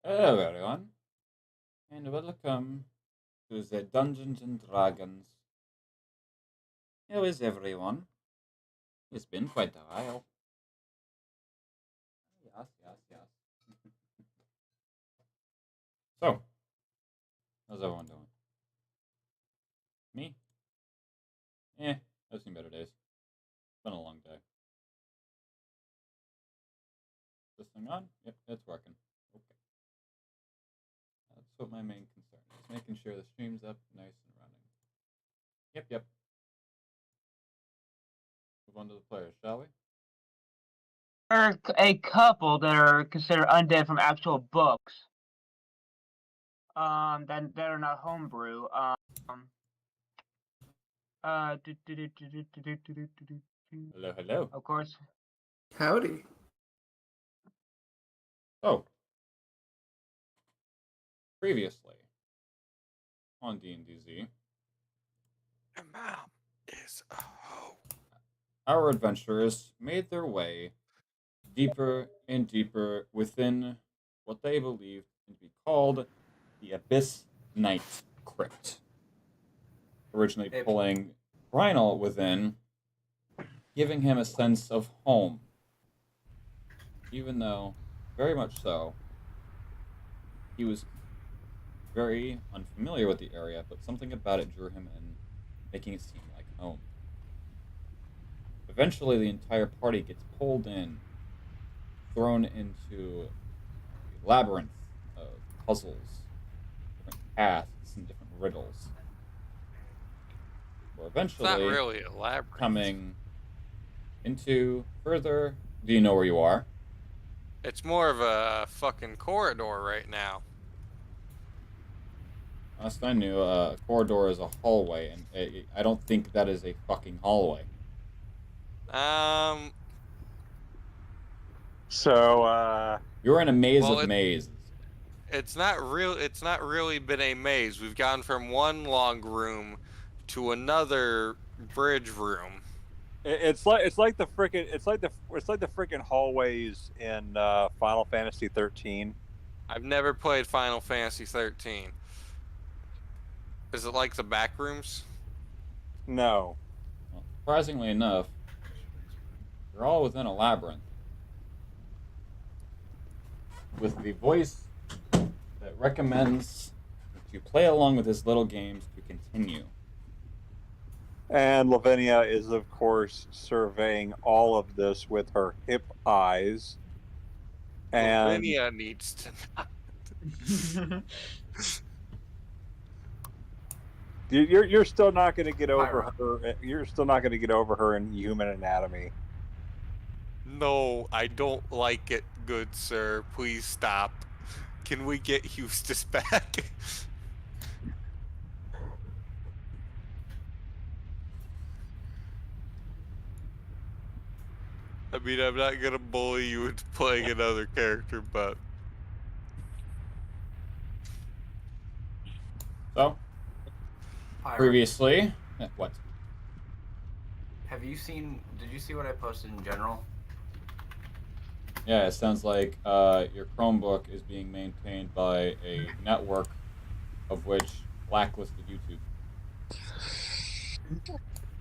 Hello, everyone, and welcome to the Dungeons and Dragons. How is everyone? It's been quite a while. Yes. So, how's everyone doing? Me? I've seen better days. It's been a long day. Is this thing on? Yep, it's working. Okay. That's what my main concern is, making sure the stream's up, nice and running. Yep. Move on to the players, shall we? There are a couple that are considered undead from actual books. That are not homebrew. Hello. Of course. Howdy. So, previously on D&DZ, Your mom is a hoe. our adventurers made their way deeper and deeper within what they believed to be called the Abyss Knight Crypt. Originally pulling Rhinal within, giving him a sense of home. Even though, very much so, he was very unfamiliar with the area, but something about it drew him in, making it seem like home. Eventually, the entire party gets pulled in, thrown into a labyrinth of puzzles, different paths, and different riddles. Or eventually, it's not really a labyrinth. Coming into further. Do you know where you are? It's more of a fucking corridor right now. Last I knew, a corridor is a hallway, and I don't think that is a fucking hallway. So, you're in a maze of mazes. It's not really been a maze. We've gone from one long room to another bridge room. it's like the freaking hallways in Final Fantasy 13. I've never played Final Fantasy 13. Is it like the back rooms? No. Well, surprisingly enough, you're all within a labyrinth with the voice that recommends that you play along with his little games to continue. And Lavinia is, of course, surveying all of this with her hip eyes. And Lavinia needs to not. You're still not going to get over her. You're still not going to get over her in human anatomy. No, I don't like it, good sir. Please stop. Can we get Eustace back? I mean, I'm not gonna bully you into playing another character, but... So, previously, what? Did you see what I posted in general? Yeah, it sounds like your Chromebook is being maintained by a network of which blacklisted YouTube.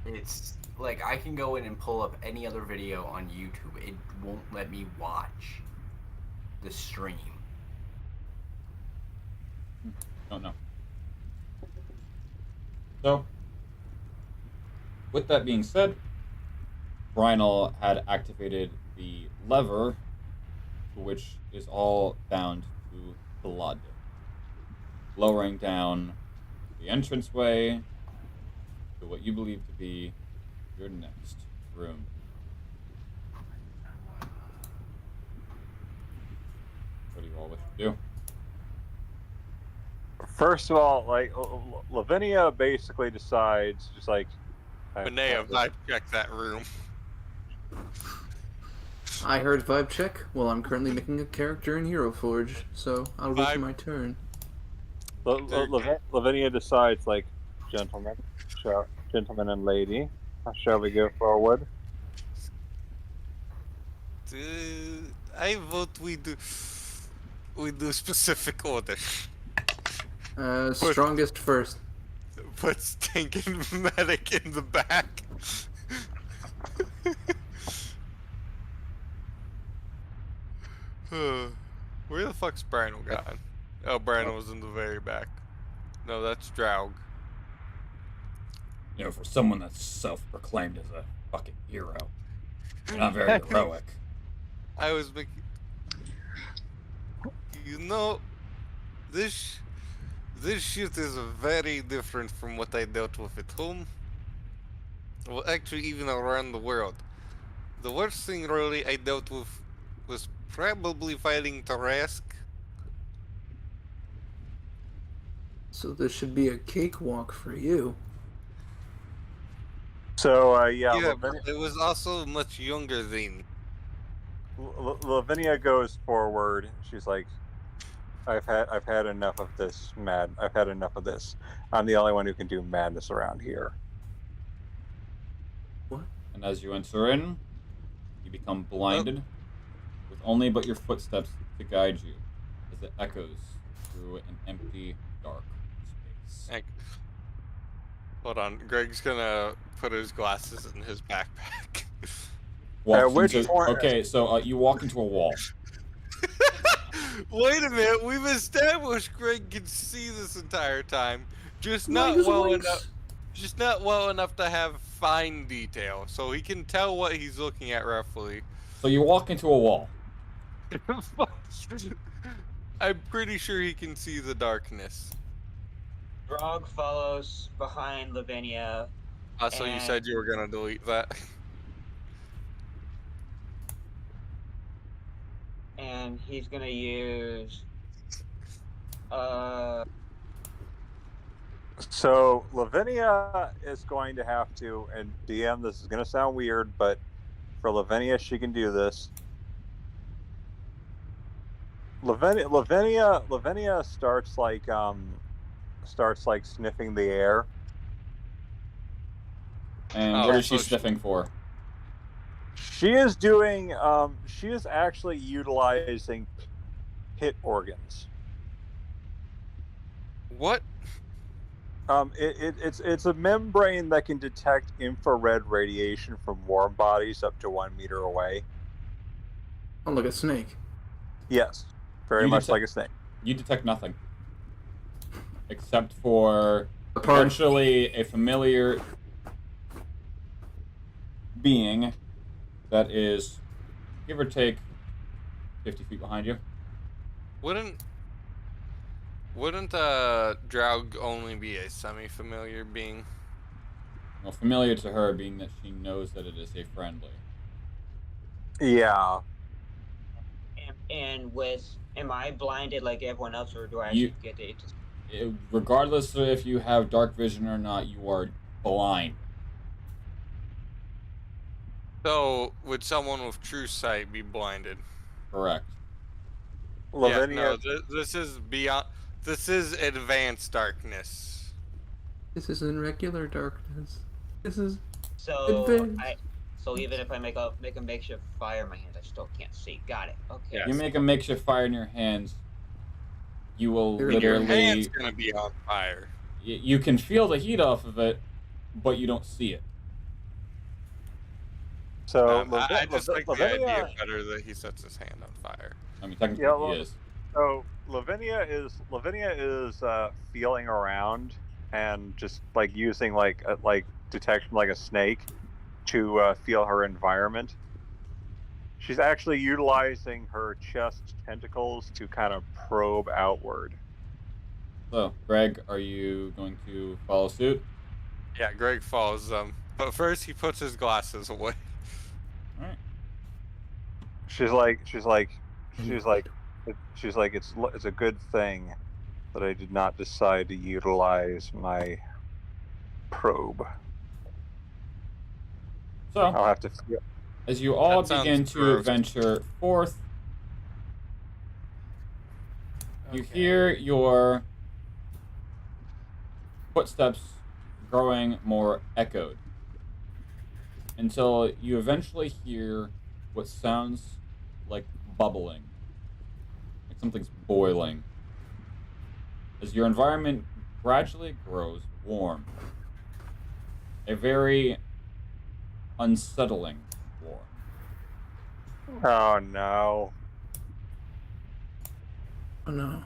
It's like I can go in and pull up any other video on YouTube. It won't let me watch the stream. Don't know. So, with that being said, Rhinal had activated the lever to which is all bound to blood, lowering down the entranceway to what you believe to be your next room. What do you all wish to do? First of all, like Lavinia basically decides, just like, Benea, vibe check that room. I heard vibe check. Well, I'm currently making a character in Hero Forge, so I'll wait for my turn. Lavinia decides, like, gentlemen and lady, shall we go forward? I vote we do. We do specific order. Strongest first. Put stinking medic in the back. Where the fuck's Brino gone? Oh, Brino was in the very back. No, that's Draug. You know, for someone that's self-proclaimed as a fucking hero, you're not very heroic. I was making. You know, this shit is very different from what I dealt with at home. Well, actually, even around the world. The worst thing really I dealt with was probably fighting Tarask. So this should be a cakewalk for you. So Yeah, Lavinia, but it was also much younger then. Lavinia goes forward. She's like, I've had enough of this mad. I've had enough of this. I'm the only one who can do madness around here. And as you enter in, you become blinded, with only but your footsteps to guide you, as it echoes through an empty, dark space. Hold on, Greg's gonna put his glasses in his backpack. Okay, so you walk into a wall. Wait a minute, we've established Greg can see this entire time, just not well enough. Just not well enough to have fine detail, so he can tell what he's looking at roughly. So you walk into a wall. I'm pretty sure he can see the darkness. Drog follows behind Lavinia. So you said you were gonna delete that. And he's gonna use So Lavinia is going to have to, and DM, this is going to sound weird, but for Lavinia, she can do this. Lavinia starts like sniffing the air. And what is she sniffing for? She is doing. She is actually utilizing pit organs. What? It's a membrane that can detect infrared radiation from warm bodies up to 1 meter away. Oh, like a snake. Yes, very much like a snake. You detect nothing, except for potentially a familiar being that is, give or take, 50 feet behind you. Wouldn't Draug only be a semi-familiar being? Well, familiar to her being that she knows that it is a friendly. Yeah. And am I blinded like everyone else, or do I actually get it? Regardless of if you have dark vision or not, you are blind. So, would someone with true sight be blinded? Correct. Lavinia. Yeah, no, this is beyond. This is advanced darkness. This isn't regular darkness. This is So so even if I make a makeshift fire in my hands, I still can't see. Got it. Okay. Yes. You make a makeshift fire in your hands, you will Your literally. hand's gonna be on fire. You can feel the heat off of it, but you don't see it. So I just like the Lavinia, idea better that he sets his hand on fire. I mean, technically he is. So Lavinia is feeling around and just like using like detection like a snake to feel her environment. She's actually utilizing her chest tentacles to kind of probe outward. So, Greg, are you going to follow suit? Yeah, Greg follows them, but first he puts his glasses away. All right. She's like, it's a good thing that I did not decide to utilize my probe. So, I'll have to feel. as you all That begin sounds to gross. venture forth, you hear your footsteps growing more echoed until you eventually hear what sounds like bubbling, like something's boiling. As your environment gradually grows warm. A very unsettling warm. Oh no. Oh no,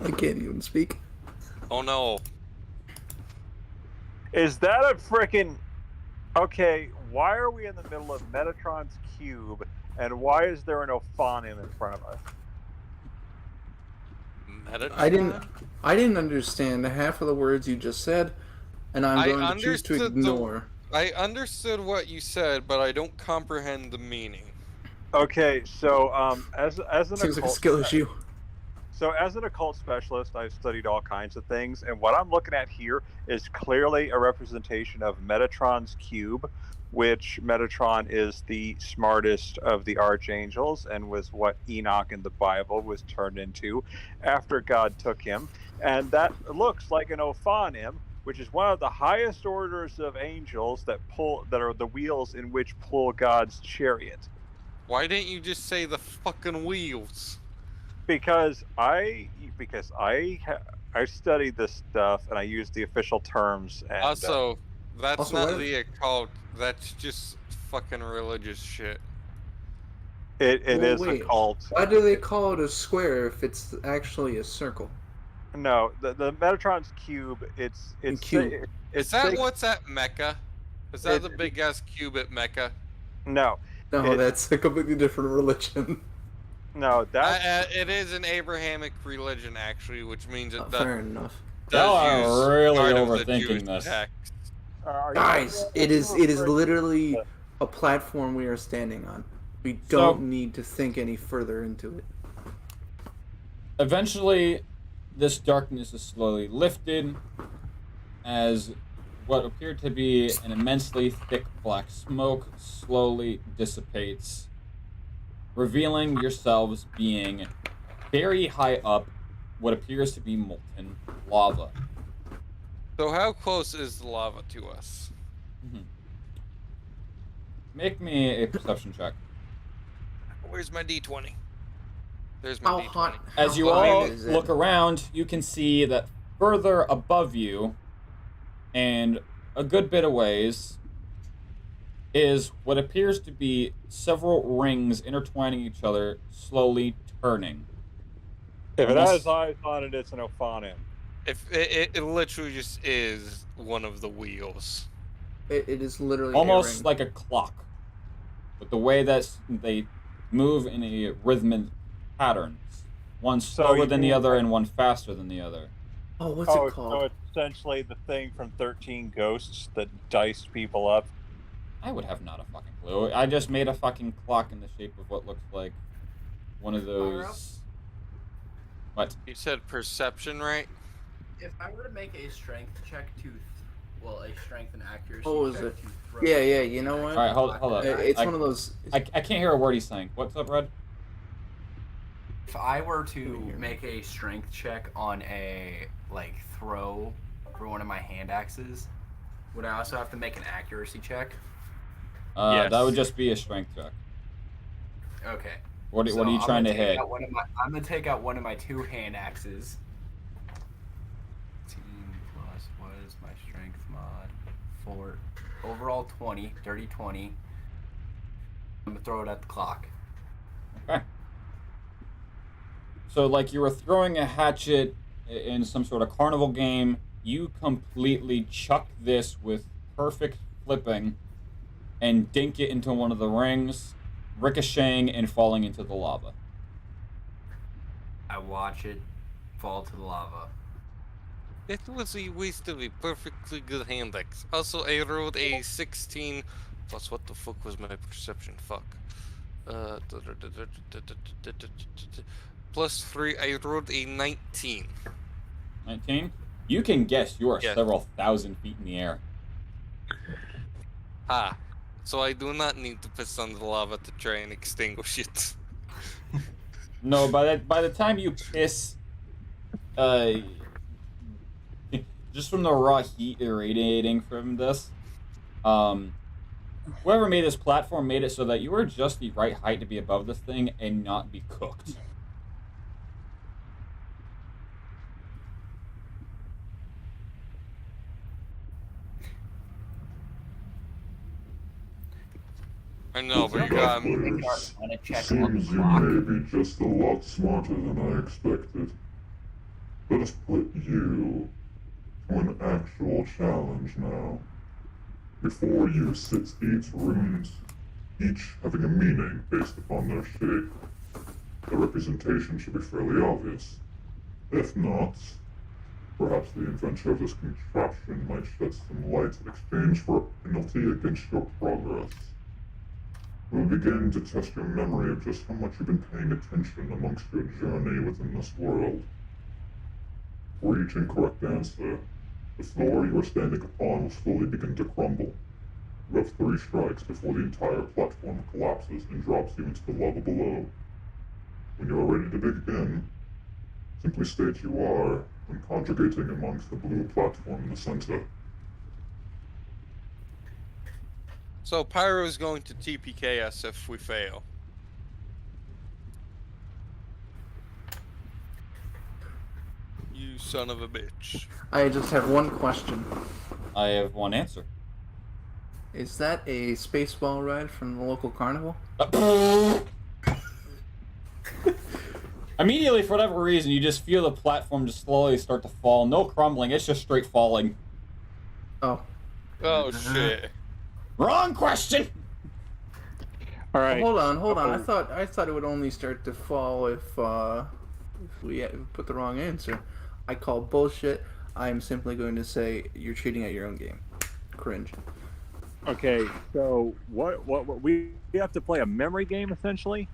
I can't even speak. Oh no. Is that a frickin'... Okay, why are we in the middle of Metatron's cube, and why is there an Ophanim in front of us? Metatron? I didn't understand half of the words you just said, and I'm going to choose to understood ignore. I understood what you said, but I don't comprehend the meaning. Okay, so as an Seems like a occult, skill issue. so as an occult specialist, I've studied all kinds of things, and what I'm looking at here is clearly a representation of Metatron's cube, which Metatron is the smartest of the archangels and was what Enoch in the Bible was turned into after God took him. And that looks like an Ophanim, which is one of the highest orders of angels that are the wheels in which pull God's chariot. Why didn't you just say the fucking wheels? Because I studied this stuff and I use the official terms. And, Also, that's Also, not what- the occult. That's just fucking religious shit. it Well, is wait. a cult. Why do they call it a square if it's actually a circle? No, the Metatron's cube. It's cube. Is that what's at Mecca? Is that It- the big ass cube at Mecca? No, No, that's a completely different religion. no, that It is an Abrahamic religion, actually, which means it Fair enough. does Y'all are use really part of the overthinking Jewish this. text. are you- Guys, it is literally a platform we are standing on. We don't need to think any further into it. Eventually, this darkness is slowly lifted as what appeared to be an immensely thick black smoke slowly dissipates, revealing yourselves being very high up what appears to be molten lava. So how close is the lava to us? Make me a perception check. Where's my D20? There's my How D20. hot? As you how hot all is it? look around, you can see that further above you, and a good bit of ways, is what appears to be several rings intertwining each other, slowly turning. if it Unless- has eyes on it, it's an Ophanim. If it literally just is one of the wheels. It is literally a Almost ring. like a clock. But the way that they move in a rhythmic pattern. One slower you than the mean other like- and one faster than the other. Oh, what's So it called? it's essentially the thing from 13 Ghosts that diced people up. I would have not a fucking clue. I just made a fucking clock in the shape of what looks like one of those... What? You said perception, right? If I were to make a strength check to, a strength and accuracy Oh, is check it? to throw Yeah, it, you know what? Alright, hold up. It's I- one of those. I can't hear a word he's saying. What's up, Red? If I were to make a strength check on a throw for one of my hand axes, would I also have to make an accuracy check? Yes. That would just be a strength check. Okay. What So are you I'm trying to gonna take hit? out I'm gonna take out one of my two hand axes. 18 plus what is my strength mod? 4. Overall 20, dirty 20. I'm gonna throw it at the clock. Okay. So, like you were throwing a hatchet in some sort of carnival game, you completely chuck this with perfect flipping and dink it into one of the rings, ricocheting and falling into the lava. I watch it fall to the lava. It was a waste of a perfectly good hand axe. Also, I rolled a 16 plus what the fuck was my perception? Fuck. Plus 3, I rolled a 19. 19? You can guess you are Yes. several thousand feet in the air. Ah. So I do not need to piss on the lava to try and extinguish it. No, by the time you piss, just from the raw heat irradiating from this, whoever made this platform made it so that you were just the right height to be above this thing and not be cooked. I know, but Seems you may be just a lot smarter than I expected. Let us put you to an actual challenge now. Before you sit 8 rooms, each having a meaning based upon their shape. The representation should be fairly obvious. If not, perhaps the inventor of this contraption might shed some light in exchange for a penalty against your progress. We'll begin to test your memory of just how much you've been paying attention amongst your journey within this world. For each incorrect answer, the floor you are standing upon will slowly begin to crumble. You have 3 strikes before the entire platform collapses and drops you into the lava below. When you are ready to begin, simply state you are when congregating amongst the blue platform in the center. So Pyro is going to TPK us if we fail. You son of a bitch. I just have one question. I have one answer. Is that a spaceball ride from the local carnival? Immediately, for whatever reason, you just feel the platform just slowly start to fall. No crumbling, it's just straight falling. Oh. Oh shit. Wrong question! Alright. Hold on. I thought it would only start to fall if we put the wrong answer. I call bullshit. I'm simply going to say you're cheating at your own game. Cringe. Okay, so what we have to play a memory game essentially?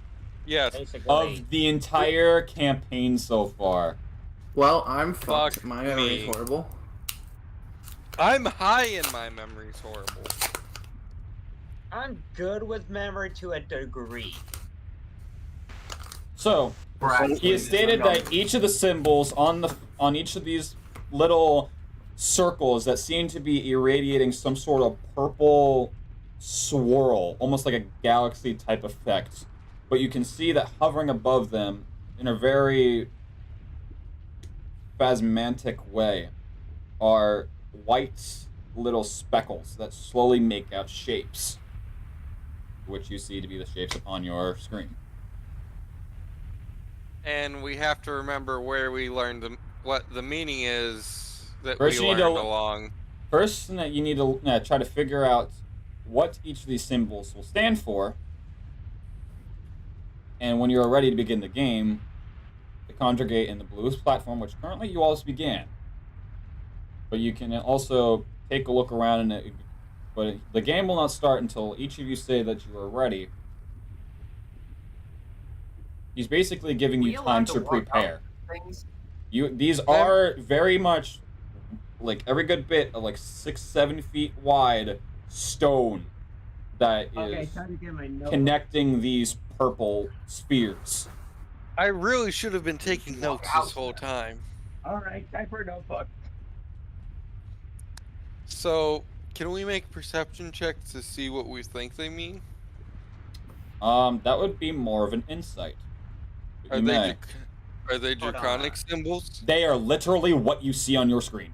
Yes. Basically. Of the entire campaign so far. Well, I'm fucked. Fuck My memory's me. horrible. I'm high and my memory's horrible. I'm good with memory to a degree. So, he has stated that each of the symbols on each of these little circles that seem to be irradiating some sort of purple swirl, almost like a galaxy type effect. But you can see that hovering above them in a very phasmatic way are white little speckles that slowly make out shapes, which you see to be the shapes on your screen. And we have to remember where we learned what the meaning is that First we you need learned to- along. First, you need to try to figure out what each of these symbols will stand for, and when you're ready to begin the game, to congregate in the bluest platform, which currently you all began. But you can also take a look around, but the game will not start until each of you say that you are ready. He's basically giving you time to prepare. These are very much like every good bit of like 6-7 feet wide stone that is connecting these purple spheres. I really should have been taking notes this whole time. Alright, time for a notebook. So, can we make perception checks to see what we think they mean? That would be more of an insight. But you may. Are they Hold on. draconic symbols? They are literally what you see on your screen.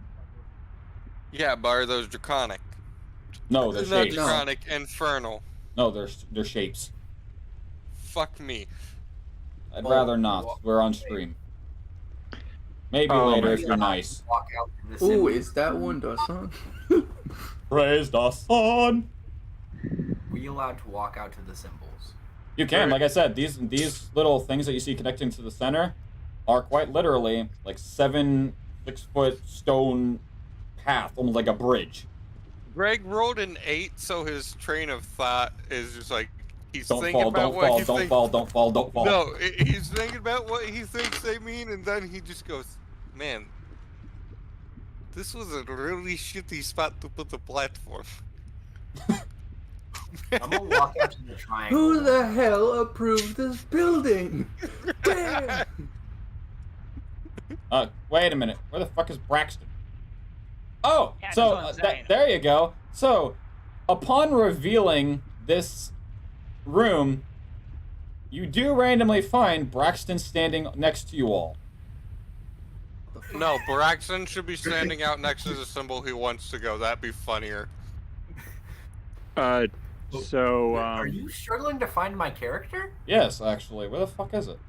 Yeah, but are those draconic? No, they're Not shapes. draconic, infernal. No, they're shapes. Fuck me. I'd rather not. We're on stream. Maybe Oh, later my if you're nice. Walk out to the Ooh, symbol. is that one Dawson? Praise the sun. Were you allowed to walk out to the symbols? You can, like I said, these little things that you see connecting to the center are quite literally like 6-foot stone path, almost like a bridge. Greg rolled an 8, so his train of thought is just like he's Don't thinking fall, about don't what fall, he don't thinks. fall, don't fall, don't fall. No, he's thinking about what he thinks they mean, and then he just goes, "Man, this was a really shitty spot to put the platform." I'm gonna walk out to the triangle. Who the hell approved this building? Damn! Wait a minute. Where the fuck is Braxton? Oh, Yeah, so that's what I'm saying. there you go. So, upon revealing this room, you do randomly find Braxton standing next to you all. No, Braxton should be standing out next to the symbol he wants to go. That'd be funnier. Are you struggling to find my character? Yes, actually. Where the fuck is it?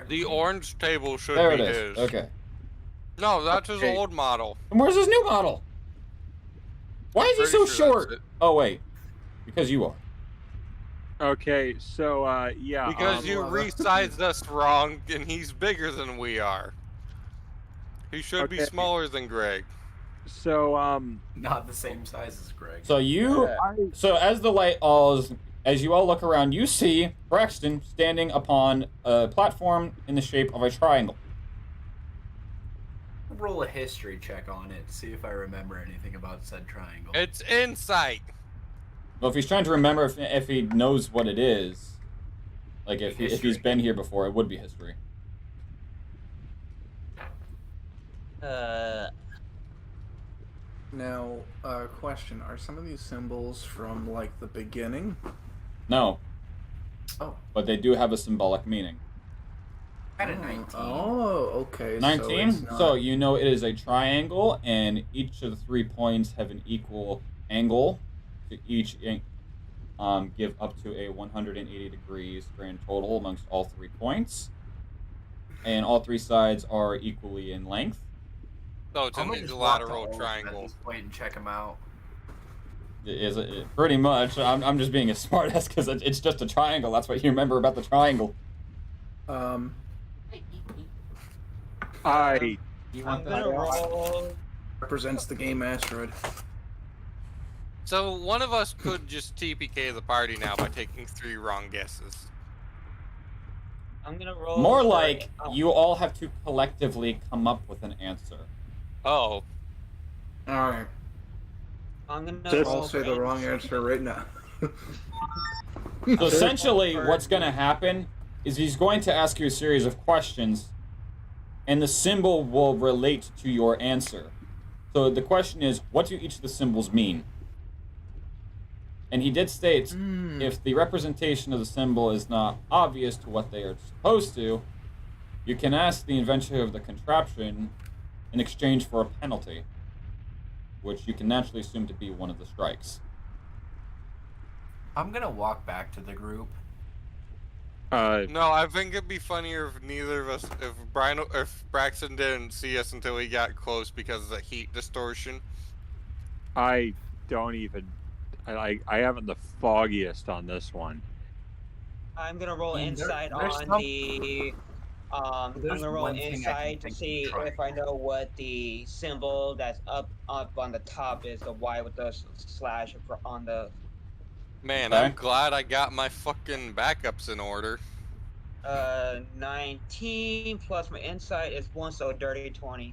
The orange table should There be it is. his. Okay. No, that's his Okay. old model. And where's his new model? Why I'm is he pretty so sure that's short? it. Oh, wait. Because you are. Okay, so yeah. Because you resized us wrong, and he's bigger than we are. He should be Okay. smaller than Greg. So Not the same size as Greg. So you... So as the light as you all look around, you see Braxton standing upon a platform in the shape of a triangle. Roll a history check on it, see if I remember anything about said triangle. It's insight. Well, if he's trying to remember if he knows what it is, like if he's been here before, it would be history. Now, question: are some of these symbols from like the beginning? No. Oh. But they do have a symbolic meaning. Got a 19. Oh, okay. 19? So, it's So not... you know it is a triangle, and each of the 3 points have an equal angle to each give up to a 180 degrees grand total amongst all 3 points. And all 3 sides are equally in length. No, it's I'm an gonna just walk to equilateral all of them triangle. At this point and check them out. Pretty much. I'm just being a smartass because it's just a triangle. That's what you remember about the triangle. Um. I I'm gonna roll. Represents the game asteroid. So one of us could just TPK the party now by taking 3 wrong guesses. I'm gonna roll. More for- like you all have to collectively come up with an answer. Oh, All right. I'm gonna Just- roll I'll say for the wrong answer right now. So essentially, what's going to happen is he's going to ask you a series of questions, and the symbol will relate to your answer. So the question is, what do each of the symbols mean? And he did state, if the representation of the symbol is not obvious to what they are supposed to, you can ask the inventor of the contraption in exchange for a penalty, which you can naturally assume to be one of the strikes. I'm gonna walk back to the group. no, I think it'd be funnier if neither of us, if Braxton didn't see us until he got close because of the heat distortion. I don't even. I haven't the foggiest on this one. I'm gonna roll And insight there's on some- the. I'm There's gonna roll one thing I can insight to think of see trying. if I know what the symbol that's up on the top is. The Y with the slash on the. Man, Okay. I'm glad I got my fucking backups in order. 19 plus my insight is 1, so dirty 20.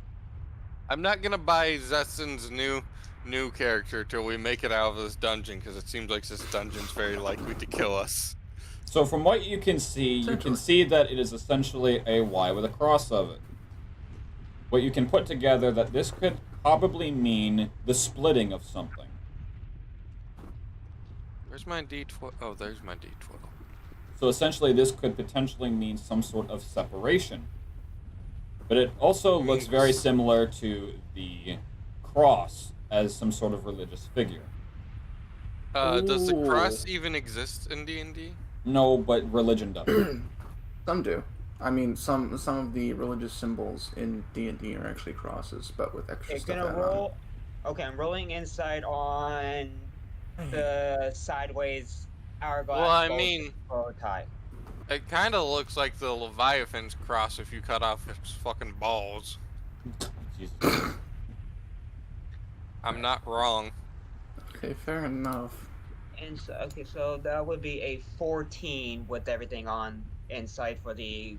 I'm not gonna buy Zestin's new character till we make it out of this dungeon, because it seems like this dungeon's very likely to kill us. So from what you can see that it is essentially a Y with a cross of it. What you can put together that this could probably mean the splitting of something. Where's my D12? Oh, there's my D12. So essentially this could potentially mean some sort of separation. But it also looks very similar to the cross as some sort of religious figure. Does the Ooh. cross even exist in D&D? No, but religion does. Some do. I mean, some of the religious symbols in D&D are actually crosses, but with extra It's stuff gonna added roll. Okay, I'm rolling insight on the sideways hourglass. Well, I bow- mean, bow tie. it kind of looks like the Leviathan's cross if you cut off its fucking balls. Jesus. I'm not wrong. on. Okay, fair enough. Okay, so that would be a 14 with everything on insight for the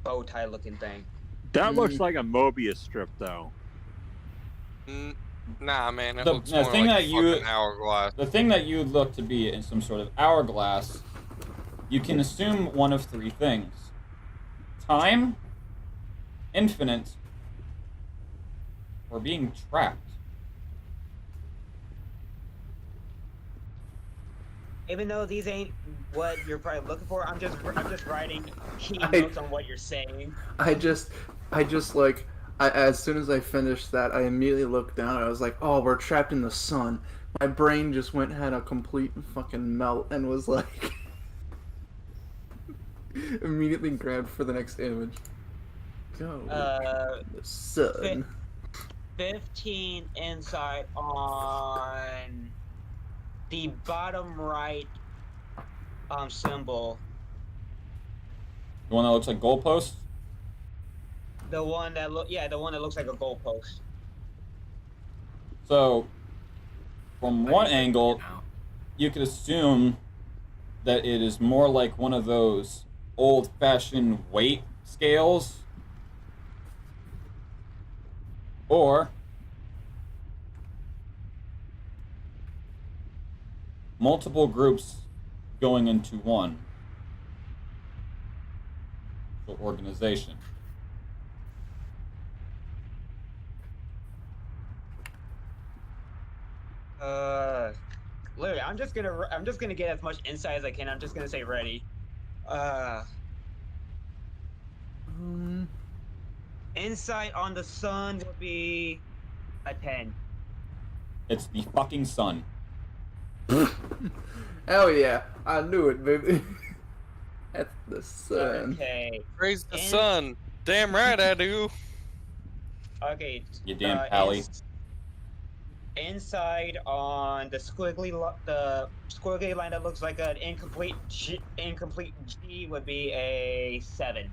bow tie looking thing. That looks like a Mobius strip, though. Nah, man, it The- looks the more thing like that you- fucking hourglass. The thing that you would look to be in some sort of hourglass, you can assume one of 3 things. Time, infinite, or being trapped. even though these ain't what you're probably looking for, I'm just writing key I- notes on what you're saying. I just like, as soon as I finished that, I immediately looked down. I was like, "Oh, we're trapped in the sun." My brain just had a complete fucking melt and was like, immediately grabbed for the next image. Go. The sun. 15 insight on the bottom right symbol. The one that looks like goalposts? The one that the one that looks like a goalpost. So, from I one think I can angle, now. you could assume that it is more like one of those old-fashioned weight scales, or multiple groups going into one. So organization. Literally, I'm just gonna get as much insight as I can. I'm just gonna say ready. Insight on the sun would be a 10. It's the fucking sun. Hell yeah, I knew it, baby. That's the sun. Okay. Praise the And- sun. Damn right I do. Okay. You damn pally. Inside on the squiggly line that looks like an incomplete G would be a 7.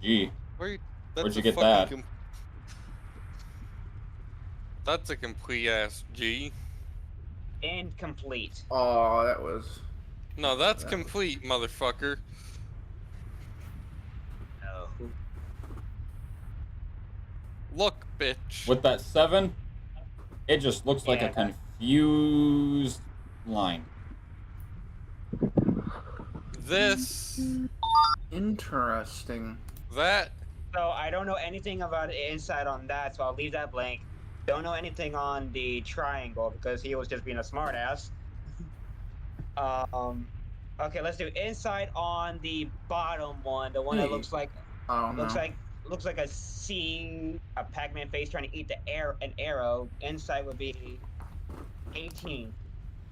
Gee. Where'd Where'd you get that? That's a complete ass G. Incomplete. Oh, that was. No, that's That was- complete, motherfucker. No. Look, bitch. With that 7, it just looks like a Yeah. confused line. This, Interesting. that, So I don't know anything about the inside on that, so I'll leave that blank. Don't know anything on the triangle because he was just being a smartass. Okay, let's do inside on the bottom one, the one that Hey. looks like I don't know. looks like a Pac-Man face trying to eat an arrow. Inside would be 18.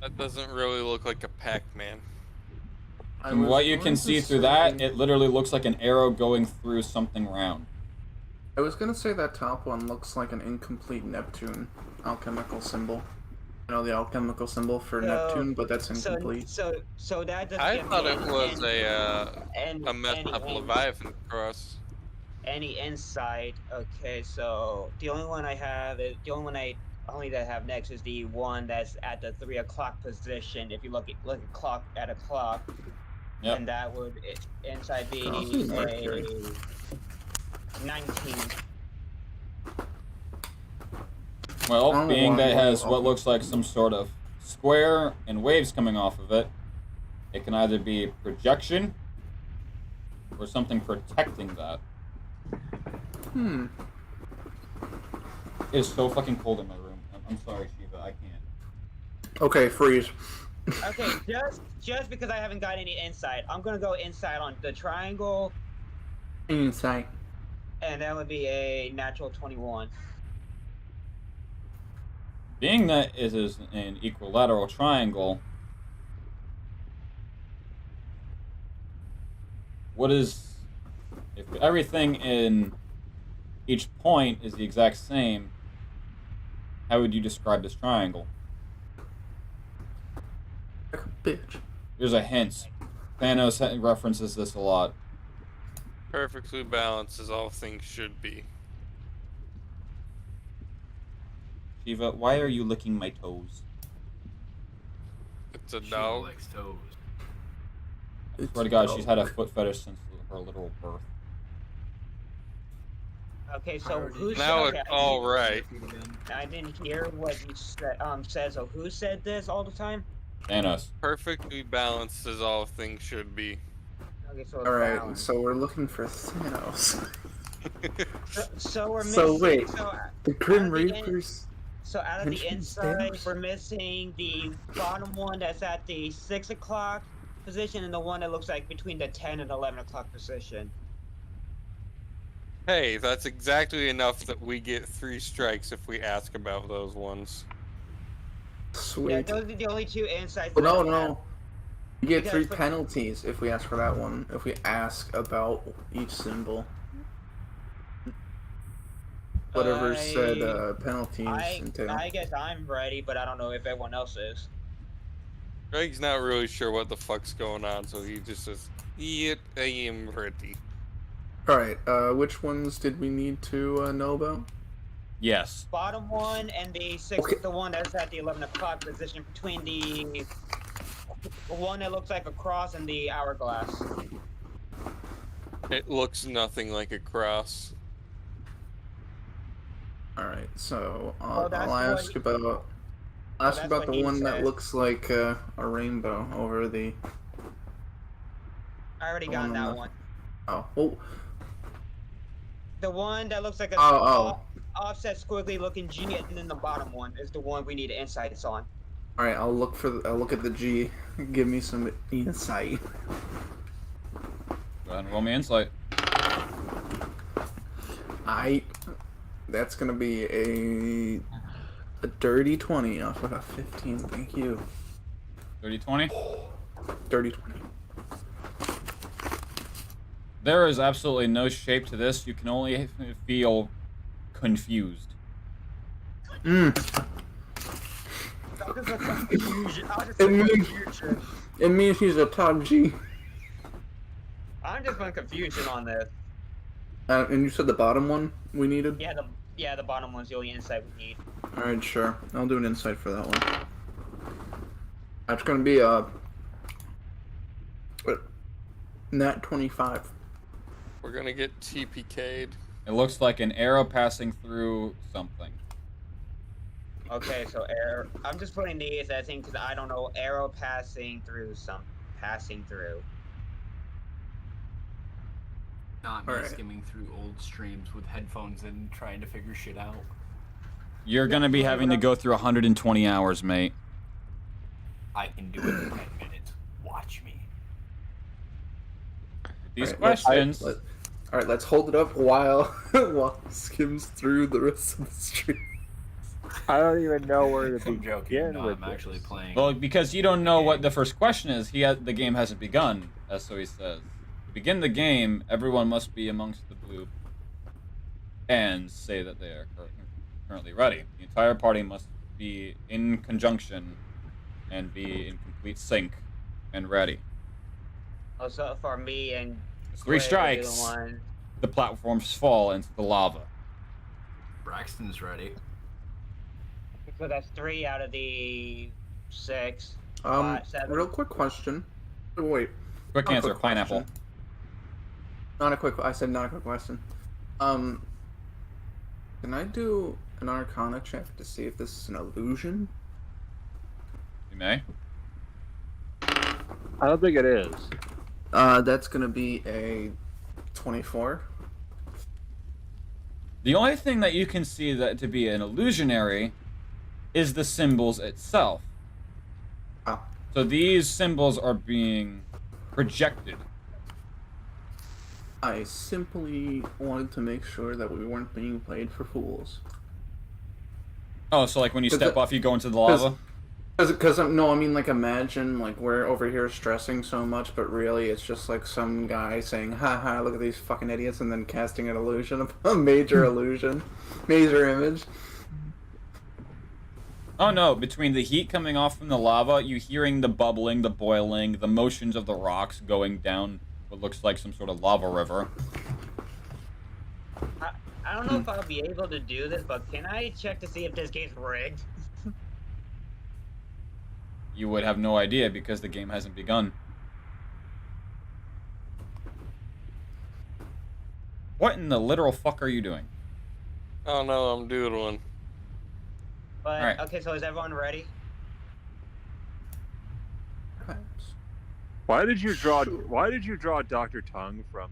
that doesn't really look like a Pac-Man. I From was what you going can to see through that, say- it literally looks like an arrow going through something round. I was gonna say that top one looks like an incomplete Neptune alchemical symbol. You know, the alchemical symbol for So- Neptune, but that's incomplete. So that doesn't I give thought me it was any a messed up Leviathan cross. any insight. Okay, so the only one I have is the only one I have next is the one that's at the 3 o'clock position. If you look at a clock, Yep. and that would inside be Coffee Mercury. a 19. Well, Oh, being that it wow. has what looks like some sort of square and waves coming off of it, it can either be projection or something protecting that. It is so fucking cold in my room. I'm sorry, Shiva, I can't. Okay, freeze. Okay, just because I haven't got any insight, I'm gonna go inside on the triangle, Insight. and that would be a natural 21. Being that it is an equilateral triangle, if everything in each point is the exact same, how would you describe this triangle? Like a bitch. Here's a hint. Thanos references this a lot. Perfectly balanced as all things should be. Shiva, why are you licking my toes? It's a She dog. likes toes. I swear to God, she's had a foot fetish since her literal birth. Okay, so who Now said it's all right. I didn't hear what you said. So who said this all the time? Thanos. Perfectly balanced as all things should be. Okay, so Alright, balance. so we're looking for Thanos. So we're missing. So wait, So, the Grim Out of the Reapers. So out of the Henchman inside, stairs? we're missing the bottom one that's at the 6 o'clock position and the one that looks like between the 10 and 11 o'clock position. Hey, that's exactly enough that we get 3 strikes if we ask about those ones. Sweet. Yeah, those are the only 2 insights. Well, that no, I have. no. You get Because 3 for- penalties if we ask for that one. If we ask about each symbol. Whatever said penalties entail. I guess I'm ready, but I don't know if everyone else is. Greg's not really sure what the fuck's going on, so he just says, "Yep, I am ready." Alright, which ones did we need to know about? Yes. Bottom one and the 6, Okay. the one that's at the 11 o'clock position between the one that looks like a cross and the hourglass. It looks nothing like a cross. Alright, so that's I'll what ask he- about that's about what the he one that said. looks like a rainbow over the I already The got one on that the- one. oh. The one that looks like a Oh. offset squiggly looking G, and then the bottom one is the one we need insights on. Alright, I'll look at the G. Give me some insight. Go ahead and roll me insight. That's gonna be a dirty 20 off of a 15, thank you. 30-20. Dirty 20. There is absolutely no shape to this. You can only feel confused. I'll just put confusion. I'll just It put means- confusion. It means he's a top G. I'm just putting confusion on this. And you said the bottom one we needed? Yeah, the bottom one's the only insight we need. Alright, sure. I'll do an insight for that one. That's gonna be a nat 25. We're gonna get TPK'd. It looks like an arrow passing through something. Okay, so arrow. I'm just putting these, I think, because I don't know. Arrow passing through. Not me Alright. skimming through old streams with headphones and trying to figure shit out. You're gonna be having to go through 120 hours, mate. I can do it in 10 minutes. Watch me. These Alright, let's- questions. Alright, let's hold it up while he skims through the rest of the stream. I don't even know where to I'm joking. begin No, with I'm this. actually playing. Well, because you don't know what the first question is. The game hasn't begun, as so he says. To begin the game, everyone must be amongst the blue and say that they are currently ready. The entire party must be in conjunction and be in complete sync and ready. Also, for me and It's 3 Quay will be strikes. the one. The platforms fall into the lava. Braxton's ready. So that's 3 out of the 6. 7. Real quick question. Wait. Quick not a answer, quick pineapple. question. I said not a quick question. Can I do an Arcana check to see if this is an illusion? You may. I don't think it is. That's gonna be a 24. The only thing that you can see that to be an illusionary is the symbols itself. Ah. So these symbols are being projected. I simply wanted to make sure that we weren't being played for fools. Oh, so like when you 'Cause step the- off, you go into the lava? Because no, I mean, like, imagine, like, we're over here stressing so much, but really it's just, like, some guy saying, haha, look at these fucking idiots, and then casting an illusion, a major illusion, major image. Oh no, between the heat coming off from the lava, you hearing the bubbling, the boiling, the motions of the rocks going down what looks like some sort of lava river. I don't know if I'll be able to do this, but can I check to see if this game's rigged? You would have no idea because the game hasn't begun. What in the literal fuck are you doing? Oh no, I'm doodling. But Alright. okay, so is everyone ready? Why did you draw Dr. Tongue from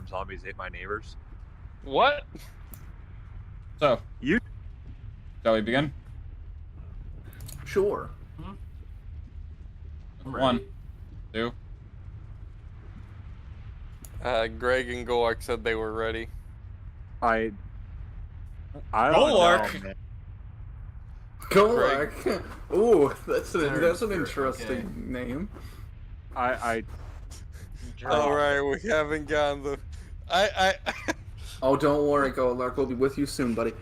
Zombies Ate My Neighbors? What? So, You Shall we begin? Sure. I'm 1, ready. 2. Greg and Golak said they were ready. I don't Golak! know, man. Golak. Ooh, that's an Third, interesting okay. name. I All right, we haven't gotten the. I. Oh, don't worry, Golak. We'll be with you soon, buddy.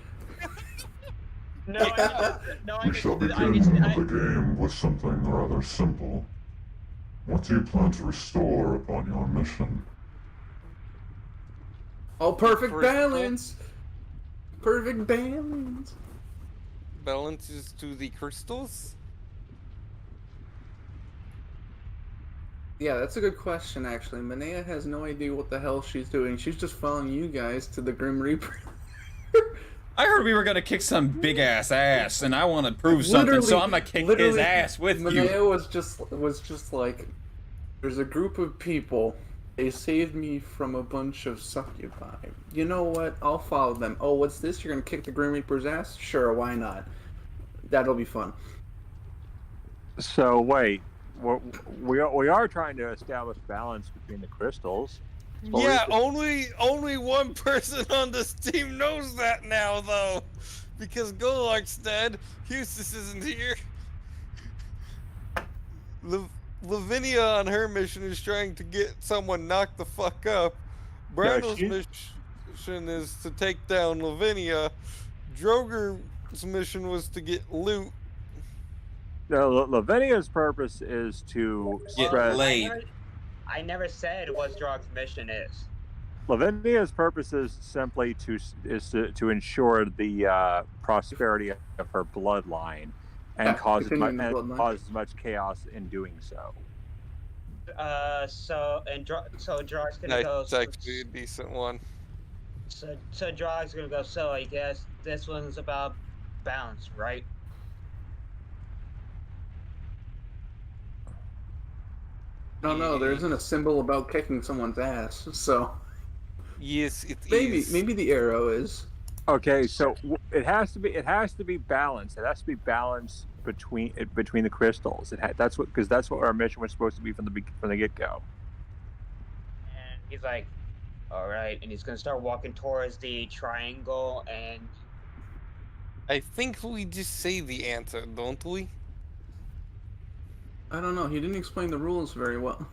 No, I We shall understand. begin the game with something rather simple. What do you plan to restore upon your mission? Oh, perfect Crystal? balance. Perfect balance. Balances to the crystals? Yeah, that's a good question, actually. Manea has no idea what the hell she's doing. She's just following you guys to the Grim Reaper. I heard we were gonna kick some big ass, and I want to prove something, so I'm gonna kick his ass with you. Manea was just like, there's a group of people. They saved me from a bunch of succubi. You know what? I'll follow them. Oh, what's this? You're gonna kick the Grim Reaper's ass? Sure, why not? That'll be fun. so wait. We are trying to establish balance between the crystals. But Yeah, only one person on this team knows that now, though, because dead. Eustace isn't here. Lavinia on her mission is trying to get someone knocked the fuck up. Brandon's mission is to take down Lavinia. Droger's mission was to get loot. Lavinia's purpose is to Get spread. laid. I never said what Drog's mission is. Lavinia's purpose is simply to ensure the prosperity of her bloodline, and Yeah, cause continuing the bloodline. cause as much chaos in doing so. So Drog's gonna go. That's actually a decent one. So Drog's gonna go. So I guess this one's about balance, right? No, there isn't a symbol about kicking someone's ass. So Yes, it maybe is. the arrow is. Okay, so it has to be balanced. It has to be balanced between the crystals. That's what our mission was supposed to be from the get go. And he's like, all right, and he's gonna start walking towards the triangle, and I think we just say the answer, don't we? I don't know. He didn't explain the rules very well.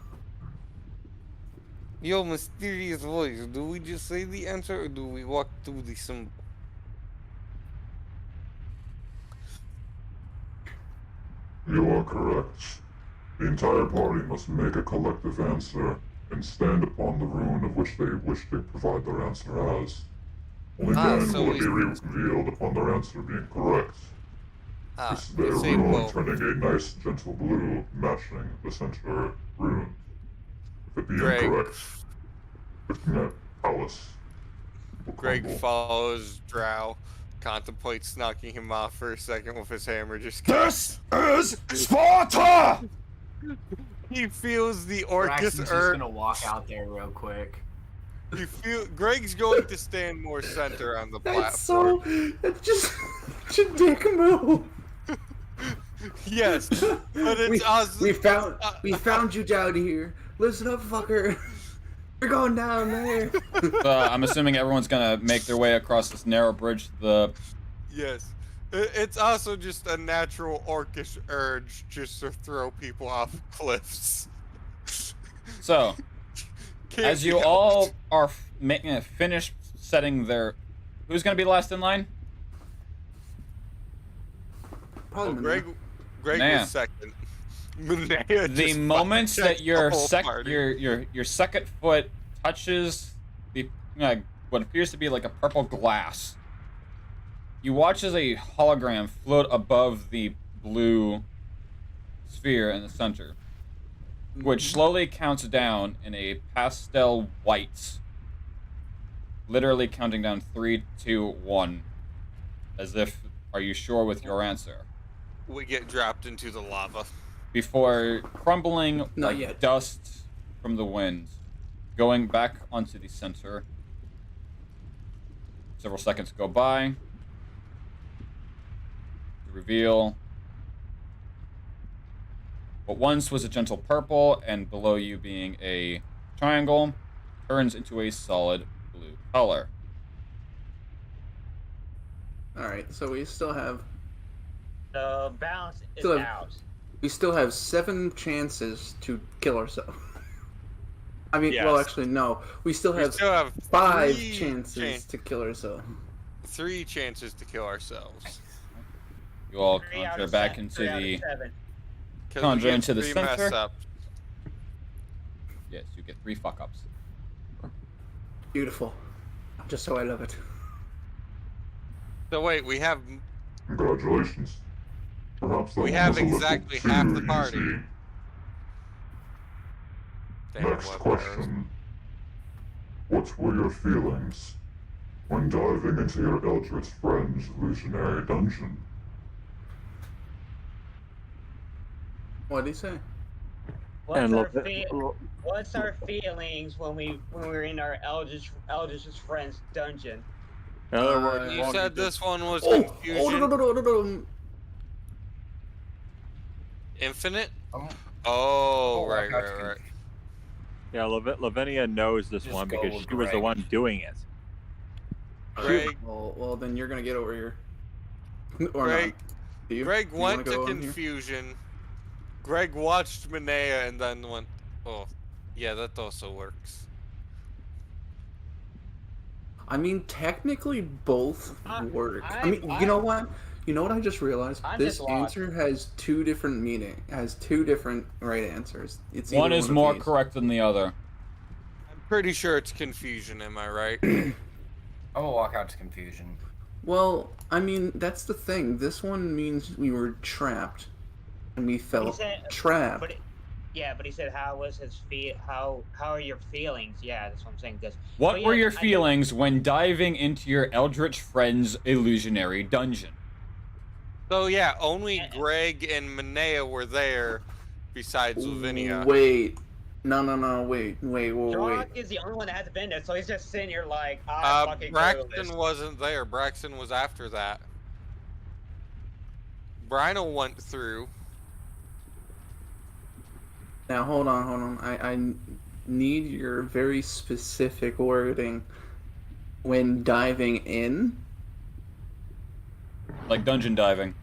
Yo, mysterious voice, do we just say the answer or do we walk through the symbol? You are correct. The entire party must make a collective answer and stand upon the rune of which they wish to provide their answer as. Only then so will it we- be revealed upon their answer being correct. It's their the same rune boat. turning a nice gentle blue, matching the center rune. If it be Greg. incorrect, Net Palace will Greg crumble. follows Drow, contemplates knocking him off for a second with his hammer, just This is Sparta! he feels the Braxton's Orcus just gonna walk out there real quick. Greg's going to stand more center on the That's platform. that's just such a dick move. Yes, but it's us. we found you down here. Listen up, fucker. We're going down there. I'm assuming everyone's gonna make their way across this narrow bridge to the... Yes. It's also just a natural orcish urge just to throw people off cliffs. So, Can't as be you helped. all are finished setting their... Who's gonna be last in line? Probably Oh, Manea. Greg Nah. was second. Manea The just moment fucking that your checked the whole party. your second foot touches the what appears to be like a purple glass, you watch as a hologram float above the blue sphere in the center, which slowly counts down in a pastel white, literally counting down 3, 2, 1, as if, are you sure with your answer? We get dropped into the lava. Before crumbling Not like yet. dust from the wind, going back onto the center. Several seconds go by. reveal what once was a gentle purple and below you being a triangle turns into a solid blue color. Alright, so we still have The balance is Still have- out. we still have 7 chances to kill ourselves. I mean, well, Yes. actually, no. We still We have still have 5 three chances to kill ourselves. 3 chances to kill ourselves. You all 3 out conjure of back 7, into 3 out of the 7. 'Cause Conjure we get into the 3 mess center. ups. yes, you get 3 fuck ups. Beautiful. Just how I love it. So wait, we have Congratulations. Perhaps that We one have was a little exactly too half the party. easy. damn Next web arrows. question. What were your feelings when diving into your Eldritch friend's illusionary dungeon? What did he say? What's our, Lo- what's our feelings when we were in our Eldritch Friends dungeon? In other words, You Wong, said you this one was Oh, confusion. no. Infinite? Um, Oh, right, that's right, right. Yeah, Lavinia knows this Just one go because with she was the Greg. one doing it. Greg, Well, then you're gonna get over here. Or Greg, not. Do you? Greg Do you wanna went to go on here? confusion. Greg watched Minea and then went, oh, yeah, that also works. I mean, technically both work. I mean, I- you know what? You know what I just realized? I'm This just lost. answer has 2 different has 2 different right answers. It's One either is of more these. correct than the other. I'm pretty sure it's confusion, am I right? I'm gonna walk out to confusion. Well, I mean, that's the thing. This one means we were trapped, and we felt said- trapped. But he said how was his how are your feelings? Yeah, that's what I'm saying. Because What were your feelings when diving into your Eldritch friend's illusionary dungeon? So yeah, only Greg and Minea were there besides Lavinia. Wait. No. Wait. Jock is the only one that hasn't been there, so he's just sitting here like, fucking Braxton clueless. wasn't there. Braxton was after that. Bryno went through. Now, hold on. I need your very specific wording when diving in. Like dungeon diving.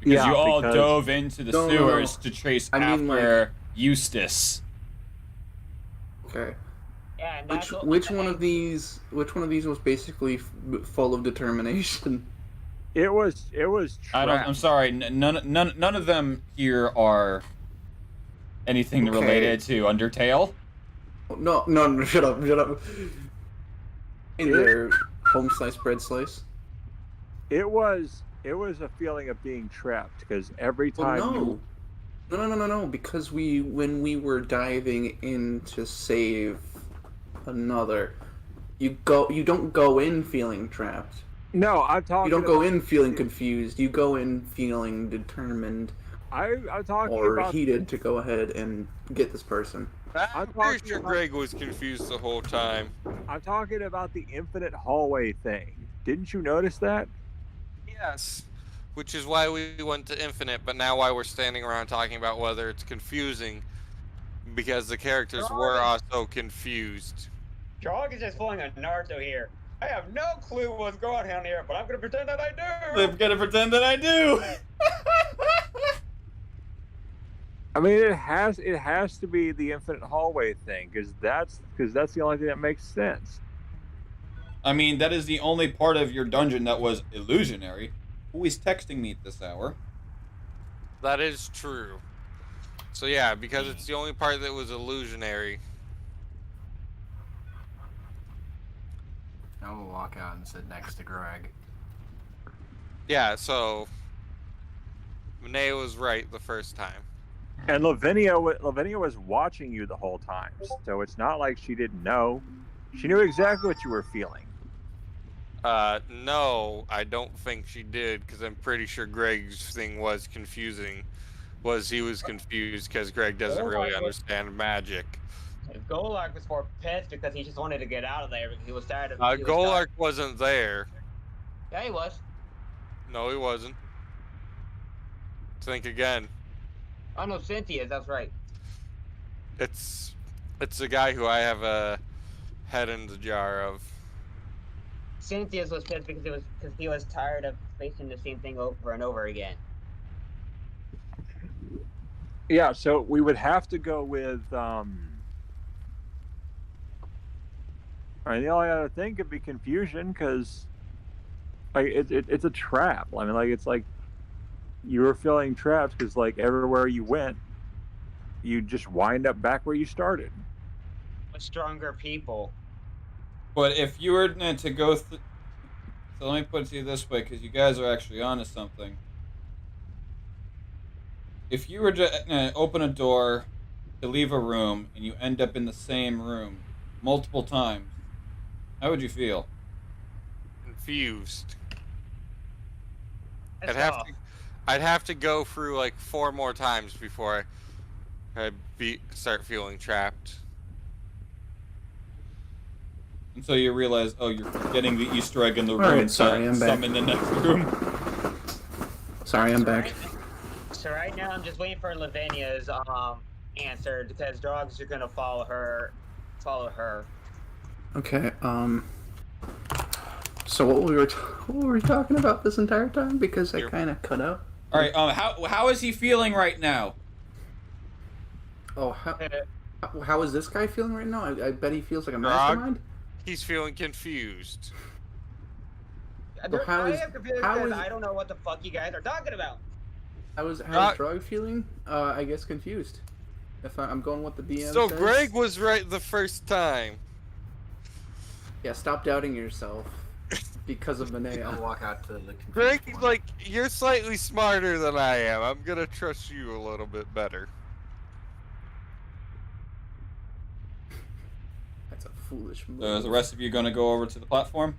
Because Yeah, you all because- dove into the No. sewers to chase I mean, after Eustace. Okay. Yeah, and that's Which one of these was basically full of determination? It was trapped. I'm sorry. None of them here are anything Okay. related to Undertale. No, shut up. Hey there, home slice, bread slice. It was a feeling of being trapped because every time Well, no, because when we were diving in to save another, you don't go in feeling trapped. No, I'm talking. You don't go about- in feeling confused. You go in feeling determined I'm talking or about. heated to go ahead and get this person. I'm pretty sure Greg was confused the whole time. I'm talking about the infinite hallway thing. Didn't you notice that? Yes. Which is why we went to Infinite, but now why we're standing around talking about whether it's confusing, because the characters were also confused. Jog is just pulling a Naruto here. I have no clue what's going on here, but I'm gonna pretend that I do. I'm gonna pretend that I do. I mean, it has to be the infinite hallway thing because that's the only thing that makes sense. I mean, that is the only part of your dungeon that was illusionary. Who is texting me at this hour? That is true. So yeah, because it's the only part that was illusionary. I'm gonna walk out and sit next to Greg. Yeah, so Minea was right the first time. And Lavinia was watching you the whole time, so it's not like she didn't know. She knew exactly what you were feeling. No, I don't think she did, because I'm pretty sure Greg's thing was confusing. He was confused because Greg doesn't really understand magic. Golak was more pissed because he just wanted to get out of there. He was tired of. Golak wasn't there. Yeah, he was. No, he wasn't. Think again. Oh no, Cynthia, that's right. It's a guy who I have a head in the jar of. Cynthia's was pissed because he was tired of facing the same thing over and over again. Yeah, so we would have to go with. I mean, the only other thing could be confusion because, like, it's a trap. I mean, like, it's like you were feeling trapped because, like, everywhere you went, you just wind up back where you started. With stronger people. But if you were to go so let me put it to you this way, because you guys are actually onto something. If you were to open a door to leave a room and you end up in the same room multiple times, how would you feel? Confused. That's I'd have to go through like 4 more times before I start feeling trapped. And so you realize, oh, you're forgetting the Easter egg in the room. Alright, sorry, I'm back. Summon the next room. Sorry, I'm back. So right now I'm just waiting for Lavinia's answer because dogs are gonna follow her. Okay, so what were we talking about this entire time? Because I kind of cut out. All right, how is he feeling right now? Oh, how is this guy feeling right now? I bet he feels like a mastermind. He's feeling confused. So how is I don't know what the fuck you guys are talking about. How is Drog feeling? I guess confused. If I'm going with the DM. So says. Greg was right the first time. Yeah, stop doubting yourself because of Manea. I'll walk out to the Greg, confused like, you're slightly smarter than I am. I'm gonna trust you a little bit better. That's a foolish move. So is the rest of you going to go over to the platform?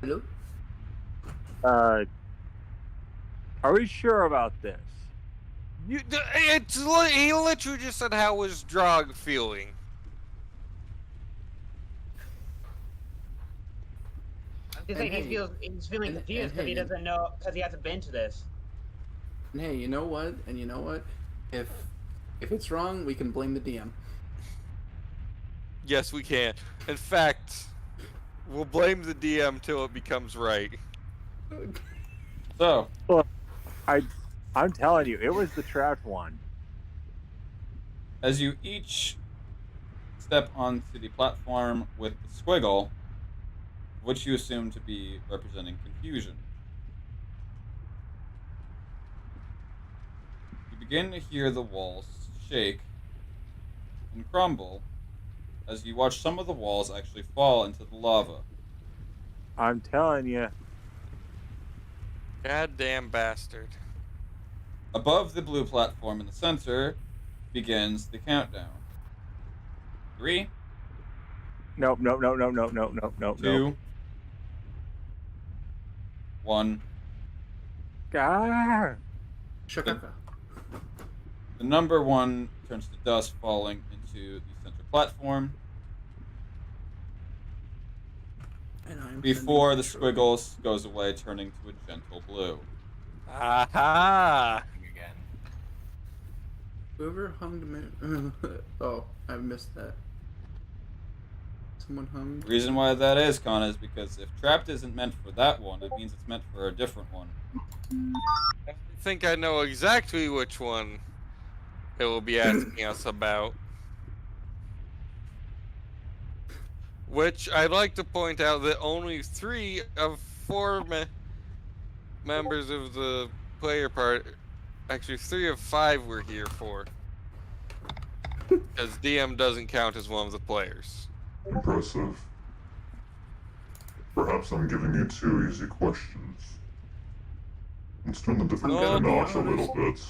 Hello? Are we sure about this? He literally just said, how was Drog feeling? I'm just saying he's feeling confused because he doesn't know, because he hasn't been to this. And hey, you know what? If it's wrong, we can blame the DM. Yes, we can. In fact, we'll blame the DM till it becomes right. So, Look, I'm telling you, it was the trapped one. as you each step onto the platform with the squiggle, which you assume to be representing confusion, you begin to hear the walls shake and crumble as you watch some of the walls actually fall into the lava. I'm telling you. Goddamn bastard. Above the blue platform in the center begins the countdown. 3, Nope. 2, 1. Ah! Shakaka. The number 1 turns to dust, falling into the center platform before the squiggles goes away, turning to a gentle blue. Aha! again. Whoever hung me. Oh, I missed that. Someone hung. The reason why that is, Con, is because if trapped isn't meant for that one, it means it's meant for a different one. I think I know exactly which one it will be asking us about. Which I'd like to point out that only 3 of 4 members of the player part, actually 3 of 5 were here for. Because DM doesn't count as one of the players. Impressive. Perhaps I'm giving you 2 easy questions. Let's turn the difficulty notch a little bit.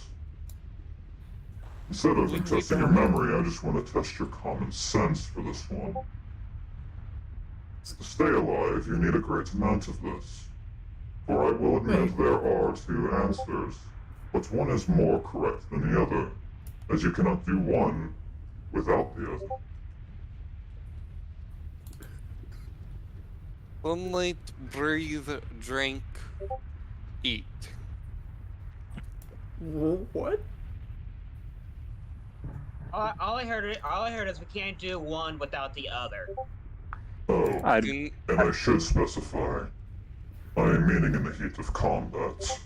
Instead of testing your memory, I just want to test your common sense for this one. To stay alive, you need a great amount of this. For I will admit there are 2 answers, but one is more correct than the other, as you cannot do one without the other. Sunlight, breathe, drink, eat. What? All I heard is we can't do one without the other. Oh, I Do- and I should specify, I am meaning in the heat of combat.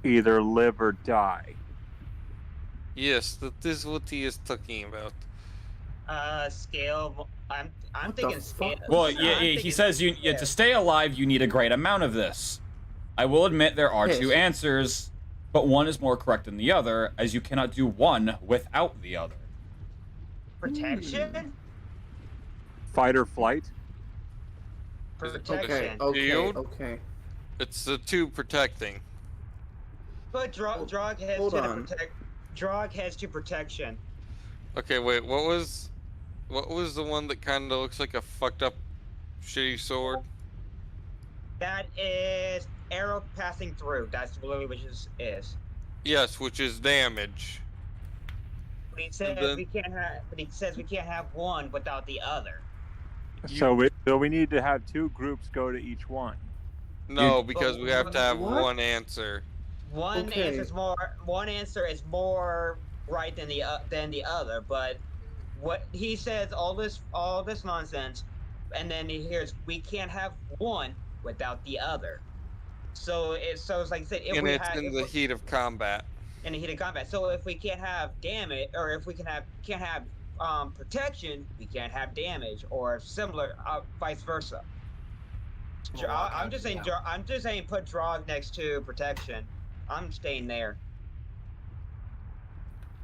either live or die. yes, that is what he is talking about. Scale. I'm What the thinking fuck? scale. Well, I'm yeah, he thinking says scale. to stay alive, you need a great amount of this. I will admit there are Yes. two answers, but one is more correct than the other, as you cannot do one without the other. Protection. Fight or flight. Protection. Okay, Shield? okay. It's the two protecting. But Drog has hold to on. protect. Drog has to protection. Okay, wait, what was the one that kind of looks like a fucked up, shitty sword? That is arrow passing through. That's literally what it is. Yes, which is damage. But he says then- we can't have. But he says we can't have one without the other. So we need to have two groups go to each one. No, because we have to have What? one answer. One Okay. answer is more. One answer is more right than the other. But what he says, all this nonsense, and then he hears we can't have one without the other. So it's like I said, if And we it's had in if the we- heat of combat. in the heat of combat. So if we can't have damage, or if we can't have protection, we can't have damage, or similar, vice versa. I'm just saying. I'm just saying. Put Drog next to protection. I'm staying there.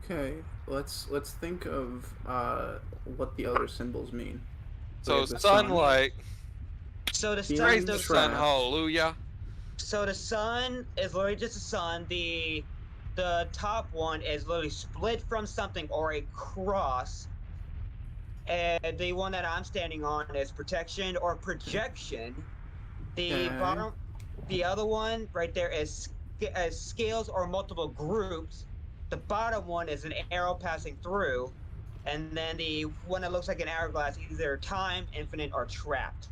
Okay, let's think of what the other symbols mean. So Wait, the sun? sunlight, So the Being sun. praise the The, sun, trapped. hallelujah. so the sun is literally just a sun. The top one is literally split from something or a cross. And the one that I'm standing on is protection or projection. The Okay. bottom, the other one right there is scales or multiple groups. The bottom one is an arrow passing through, and then the one that looks like an hourglass, either time, infinite, or trapped.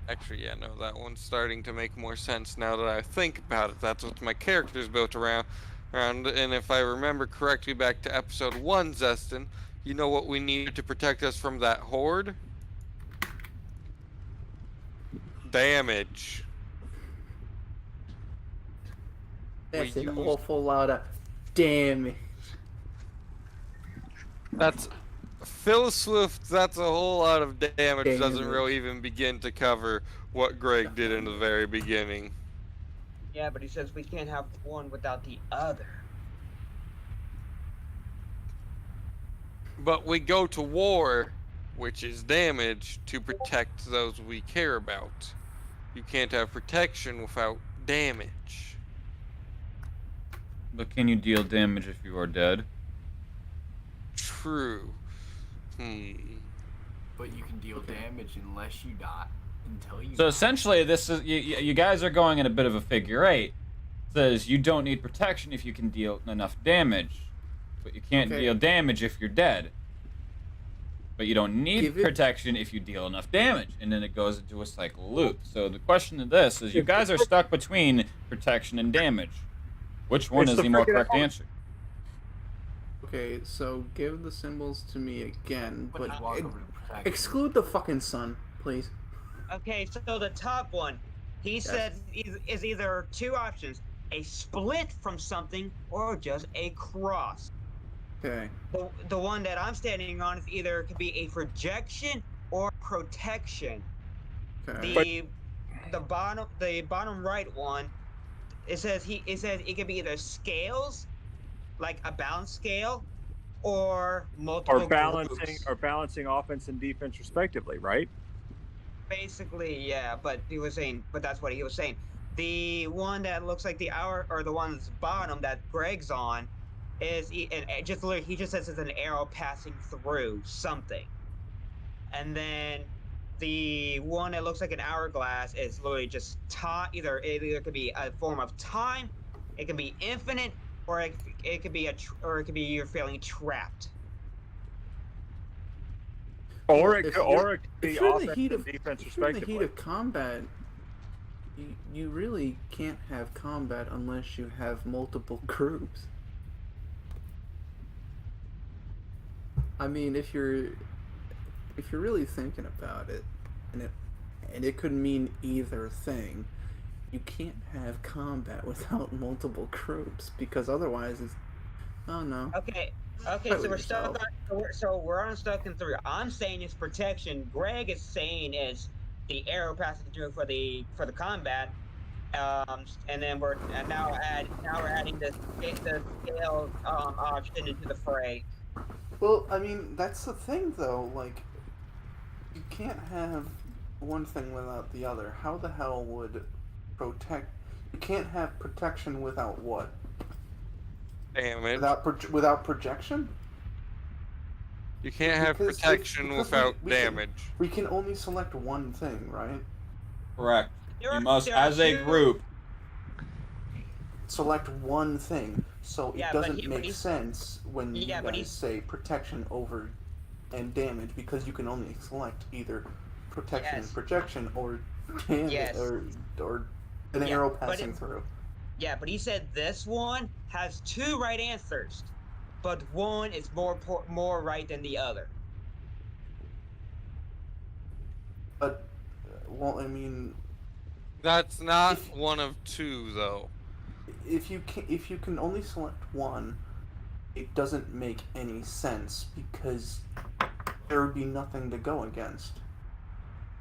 Actually, yeah, no, that one's starting to make more sense now that I think about it. That's what my character's built around. And if I remember correctly back to episode 1, Zestin, you know what we needed to protect us from that horde? Damage. That's We an used- awful lot of damage. That's Phil Swift. That's a whole lot of damage. Doesn't Damage. really even begin to cover what Greg did in the very beginning. Yeah, but he says we can't have one without the other. But we go to war, which is damage, to protect those we care about. You can't have protection without damage. But can you deal damage if you are dead? True. But you can deal damage unless you die. Until you So die. essentially, this is you guys are going in a bit of a figure eight. It says you don't need protection if you can deal enough damage, but you can't Okay. deal damage if you're dead. But you don't need Give it- protection if you deal enough damage, and then it goes into a cycle loop. So the question of this is, you guys are stuck between protection and damage. Which one It's is the the more freaking correct element. answer? Okay, so give the symbols to me again, When but you walk over to protection. exclude the fucking sun, please. Okay, so the top one, he said is either two options: a split from something or just a cross. Okay. The one that I'm standing on is either could be a projection or protection. Okay. The bottom right one, it says it could be either scales, like a balance scale, or multiple groups. balancing offense and defense respectively, right? Basically, yeah, but that's what he was saying. The one that looks like the hour, or the one that's bottom that Greg's on, is he just says it's an arrow passing through something. And then the one that looks like an hourglass is literally just time. Either could be a form of time, it can be infinite, or it could be you're feeling trapped. Or If it you're- could if be you're in offense the heat and of defense if you're in the heat respectively. of combat, you really can't have combat unless you have multiple groups. I mean, if you're really thinking about it, and it could mean either thing, you can't have combat without multiple groups because otherwise it's oh no. Okay, Fight so with we're stuck yourself. we're on stuck in three. I'm saying it's protection. Greg is saying it's the arrow passing through for the combat. And then we're adding the scale option into the fray. Well, I mean, that's the thing though, like you can't have one thing without the other. How the hell would protect you can't have protection without what? Damage. Without projection? You can't have Because protection without damage. We can only select one thing, right? Correct. There You are- must, there are as a two- group, Select one thing. So it Yeah, but doesn't he- but make he's- sense when Yeah, you but guys he's- say protection over and damage because you can only select either protection Yes. and projection or damage Yes. or an Yeah, arrow but passing through. Yeah, but he said this one has two right answers, but one is more right than the other. But well, I mean, That's not If- one of two, though. if you can only select one, it doesn't make any sense because there would be nothing to go against.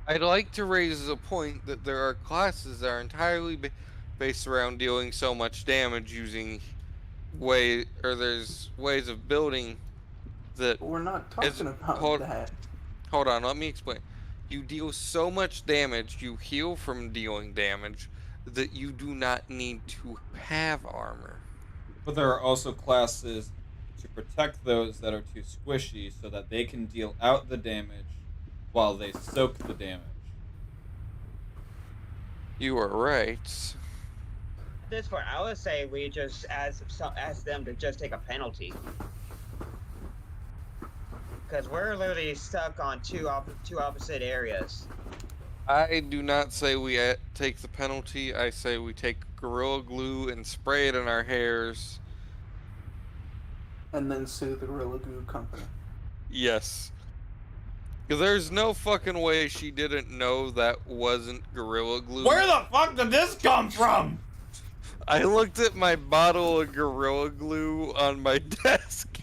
I'd like to raise the point that there are classes that are entirely based around dealing so much damage using there's ways of building that. But we're not It's- talking about hold- that. Hold on, let me explain. You deal so much damage, you heal from dealing damage, that you do not need to have armor. but there are also classes to protect those that are too squishy so that they can deal out the damage while they soak the damage. You are right. At this point, I would say we just ask them to just take a penalty. Because we're literally stuck on two opposite areas. I do not say we take the penalty. I say we take Gorilla Glue and spray it in our hairs. And then sue the Gorilla Glue company. Yes. Because there's no fucking way she didn't know that wasn't Gorilla Glue. Where the fuck did this come from? I looked at my bottle of Gorilla Glue on my desk.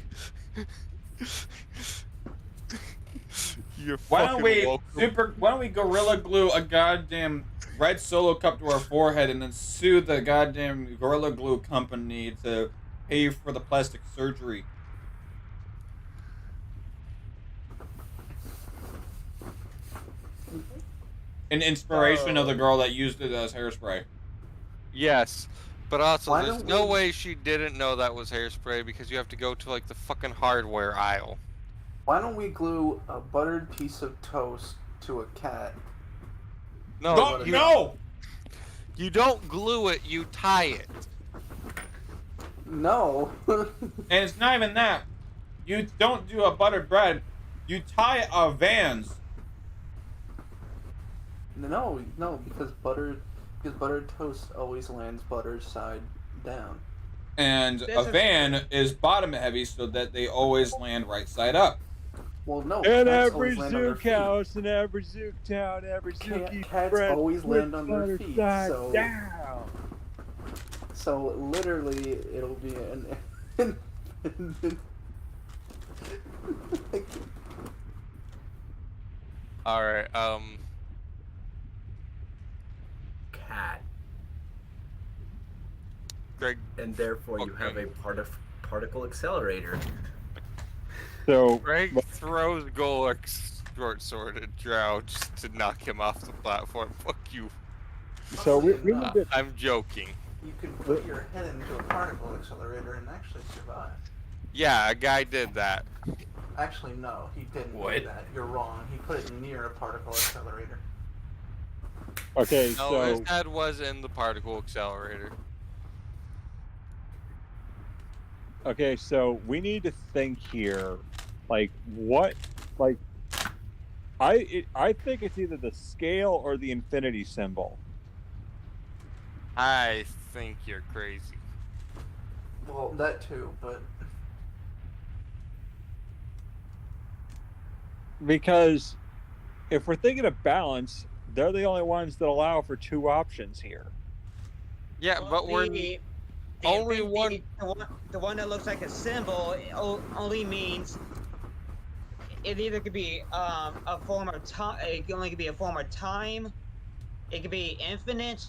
You're Why don't welcome. we Gorilla Glue a goddamn red Solo cup to our forehead and then sue the goddamn Gorilla Glue company to pay for the plastic surgery? In inspiration of the girl that used it as hairspray. Yes, but also Why there's don't no we- way she didn't know that was hairspray because you have to go to like the fucking hardware aisle. Why don't we glue a buttered piece of toast to a cat? No, No, you, no! you don't glue it, you tie it. No. And it's not even that. You don't do a buttered bread. You tie a Vans. no, because buttered toast always lands buttered side down. And This a is- van is bottom heavy so that they always land right side up. Well, no. In cats every always land on their zook feet. house, in every zook town, every zookie Cats bread always with land on their butter feet, side so- down. So literally, it'll be an. Alright, Cat, Greg, and therefore you have Okay. a particle accelerator. So, Greg throws Golurk's short sword at Drow just to knock him off the platform. Fuck you. so we need to, I'm joking. You could put your head into a particle accelerator and actually survive. Yeah, a guy did that. Actually, no, he didn't What? do that. You're wrong. He put it near a particle accelerator. okay, No, so his head was in the particle accelerator. okay, so we need to think here, like what, like I think it's either the scale or the infinity symbol. I think you're crazy. Well, that too, but Because if we're thinking of balance, they're the only ones that allow for 2 options here. Yeah, Well, but we're the only infinity- one. The one that looks like a symbol only means it either could be a form of time. It only could be a form of time. It could be infinite,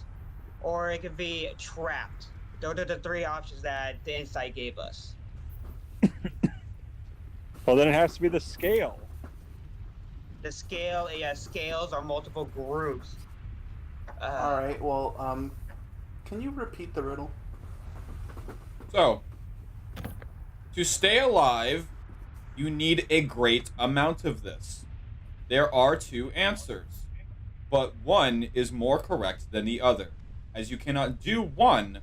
or it could be trapped. Those are the 3 options that the insight gave us. Well, then it has to be the scale. The scale, yeah, scales are multiple groups. all right. Well, can you repeat the riddle? So, to stay alive, you need a great amount of this. There are 2 answers, but one is more correct than the other, as you cannot do one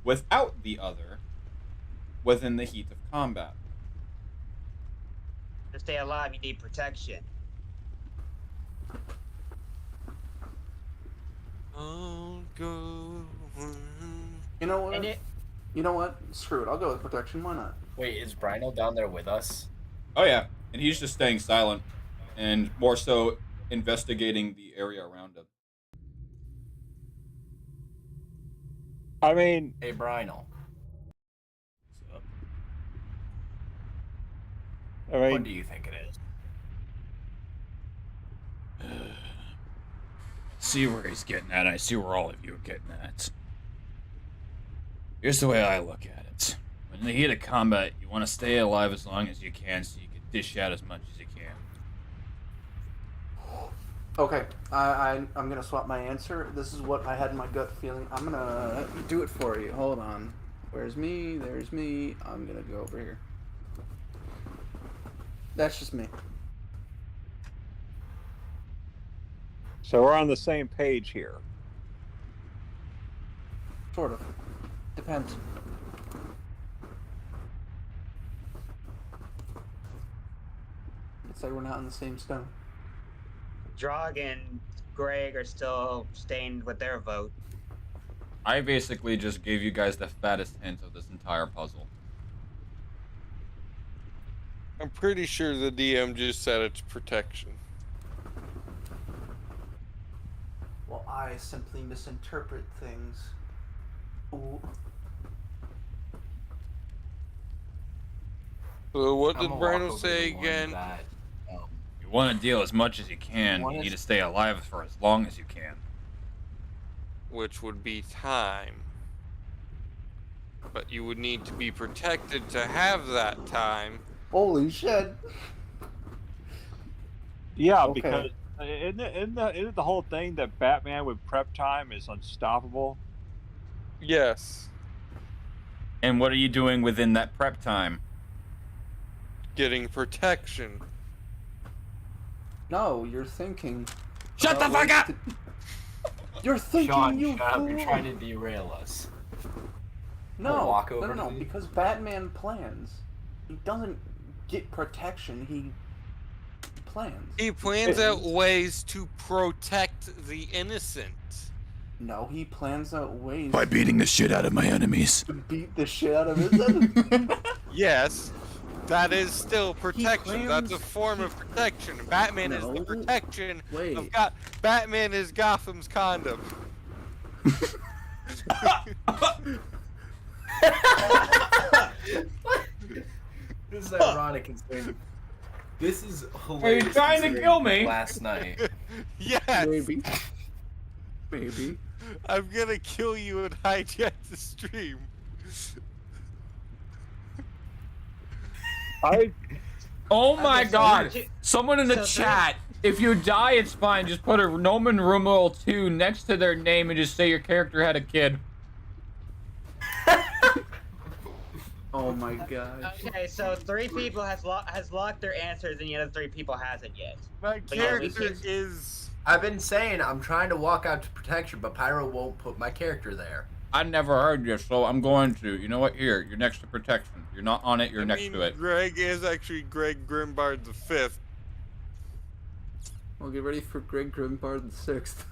without the other within the heat of combat. To stay alive, you need protection. Oh, go. You know what? And it, You know what? Screw it. I'll go with protection. Why not? Wait, is Brino down there with us? Oh yeah, and he's just staying silent and more so investigating the area around him. I mean, Hey, Brino. So, What do you think it is? see where he's getting at. I see where all of you are getting at. Here's the way I look at it. When in the heat of combat, you want to stay alive as long as you can so you can dish out as much as you can. Okay, I'm gonna swap my answer. This is what I had in my gut feeling. I'm gonna do it for you. Hold on. Where's me? There's me. I'm gonna go over here. That's just me. so we're on the same page here. Sort of. Depends. It's like we're not in the same stone. Drog and Greg are still staying with their vote. I basically just gave you guys the fattest hint of this entire puzzle. I'm pretty sure the DM just said it's protection. Well, I simply misinterpret things. Ooh. So what I'm did gonna walk Brino over say to the one again? that, You want to deal as much as you can. One You is- need to stay alive for as long as you can. Which would be time. But you would need to be protected to have that time. Holy shit! Yeah, Okay. because isn't it the whole thing that Batman with prep time is unstoppable? Yes. And what are you doing within that prep time? Getting protection. No, you're thinking. Shut the fuck up! You're thinking, Sean, you shut up. fool! You're trying to derail us. No, walk no, over no, to no, the- because Batman plans. He doesn't get protection, he plans. He plans out ways to protect the innocent. No, he plans out ways By beating the shit out of my enemies. to beat the shit out of his enemy. Yes, that is still protection. That's a plans- form of protection. Batman is the No. protection Wait. of Batman is Gotham's condom. This is ironic considering. This is hilarious. Are you trying to considering kill me? Last night. Yes, Maybe. Maybe. I'm gonna kill you and hijack the stream. I Oh my Okay, so god! you- Someone in the so chat, if you die, it's fine. Just put a Roman numeral 2 next to their name and just say your character had a kid. Oh my god. Okay, so 3 people has locked their answers, and the other 3 people hasn't yet. My But yeah, we character can- is. I've been saying I'm trying to walk out to protection, but Pyro won't put my character there. I never heard you, so I'm going to. You know what? Here, you're next to protection. You're not on it, you're I next mean, to it. Greg is actually Greg Grimbard the Fifth. Well, get ready for Greg Grimbard the Sixth.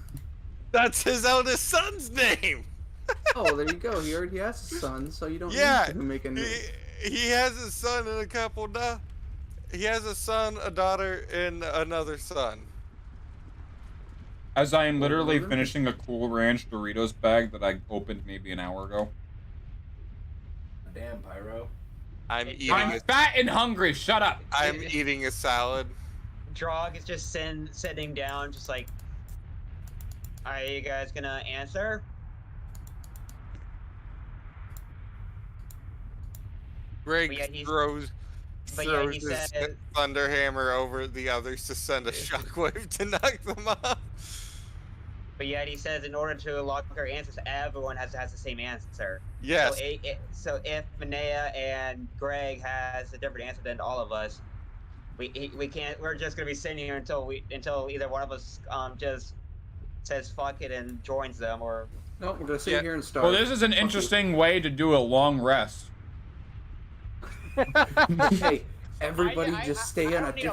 That's his eldest son's name. Oh, there you go. He already has a son, so you don't Yeah, need to make a new. he has a son and a couple. He has a son, a daughter, and another son. As I am literally Well, finishing a Cool Ranch Doritos bag that I opened maybe an hour ago. Damn, Pyro. I'm It's eating. I'm fat and hungry. Shut up. I'm eating a salad. Drog is just sitting down, just like, are you guys gonna answer? Greg But yet he's- throws but yet he his says- thunder hammer over the others to send a shockwave to knock them off. But yet he says in order to lock our answers, everyone has the same answer. Yes. So if Manea and Greg has a different answer than all of us, we can't. We're just gonna be sitting here until either one of us just says fuck it and joins them, or No, we're gonna sit here and start. Well, this is an interesting way to do a long rest. Hey, everybody, I just stay on don't a need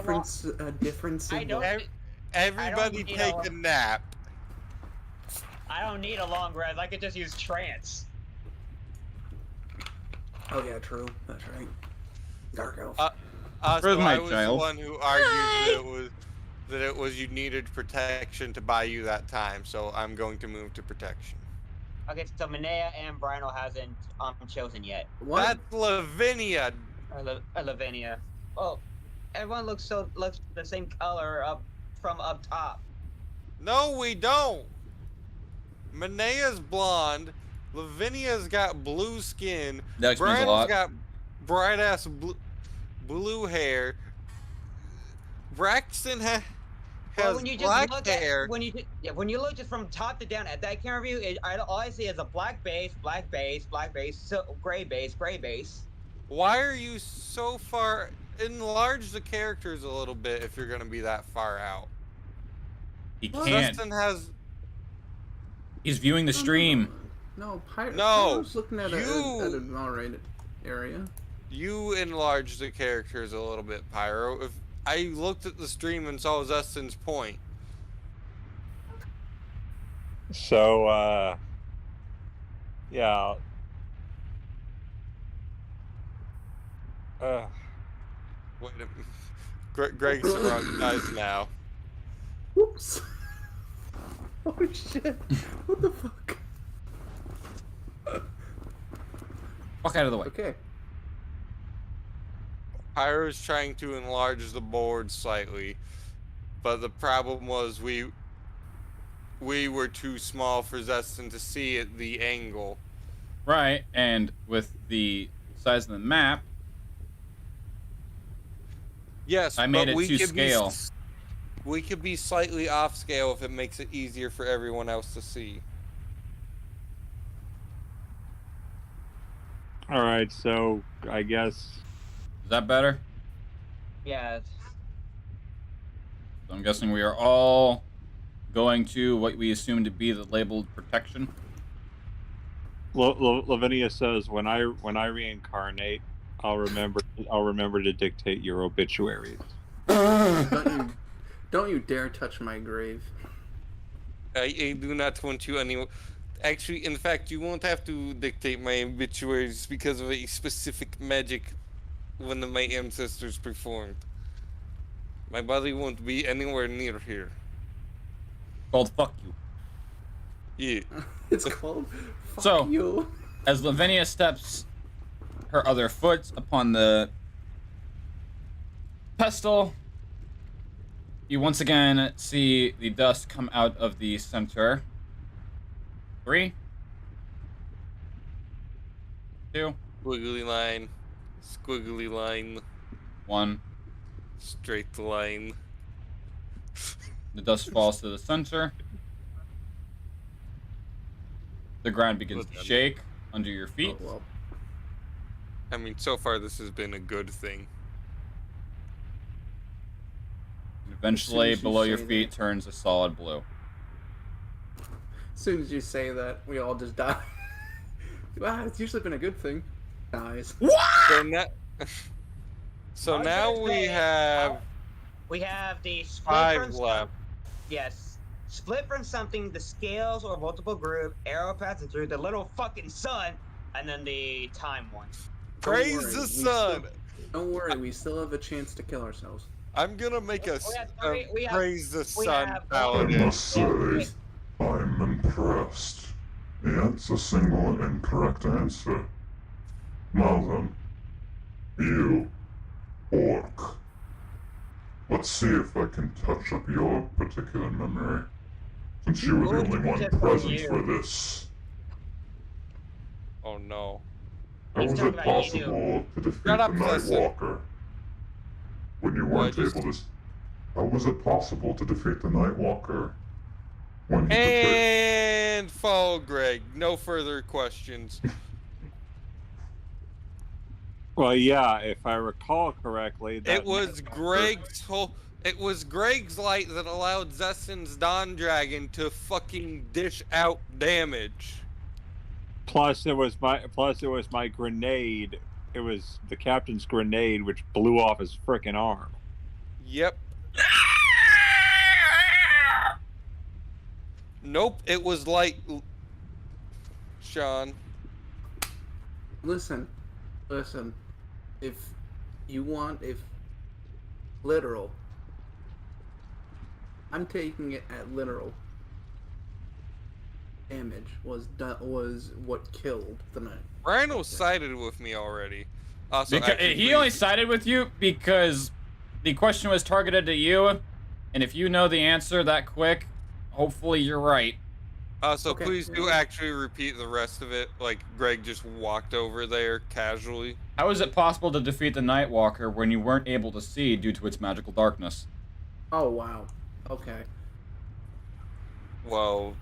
a different I signal. don't. Everybody need take a- a nap. I don't need a long rest. I could just use trance. Oh yeah, true. That's right. Dark elf. Also, Where's my I was child? the one who argued that it was you needed protection to buy you that time, so I'm going to move to protection. Okay, so Manea and Brino hasn't chosen yet. What? That's Lavinia. Lavinia. Oh, everyone looks the same color from up top. No, we don't. Manea's blonde. Lavinia's got blue skin. That explains a Brandon's lot. got bright ass blue hair. Braxton has Well, when you just black look hair. when you look just from top to down at that camera view, all I see is a black base, so gray base. Why are you so far? Enlarge the characters a little bit if you're gonna be that far out. He can't. Justin has. He's viewing the stream. No, No, Pyro's looking at you- an alright area. You enlarge the characters a little bit, Pyro. If I looked at the stream and saw Justin's point. So, yeah. Wait a minute. Greg's the wrong size now. Whoops. Oh shit. What the fuck? Walk out of the way. Okay. Pyro's trying to enlarge the board slightly, but the problem was we were too small for Justin to see at the angle. Right, and with the size of the map, Yes, I made but it we to could scale. We could be slightly off scale if it makes it easier for everyone else to see. All right, so I guess is that better? Yeah. So I'm guessing we are all going to what we assume to be the labeled protection. Lavinia says, when I reincarnate, I'll remember to dictate your obituaries. Don't you dare touch my grave. I do not want you any. Actually, in fact, you won't have to dictate my obituaries because of a specific magic one of my ancestors performed. My body won't be anywhere near here. Called fuck you. Yeah. It's called fuck So- you. As Lavinia steps her other foot upon the pestle, you once again see the dust come out of the center. 3, 2, Squiggly line, 1. straight line. The dust falls to the center. The ground begins to shake under your feet. Oh, well. I mean, so far this has been a good thing. And eventually, As soon as you below your say feet that. turns a solid blue. As soon as you say that, we all just die. Wow, it's usually been a good thing. Dies. So now, so I was now gonna we say, have We have the split 5 from left. yes. Split from something, the scales or multiple group, arrow passing through the little fucking sun, and then the time one. Don't Praise worry, the we sun. Don't worry, we still have a chance to kill ourselves. I'm gonna make a We have three- we have- praise the we sun have- I paladin. must say, I'm impressed. That's a single incorrect answer. Now then, you, orc. Let's see if I can touch up your particular memory, since you were the only one Just for present you. for this. Oh no. How He's was talking it about you. possible to defeat Shut the up, Justin. Nightwalker when you weren't just- able to? How was it possible to defeat the Nightwalker when he betrayed? And follow Greg. No further questions. Well, yeah, if I recall correctly, that It was Greg's light that allowed Zestin's Dawn Dragon to fucking dish out damage. Plus, it was my grenade. It was the captain's grenade, which blew off his frickin' arm. Yep. Nope, it was like Sean. Listen. If literal, I'm taking it at literal. Damage was what killed the knight. Rhino sided with me already. Also, Because actually, he only please- sided with you because the question was targeted to you, and if you know the answer that quick, hopefully you're right. So Okay. please do actually repeat the rest of it. Like Greg just walked over there casually. How is it possible to defeat the Nightwalker when you weren't able to see due to its magical darkness? Oh wow. Okay. Well,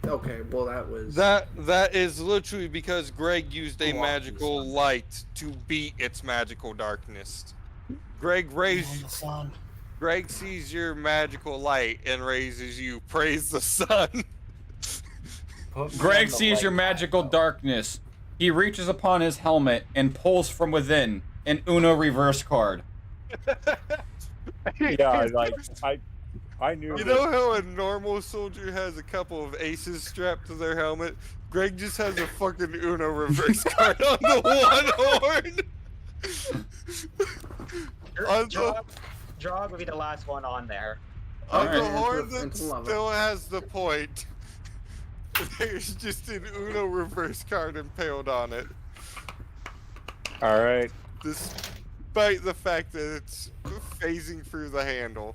Okay. Well, that was. that is literally because Greg used a Go off, magical son. light to beat its magical darkness. Greg sees your magical light and raises you. Praise the sun. Put me Greg on the sees your light magical path, darkness. He reaches upon his helmet and pulls from within an Uno reverse card. Yeah, like I knew. You know how a normal soldier has a couple of aces strapped to their helmet? Greg just has a fucking Uno reverse card on the one horn. On the, Drog will be the last one on there. on the Alright. horn that It's lava. still has the point. There's just an Uno reverse card impaled on it. All right. Despite the fact that it's phasing through the handle.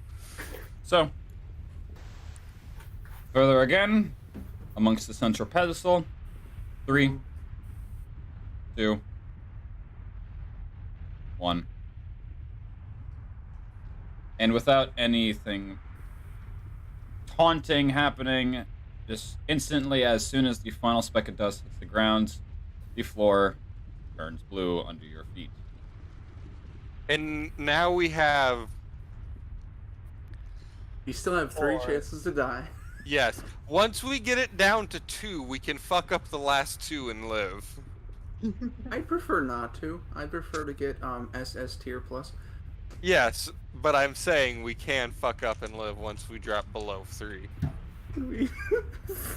So, further again, amongst the central pedestal, 3, 2, 1. And without anything taunting happening, just instantly, as soon as the final speck of dust hits the ground, the floor turns blue under your feet. And now we have, You still have 3 Or- chances to die. yes, once we get it down to 2, we can fuck up the last 2 and live. I'd prefer not to. I'd prefer to get SS tier plus. Yes, but I'm saying we can fuck up and live once we drop below 3. We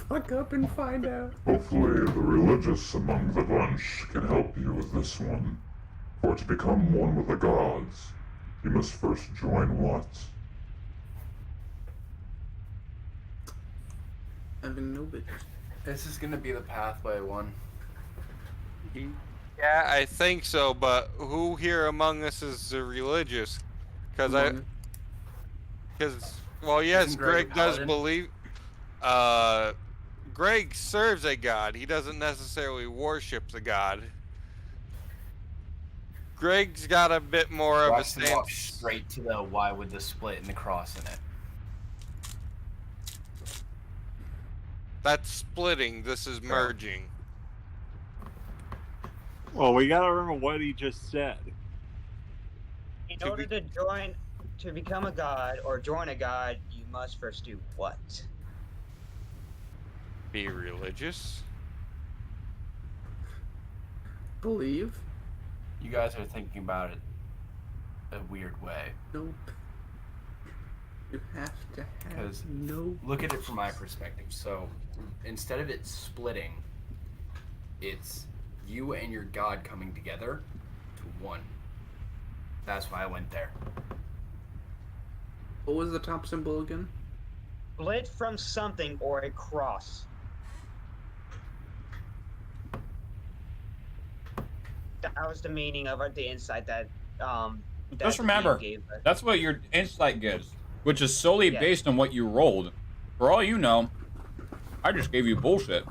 fuck up and find out. Hopefully, the religious among the bunch can help you with this one. For to become one with the gods, you must first join what? Having no bitches. This is gonna be the pathway one. Yeah, I think so, but who here among us is a religious? Because well, yes, Isn't Greg a Greg does paladin? believe. Greg serves a god. He doesn't necessarily worship the god. Greg's got a bit more of a Watch them walk stance. straight to the Y with the split and the cross in it. That's splitting. This is merging. Well, we gotta remember what he just said. In To order to become a god or join a god, you must first do what? Be religious. Believe? You guys are thinking about it a weird way. Nope. You have to have Because no. look at it from my perspective. So instead of it splitting, it's you and your god coming together to one. That's why I went there. What was the top symbol again? Split from something or a cross. That was the meaning of the insight that Just the remember, DM gave us. that's what your insight gives, which is solely Yes. based on what you rolled. For all you know, I just gave you bullshit.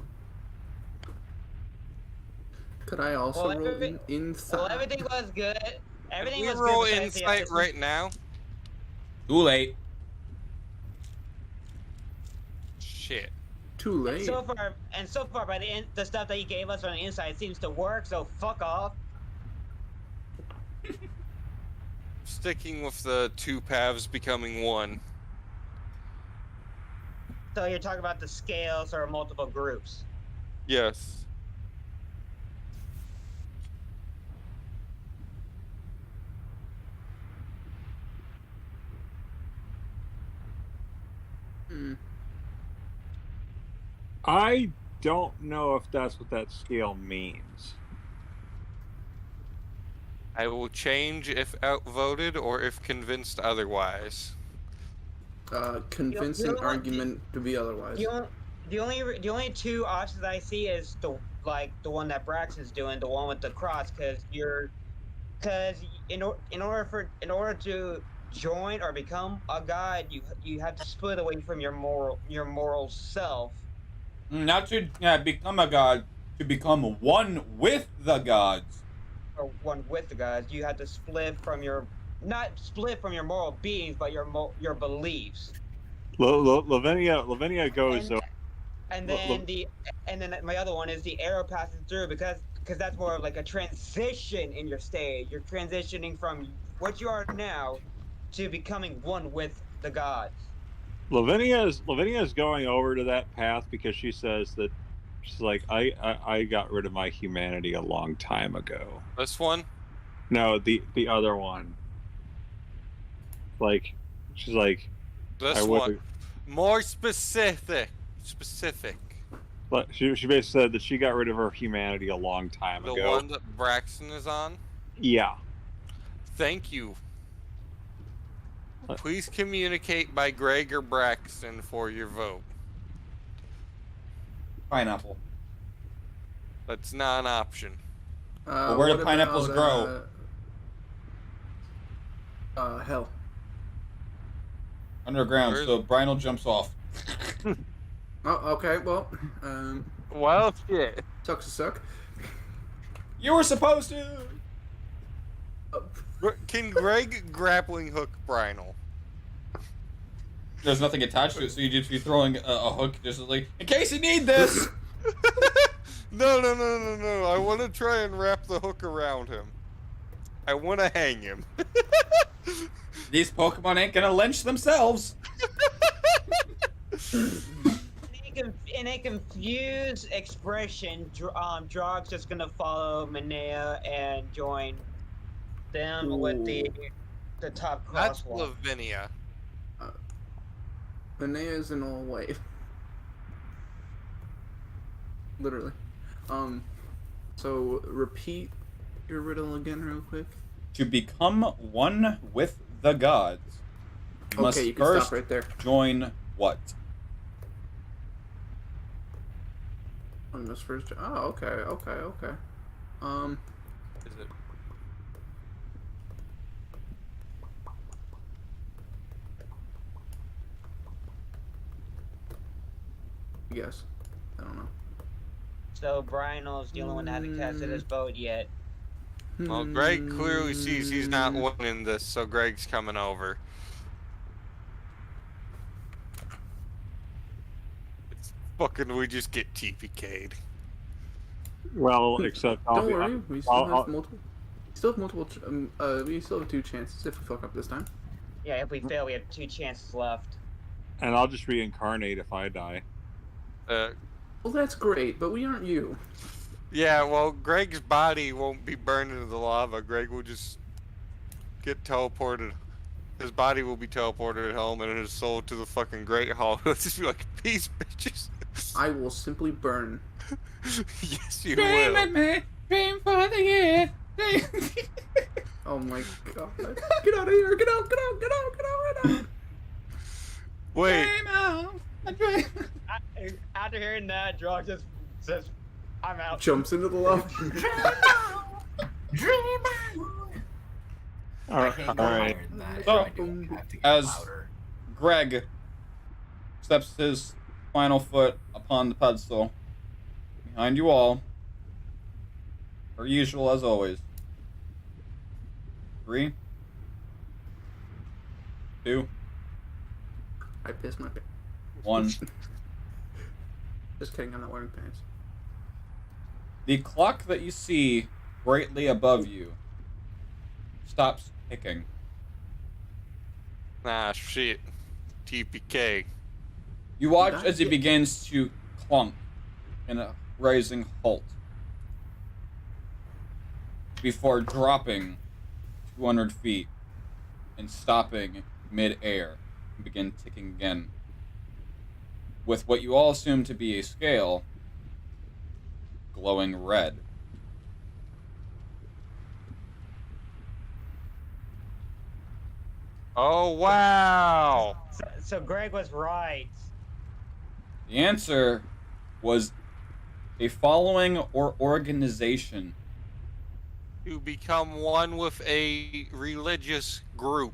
Could I also Well, roll inside? Well, everything was good. Everything we was roll good. besides the insight assistant. right now. Too late. Shit. Too late. So far, by the stuff that you gave us on the inside seems to work. So fuck off. Sticking with the two paths becoming one. So you're talking about the scales or multiple groups. Yes. Hmm. I don't know if that's what that scale means. I will change if outvoted or if convinced otherwise. Convincing You know, argument to be otherwise. The only two options I see is the one that Braxton's doing, the one with the cross, because in order to join or become a god, you have to split away from your moral self. Not to become a god, to become one with the gods. Or one with the gods, you have to not split from your moral beings, but your beliefs. Lavinia goes. And then my other one is the arrow passing through because that's more of like a transition in your stage. You're transitioning from what you are now to becoming one with the gods. Lavinia's going over to that path because she says that she's like, I got rid of my humanity a long time ago. This one? No, the other one. Like, she's like, This one. More specific. But she basically said that she got rid of her humanity a long time ago. The one that Braxton is on? Yeah. Thank you. Please communicate by Greg or Braxton for your vote. Pineapple. That's not an option. But where do pineapples grow? Hell. Underground, so Brinal jumps off. Oh, okay, well, Well, shit. sucks to suck. You were supposed to! Can Greg grappling hook Brinal? There's nothing attached to it, so you just be throwing a hook just like, in case you need this! No. I want to try and wrap the hook around him. I want to hang him. These Pokemon ain't gonna lynch themselves! In a confused expression, Drog's just gonna follow Manea and join them with the top That's crosswalk. Lavinia. Linnea is an all white. Literally. So repeat your riddle again real quick. To become one with the gods, you must You can first stop right there. join what? On this first. Oh, okay. Is it? Yes. I don't know. So Brinal's the only one that hasn't casted his vote yet. Well, Greg clearly sees he's not winning this, so Greg's coming over. It's fucking, we just get TPK'd. Well, except Don't worry, we still have multiple. We still have 2 chances if we fuck up this time. Yeah, if we fail, we have 2 chances left. and I'll just reincarnate if I die. Well, that's great, but we aren't you. Yeah, well, Greg's body won't be burned into the lava. Greg will just get teleported. His body will be teleported home, and his soul to the fucking Great Hall. He'll just be like, peace, bitches. I will simply burn. Yes, you Dream will. it, man. Dream for the year. Oh my god. Get out of here. Get out, get out, get out, get out, get out. Wait, Dream on. I dream. After hearing that, Draw just says, "I'm out." Jumps into the lava. Dream on. I can't go Alright. higher than that. So, I do have to get as- louder. Greg steps his final foot upon the pedestal. Behind you all, per usual as always. 3, 2, I pissed my pants. 1. Just kidding, I'm not wearing pants. The clock that you see brightly above you stops ticking. nah, shit. TPK. You watch as it begins to clunk in a rising halt before dropping 200 feet and stopping mid-air and begin ticking again with what you all assume to be a scale glowing red. Oh, wow. So Greg was right. The answer was a following or organization. You become one with a religious group.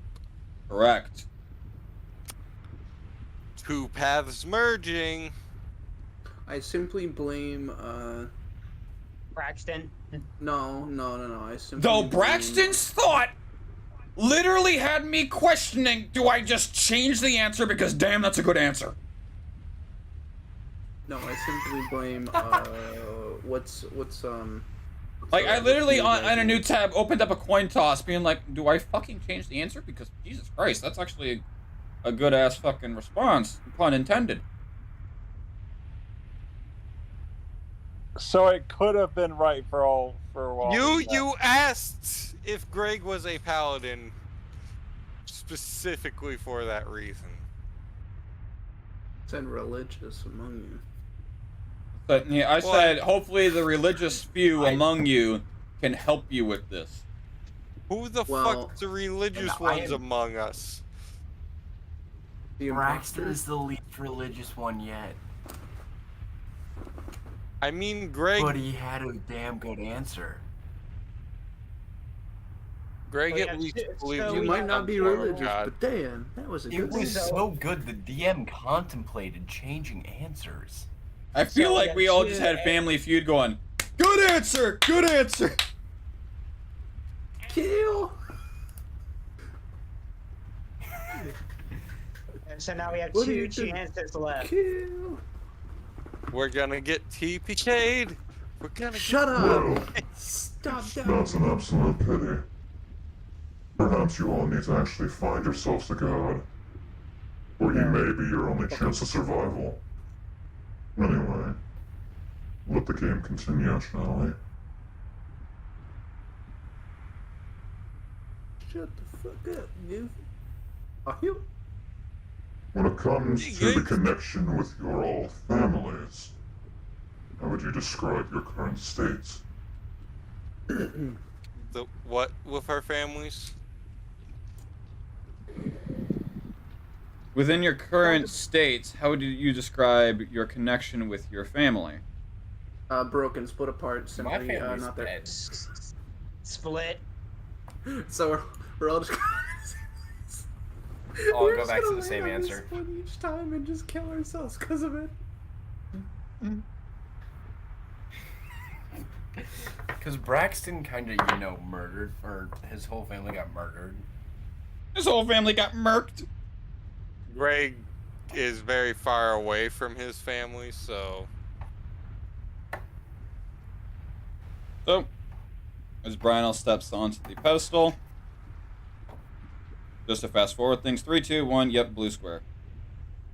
Correct. Two paths merging. I simply blame, Braxton. no. I simply Though blame, Braxton's thought literally had me questioning, do I just change the answer because damn, that's a good answer. No, I simply blame, what's Like, I the literally, feud on a idea? new tab, opened up a coin toss, being like, do I fucking change the answer? Because, Jesus Christ, that's actually a good-ass fucking response, pun intended. So it could have been right for a while. You asked if Greg was a paladin specifically for that reason. Said religious among you. But, yeah, I Well, said, hopefully the religious few among you can help you with this. Who the Well, fuck's the religious and I ones am- among us? The Braxton imposter? is the least religious one yet, I mean, Greg. but he had a damn good answer. Greg Oh, yeah, at least so believes we You in might have not some be form of religious, God. but damn, that was a It good was one. so good. The DM contemplated changing answers. I feel So, like yeah, we all just had Family Feud going, good answer, good answer. Kill! So now we have What do two you do? chances left. Kill! We're gonna get TPK'd. We're gonna Shut Well, up! Stop that! that's an absolute pity. Perhaps you all need to actually find yourselves a god. Or he may be your only chance of survival. Anyway, let the game continue, shall we? Shut the fuck up, Goofy. Are you? When it comes Hey, to the guys. connection with your all families, how would you describe your current states? The what with our families? Within your current states, how would you describe your connection with your family? Broken, split apart, My simply, family's not there. dead. Split. So we're all just I'll we're go just back to gonna the same land on this answer. one each time and just kill ourselves because of it. Because Braxton kind of, murdered, or his whole family got murdered. His whole family got murked. Greg is very far away from his family, so So, as Brian steps onto the pedestal, just to fast forward things, 3, 2, 1, yep, blue square.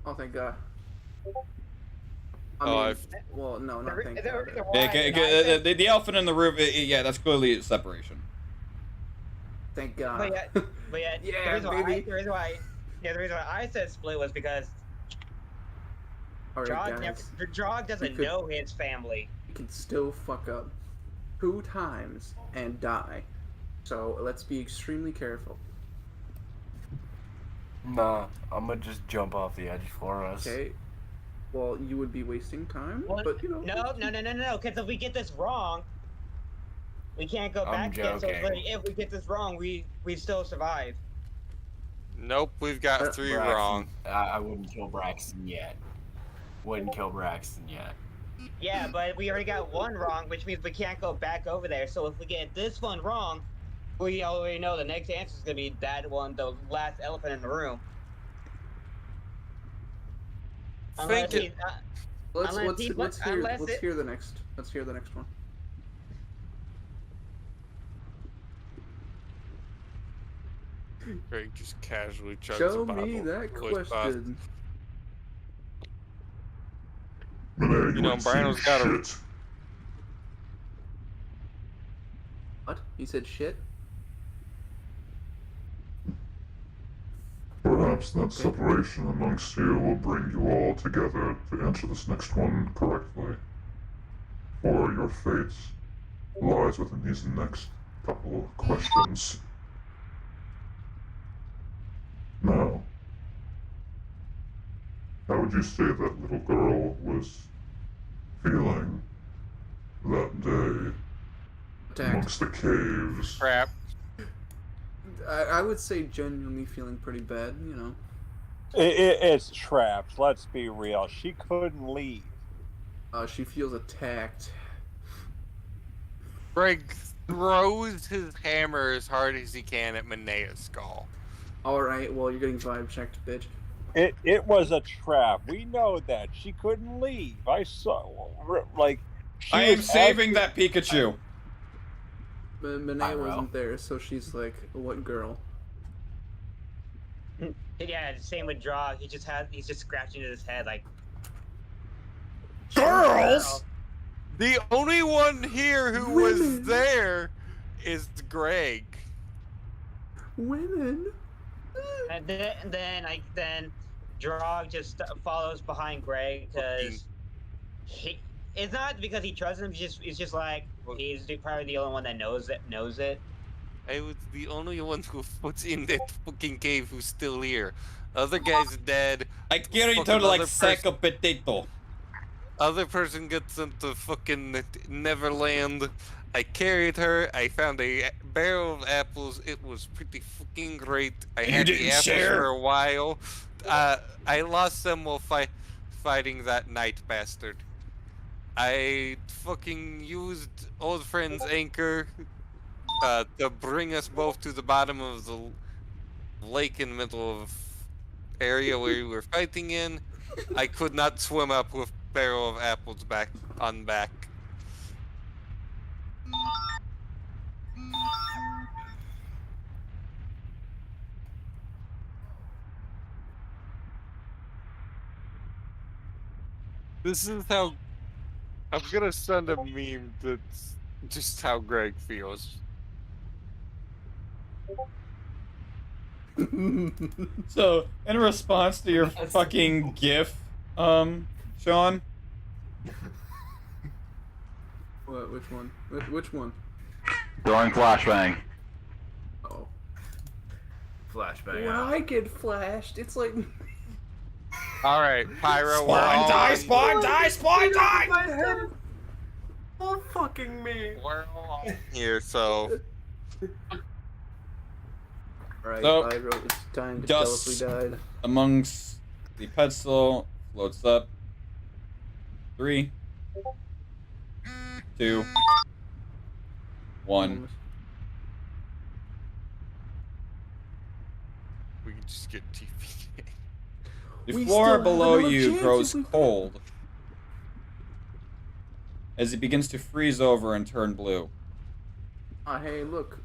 Oh, thank God. Oh, I mean, I've- well, no, not thank They're- God. they're Yeah, white, and I think- the elephant in the room, yeah, that's clearly separation. Thank God. But yeah, Yeah, the reason why baby. the reason why I said split was because All right, guys. Drog doesn't could- know his family. You can still fuck up 2 times and die. So let's be extremely careful. Nah, I'm gonna just jump off the edge for us. Okay. Well, you would be wasting time, Well, but you know. No. Because if we get this wrong, we can't go I'm back again. So it's joking. like, if we get this wrong, we still survive. Nope, we've got 3 wrong. I wouldn't kill Braxton yet. Wouldn't kill Braxton yet. Yeah, but we already got 1 wrong, which means we can't go back over there. So if we get this one wrong, we already know the next answer is gonna be that one, the last elephant in the room. Unless Think he, it. Let's unless hear the next one. Greg just casually chugs Show a bottle. me that with, question. Renee, You know, ain't Brian seen was got a- shit. What? He said shit? Perhaps that separation amongst you will bring you all together to answer this next one correctly. For your fate lies within these next couple of questions. Now, how would you say that little girl was feeling that day Attacked. amongst the caves? Crap. I would say genuinely feeling pretty bad, you know. It's trapped. Let's be real. She couldn't leave. She feels attacked. Greg throws his hammer as hard as he can at Manea's skull. Alright, well, you're getting vibe checked, bitch. It was a trap. We know that. She couldn't leave. I saw, like, she I am was saving that Pikachu. Monet Pyro. wasn't there, so she's like, what girl? yeah, same with Draw. He's just scratching at his head like. Girls! The only one here who was Women. there is Greg. Women? And then Drog just follows behind Greg because it's not because he trusts him. It's just like he's probably the only one that knows it. I was the only one who was in that fucking cave who's still here. Other guy's dead. I carry Fucking her like other sack of potato. Other person gets into fucking Neverland. I carried her. I found a barrel of apples. It was pretty fucking great. I You had the didn't apples share? for a while. I lost them while fighting that night bastard. I fucking used old friend's anchor to bring us both to the bottom of the lake in the middle of area where we were fighting in. I could not swim up with barrel of apples back. This is how I'm gonna send a meme that's just how Greg feels. So, in response to your fucking gif, Sean, What? Which one? Which one? During flashbang. Oh. Flashbang When out. I get flashed, it's like... Alright, Pyro, we're spawn all die, spawn die, spawn die! My head. Oh, fucking me. we're all here, so Alright, So, I wrote it's time to tell us we dust died. amongst the pedestal floats up. 3, 2, 1. we can just get TP. The We floor still have below another you chance grows if we- cold as it begins to freeze over and turn blue. Hey, look.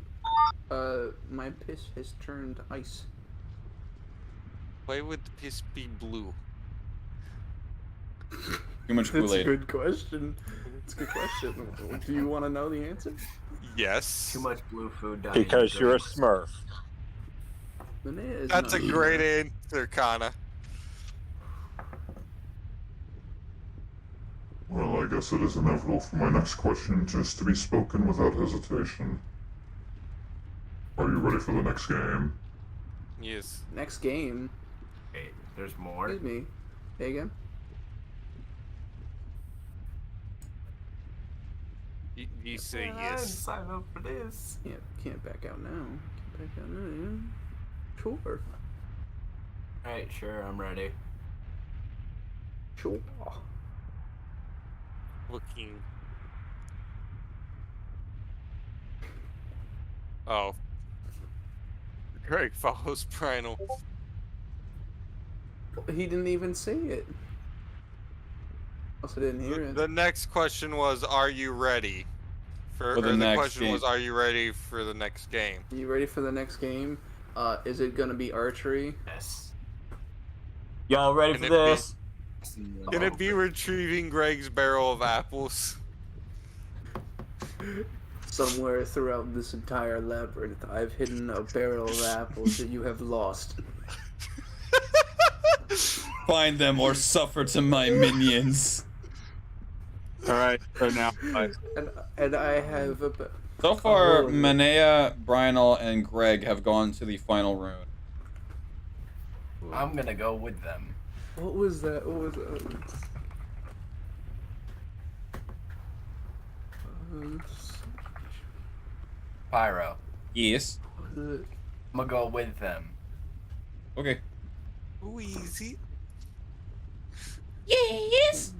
My piss has turned ice. Why would the piss be blue? Too much That's a Kool-Aid. good question. It's a good question. Do you want to know the answer? Yes. Too much blue food diet. Because you're a drinks. Smurf. Linnea is That's not a great Smurf. answer, Kana. Well, I guess it is inevitable for my next question just to be spoken without hesitation. Are you ready for the next game? Yes. Next game. Wait, there's more. Excuse me. Hey again. You say I didn't yes. sign up for this. Can't back out now. Can't back out now. Yeah. Sure. Alright, sure, I'm ready. Sure. Looking. Oh. Greg follows Primal. He didn't even say it. Also didn't hear it. The next question was, are you ready? For the or the next question game. was, are you ready for the next game? You ready for the next game? Is it gonna be archery? Yes. Y'all ready Can for it be- this? Can it be retrieving Greg's barrel of apples? Somewhere throughout this entire labyrinth, I've hidden a barrel of apples that you have lost. Find them or suffer to my minions. All right, so now And I have a... So far, Oh. Manea, Brynel, and Greg have gone to the final rune. I'm gonna go with them. What was that? What was that? Pyro. Yes. I'm I'm gonna go with them. Okay. Ooh, easy. Yes.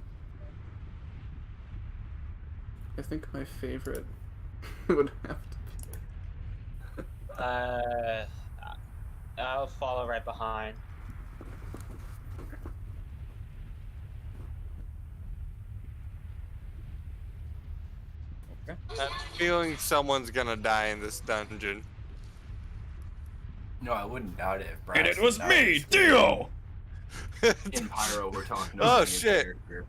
I think my favorite would have to I'll follow right behind. Okay. I'm feeling someone's gonna die in this dungeon. No, I wouldn't doubt it if And it Braxton was died. me, Dio! In Pyro, we're talking Oh, about your shit. character.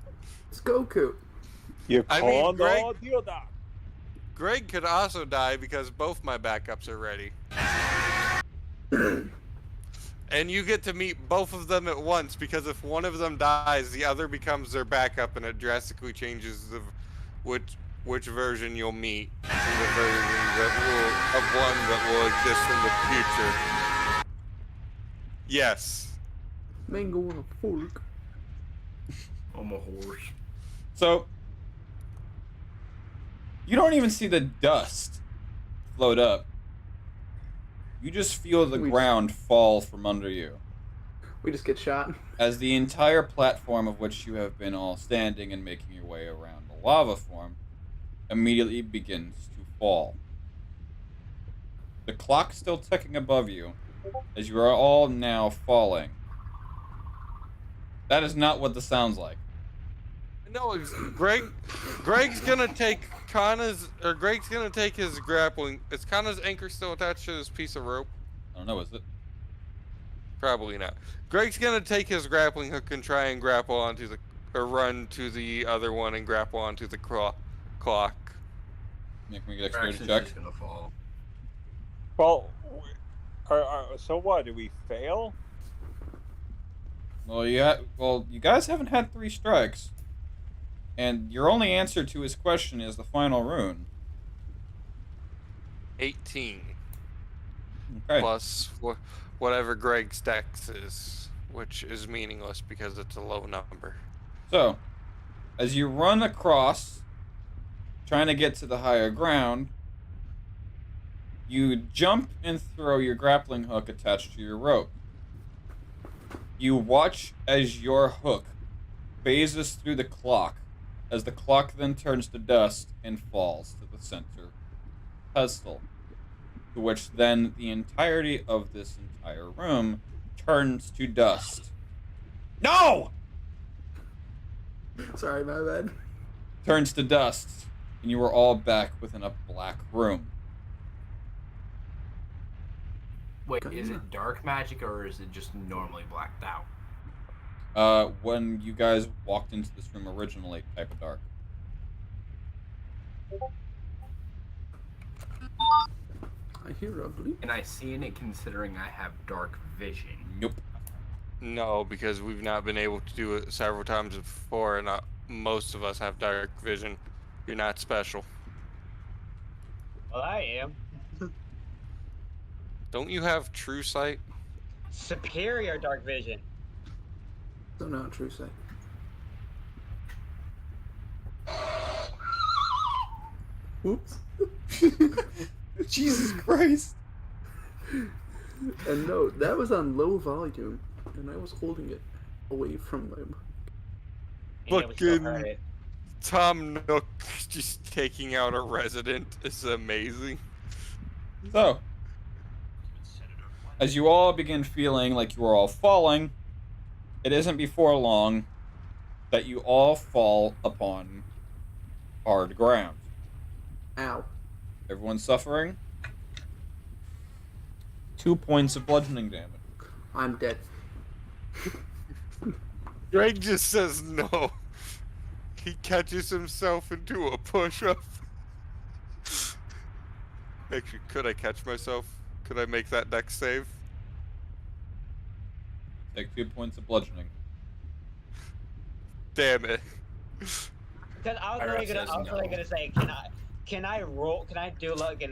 It's Goku. you I mean, called Greg- all Dioda. Greg could also die because both my backups are ready. And you get to meet both of them at once because if one of them dies, the other becomes their backup, and it drastically changes the which version you'll meet and the version of one that will exist in the future. Yes. Mango on a fork. I'm a horse. So, you don't even see the dust float up. You just feel the ground fall from under you. We just get shot. As the entire platform of which you have been all standing and making your way around the lava form immediately begins to fall. The clock still ticking above you as you are all now falling. That is not what this sounds like. No, Greg's gonna take Greg's gonna take his grappling. Is Kana's anchor still attached to this piece of rope? I don't know, is it? Probably not. Greg's gonna take his grappling hook and try and grapple onto or run to the other one and grapple onto the clock. Make me get dexterity Braxton's check. just gonna fall. Well, so what? Do we fail? Well, you guys haven't had 3 strikes. And your only answer to his question is the final rune. 18 Okay. plus whatever Greg's dex is, which is meaningless because it's a low number. So, as you run across, trying to get to the higher ground, you jump and throw your grappling hook attached to your rope. You watch as your hook phases through the clock, as the clock then turns to dust and falls to the center pedestal, to which then the entirety of this entire room turns to dust. No! Sorry, my bad. Turns to dust, and you are all back within a black room. Wait, is it dark magic or is it just normally blacked out? when you guys walked into this room originally, type of dark. I hear a bleep. Can I see in it considering I have dark vision? Nope. No, because we've not been able to do it several times before, and most of us have dark vision. You're not special. Well, I am. Don't you have true sight? Superior dark vision. So not true sight. Oops. Jesus Christ. And no, that was on low volume, and I was holding it away from them. Yeah, we still Fucking- heard it. Tom Nook just taking out a resident is amazing. So, as you all begin feeling like you are all falling, it isn't before long that you all fall upon hard ground. Ow. Everyone suffering? 2 points of bludgeoning damage. I'm dead. Greg just says no. He catches himself into a push-up. Actually, could I catch myself? Could I make that dex save? Take 2 points of bludgeoning. Damn it. Because I was Pyro really says no. gonna say, can I roll? Can I do like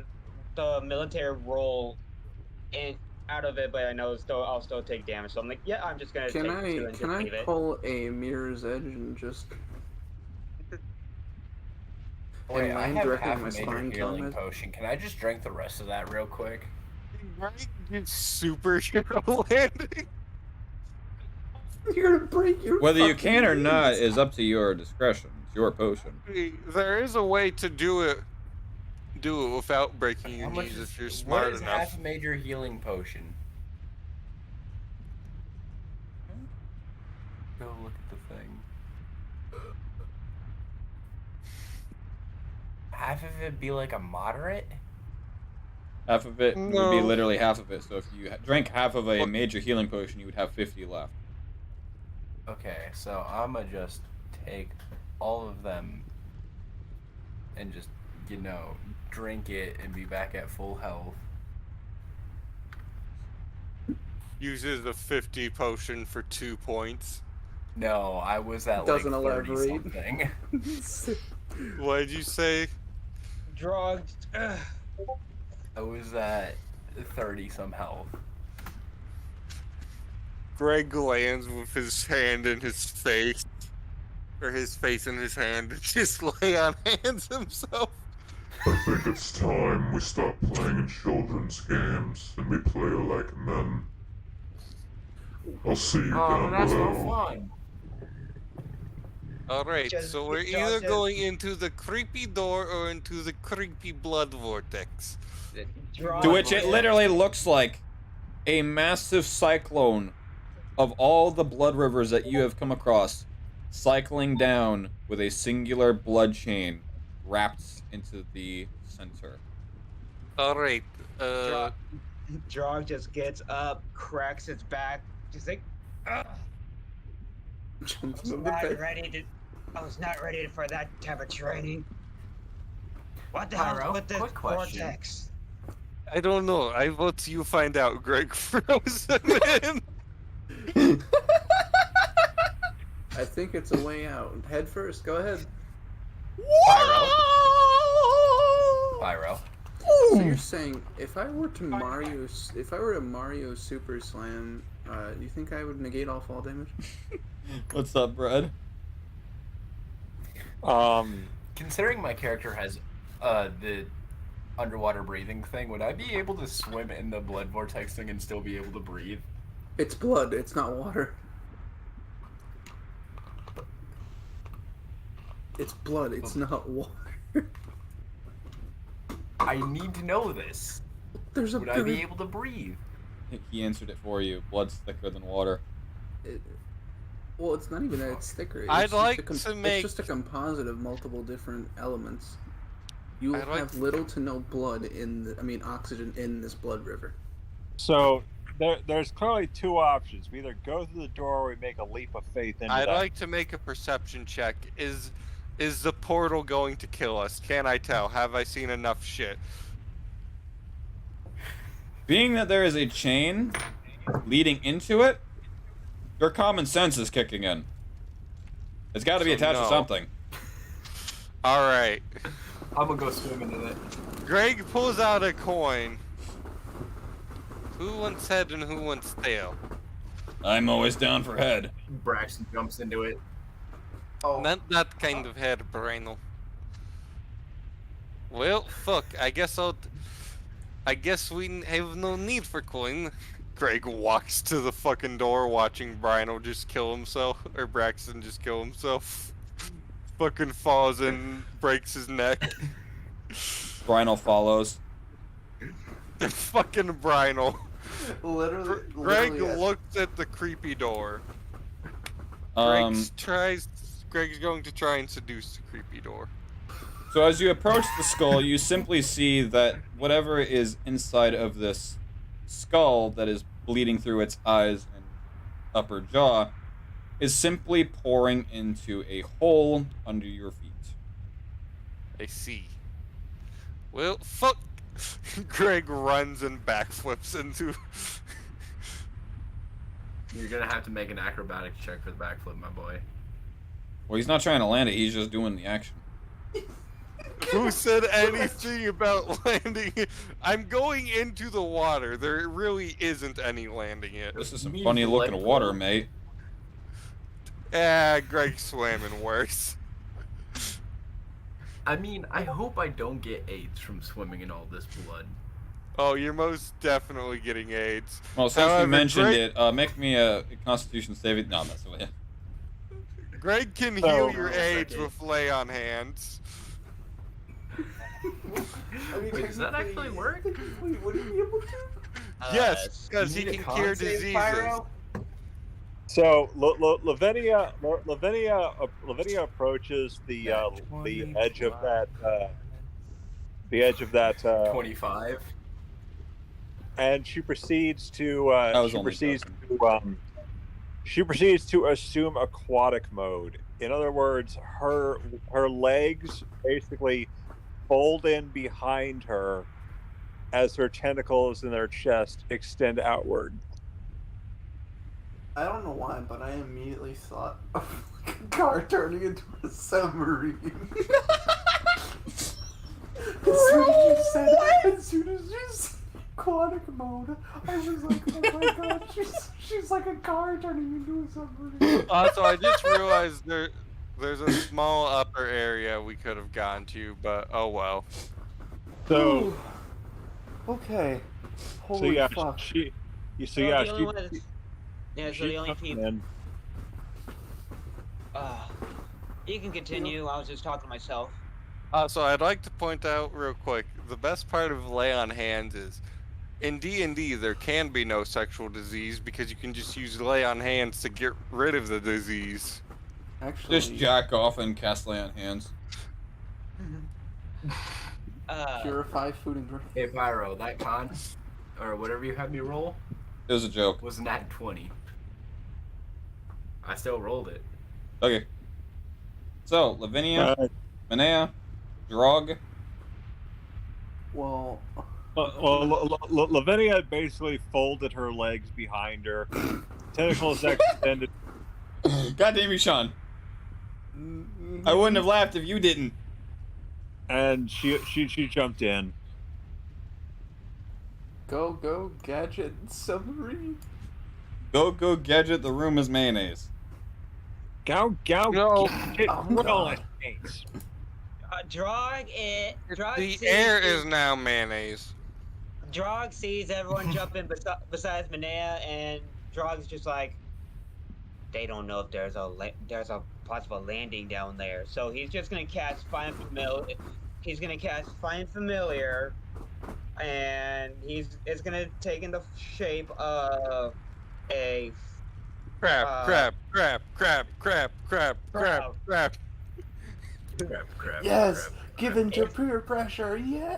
the military roll out of it? But I know I'll still take damage. So I'm like, yeah, I'm just gonna Can take I 2 and just can I leave it. pull a mirror's edge and just Wait, I land have directly half on a my major spine healing helmet? potion. Can I just drink the rest of that real quick? Greg did superhero landing. You're gonna break your Whether you fucking can or not knees. is up to your discretion. It's your potion. There is a way to do it without breaking your How much knees is, if you're what smart is enough. half a major healing potion? Go look at the thing. Half of it be like a moderate? Half of it would be No. literally half of it. So if you drank half of a What? major healing potion, you would have 50 left. Okay, so I'ma just take all of them and just, drink it and be back at full health. Uses a 50 potion for 2 points. No, I was at Doesn't like 30 elaborate. something. What did you say? Drugs. Ugh. I was at 30 some health. Greg lands with his hand in his face. Or his face in his hand and just lay on hands himself. I think it's time we stop playing in children's games and we play like men. I'll see you Oh, down that's no below. fun. Alright, Just- so we're just- either just- going into the creepy door or into the creepy blood vortex. Drugs. To which it literally looks like a massive cyclone of all the blood rivers that you have come across, cycling down with a singular blood chain wrapped into the center. Alright, Drog just gets up, cracks its back, just like, ugh. Jumps on the bed. I was not ready for that type of training. What the hell Pyro, with this quick question. vortex? I don't know. I vote you find out, Greg Frozen in. I think it's a way out. Head first. Go ahead. Pyro. So you're saying if I were to Mario Super Slam, do you think I would negate all fall damage? What's up, Brad? Considering my character has the underwater breathing thing, would I be able to swim in the blood vortex thing and still be able to breathe? It's blood. It's not water. It's blood. It's not water. I need to know this. There's a Would I be able to breathe? He answered it for you. Blood's thicker than water. Well, it's not even that it's thicker. It's I'd just like a to make- It's just a composite of multiple different elements. You I'd like have little to no blood oxygen in this blood river. So, there's clearly two options. We either go through the door or we make a leap of faith into I'd that. like to make a perception check. Is the portal going to kill us? Can I tell? Have I seen enough shit? Being that there is a chain leading into it, your common sense is kicking in. It's got to be So attached to no. something. All right. I'm gonna go swim into it. Greg pulls out a coin. Who wants head and who wants tail? I'm always down for head. Braxton jumps into it. Oh, Not that kind of head, Brainal. Well, fuck. I guess we have no need for coin. Greg walks to the fucking door, watching Brainal just kill himself, or Braxton just kill himself. Fucking falls and breaks his neck. Brynel follows. Fucking Brainal. literally. Greg literally looks at the creepy door. Um, Greg's going to try and seduce the creepy door. So as you approach the skull, you simply see that whatever is inside of this skull that is bleeding through its eyes and upper jaw is simply pouring into a hole under your feet. I see. Well, fuck. Greg runs and backflips into. You're gonna have to make an acrobatics check for the backflip, my boy. Well, he's not trying to land it, he's just doing the action. Who said anything about landing it? I'm going into the water. There really isn't any landing it. This is some You funny need to looking let water, go. mate. Greg swimming worse. I mean, I hope I don't get AIDS from swimming in all this blood. Oh, you're most definitely getting AIDS. Well, since However, you mentioned Greg- it, make me a Constitution saving. No, that's the way. Greg can Oh, heal your wait a AIDS second. with lay on hands. I mean, Wait, does that actually work? Wait, would he be able to? Yes, because You he need a can con cure save, diseases. Pyro? So Lavinia approaches the edge of that 25. and she proceeds to I was only she proceeds to assume aquatic mode. In other words, her legs basically fold in behind her as her tentacles in her chest extend outward. I don't know why, but I immediately thought of like a car turning into a submarine. As soon as you said aquatic mode, I was like, oh my god, she's like a car turning into a submarine. Also, I just realized there's a small upper area we could have gone to, but oh well. So Okay. so Holy yeah, fuck. she So the only one that's, yeah, so the only people. You can continue. I was just talking to myself. So I'd like to point out real quick, the best part of lay on hands is, in D&D there can be no sexual disease because you can just use lay on hands to get rid of the disease. Actually, Just jack off and cast lay on hands. purify food and drink. Hey, Pyro, that con, or whatever you had me roll, It was a joke. was nat 20. I still rolled it. Okay. So, Lavinia, Manea, Drog. Well, Lavinia basically folded her legs behind her, tentacles extended. God damn you, Sean. I wouldn't have laughed if you didn't. And she jumped in. go, gadget, submarine. Go, Gadget, the room is mayonnaise. Go, No. get Oh, roll God. it. Drog The sees air is now mayonnaise. Drog sees everyone jumping besides Manea, and Drog's just like, they don't know if there's a possible landing down there. So he's just gonna cast Find Familiar. He's gonna cast Find Familiar, and it's gonna take in the shape of a Crap. Crap. Yes, crap, give in to peer pressure. Yeah.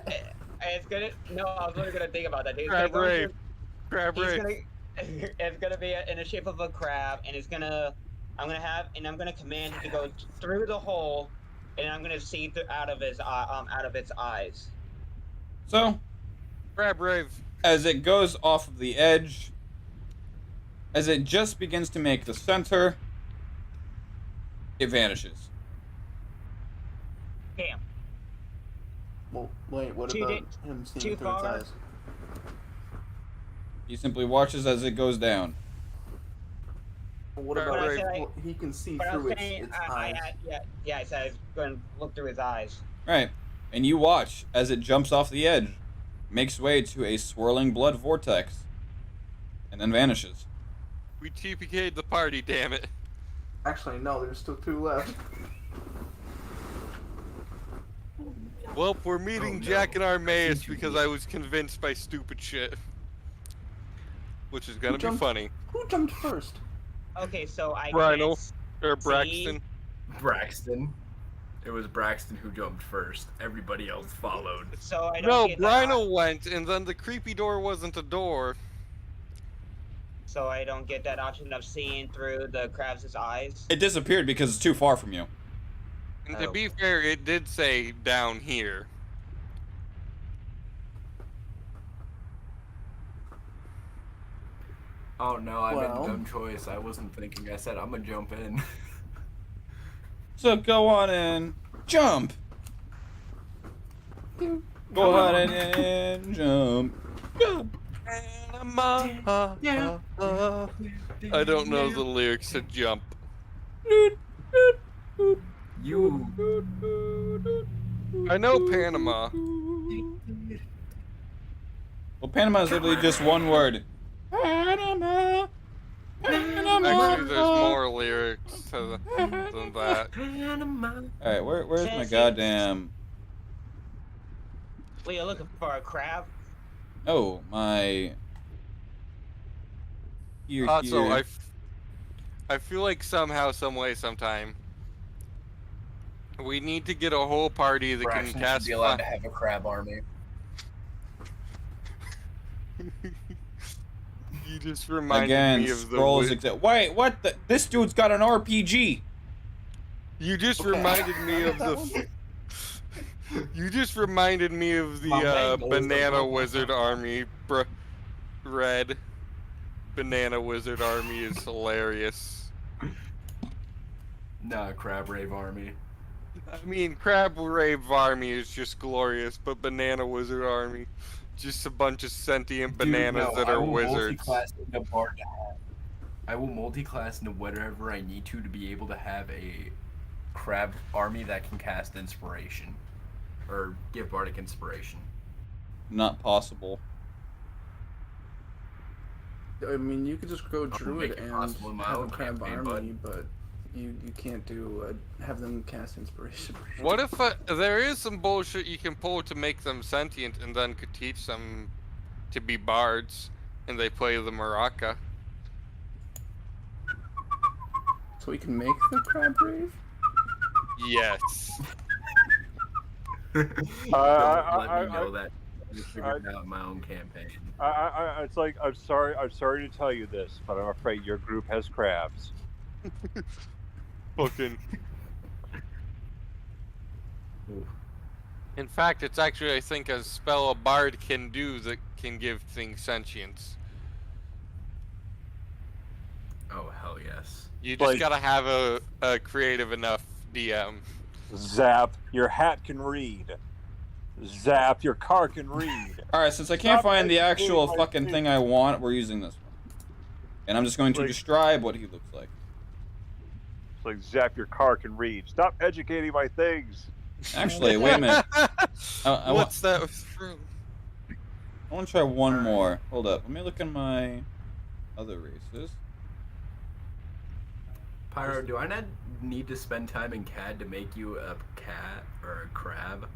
It's gonna. No, I was literally gonna think about that. Crab rape. He's gonna it's gonna be in the shape of a crab, and I'm gonna command it to go through the hole, and I'm gonna see out of its eyes. So, Crab rave. as it goes off of the edge, as it just begins to make the center, it vanishes. Damn. Well, wait, what Too about di- him too seeing through its far? eyes? He simply watches as it goes down. What But about I if said he can see But I'm through saying, its eyes? I said I was going to look through his eyes. Right. And you watch as it jumps off the edge, makes way to a swirling blood vortex, and then vanishes. We TPK'd the party, damn it. Actually, no, there's still 2 left. Well, we're meeting Oh, no. Jack and Armaeus Too because deep. I was convinced by stupid shit. Which is gonna be jumped? funny. Who jumped first? Okay, so I Rhino. can't Or Braxton. Braxton. It was Braxton who jumped first. Everybody else followed. So I don't No, get Rhino went, and then the creepy door wasn't a door. So I don't get that option of seeing through the crab's eyes. It disappeared because it's too far from you. And to Oh. be fair, it did say down here. Oh no, I made Well. a dumb choice. I wasn't thinking. I said I'm gonna jump in. So go on and jump. Go on and jump. Jump. Panama. Yeah. I don't know the lyrics to Jump. You. I know Panama. Well, Panama is literally just one word. Panama. Panama. Actually, there's more lyrics to than that. Alright, where's my Sassy. goddamn... Well, you're looking for a crab? Oh, my... Here. So I feel like somehow, some way, sometime, we need to get a whole party that Braxton can should cast. be allowed to have a crab army. You just reminded Again, me of the. scrolls exist. Wait, what the? This dude's got an RPG! You just Okay. reminded me of the. You just reminded me of the My man knows Banana the- Wizard Army. Red. Banana Wizard Army is hilarious. Nah, crab rave army. I mean, Crab Rave Army is just glorious, but Banana Wizard Army, just a bunch of sentient bananas Dude, no, that I are will wizards. multi-class into bard to have. I will multi-class into whatever I need to be able to have a crab army that can cast inspiration. Or give bardic inspiration. Not possible. I mean, you could just go I'll druid make it and possible in my have a own crab campaign, army, but you can't do have them cast inspiration. What if there is some bullshit you can pull to make them sentient and then could teach them to be bards and they play the maraca? So we can make the crab brave? Yes. Let me know that. I figured it out in my own campaign. It's like I'm sorry to tell you this, but I'm afraid your group has crabs. Fucking. Oof. In fact, it's actually, I think, a spell a bard can do that can give things sentience. Oh, hell yes. You just Like- gotta have a creative enough DM. Zap, your hat can read. Zap, your car can read. Alright, since I can't Stop find the educating actual my fucking thing I want, we're using this one. And I'm just going to Like- describe what he looks like. It's like Zap, your car can read. Stop educating my things. Actually, wait a minute. I What's that from? want to try one more. Hold up. Let me look in my other races. Pyro, do I not need to spend time in CAD to make you a cat or a crab?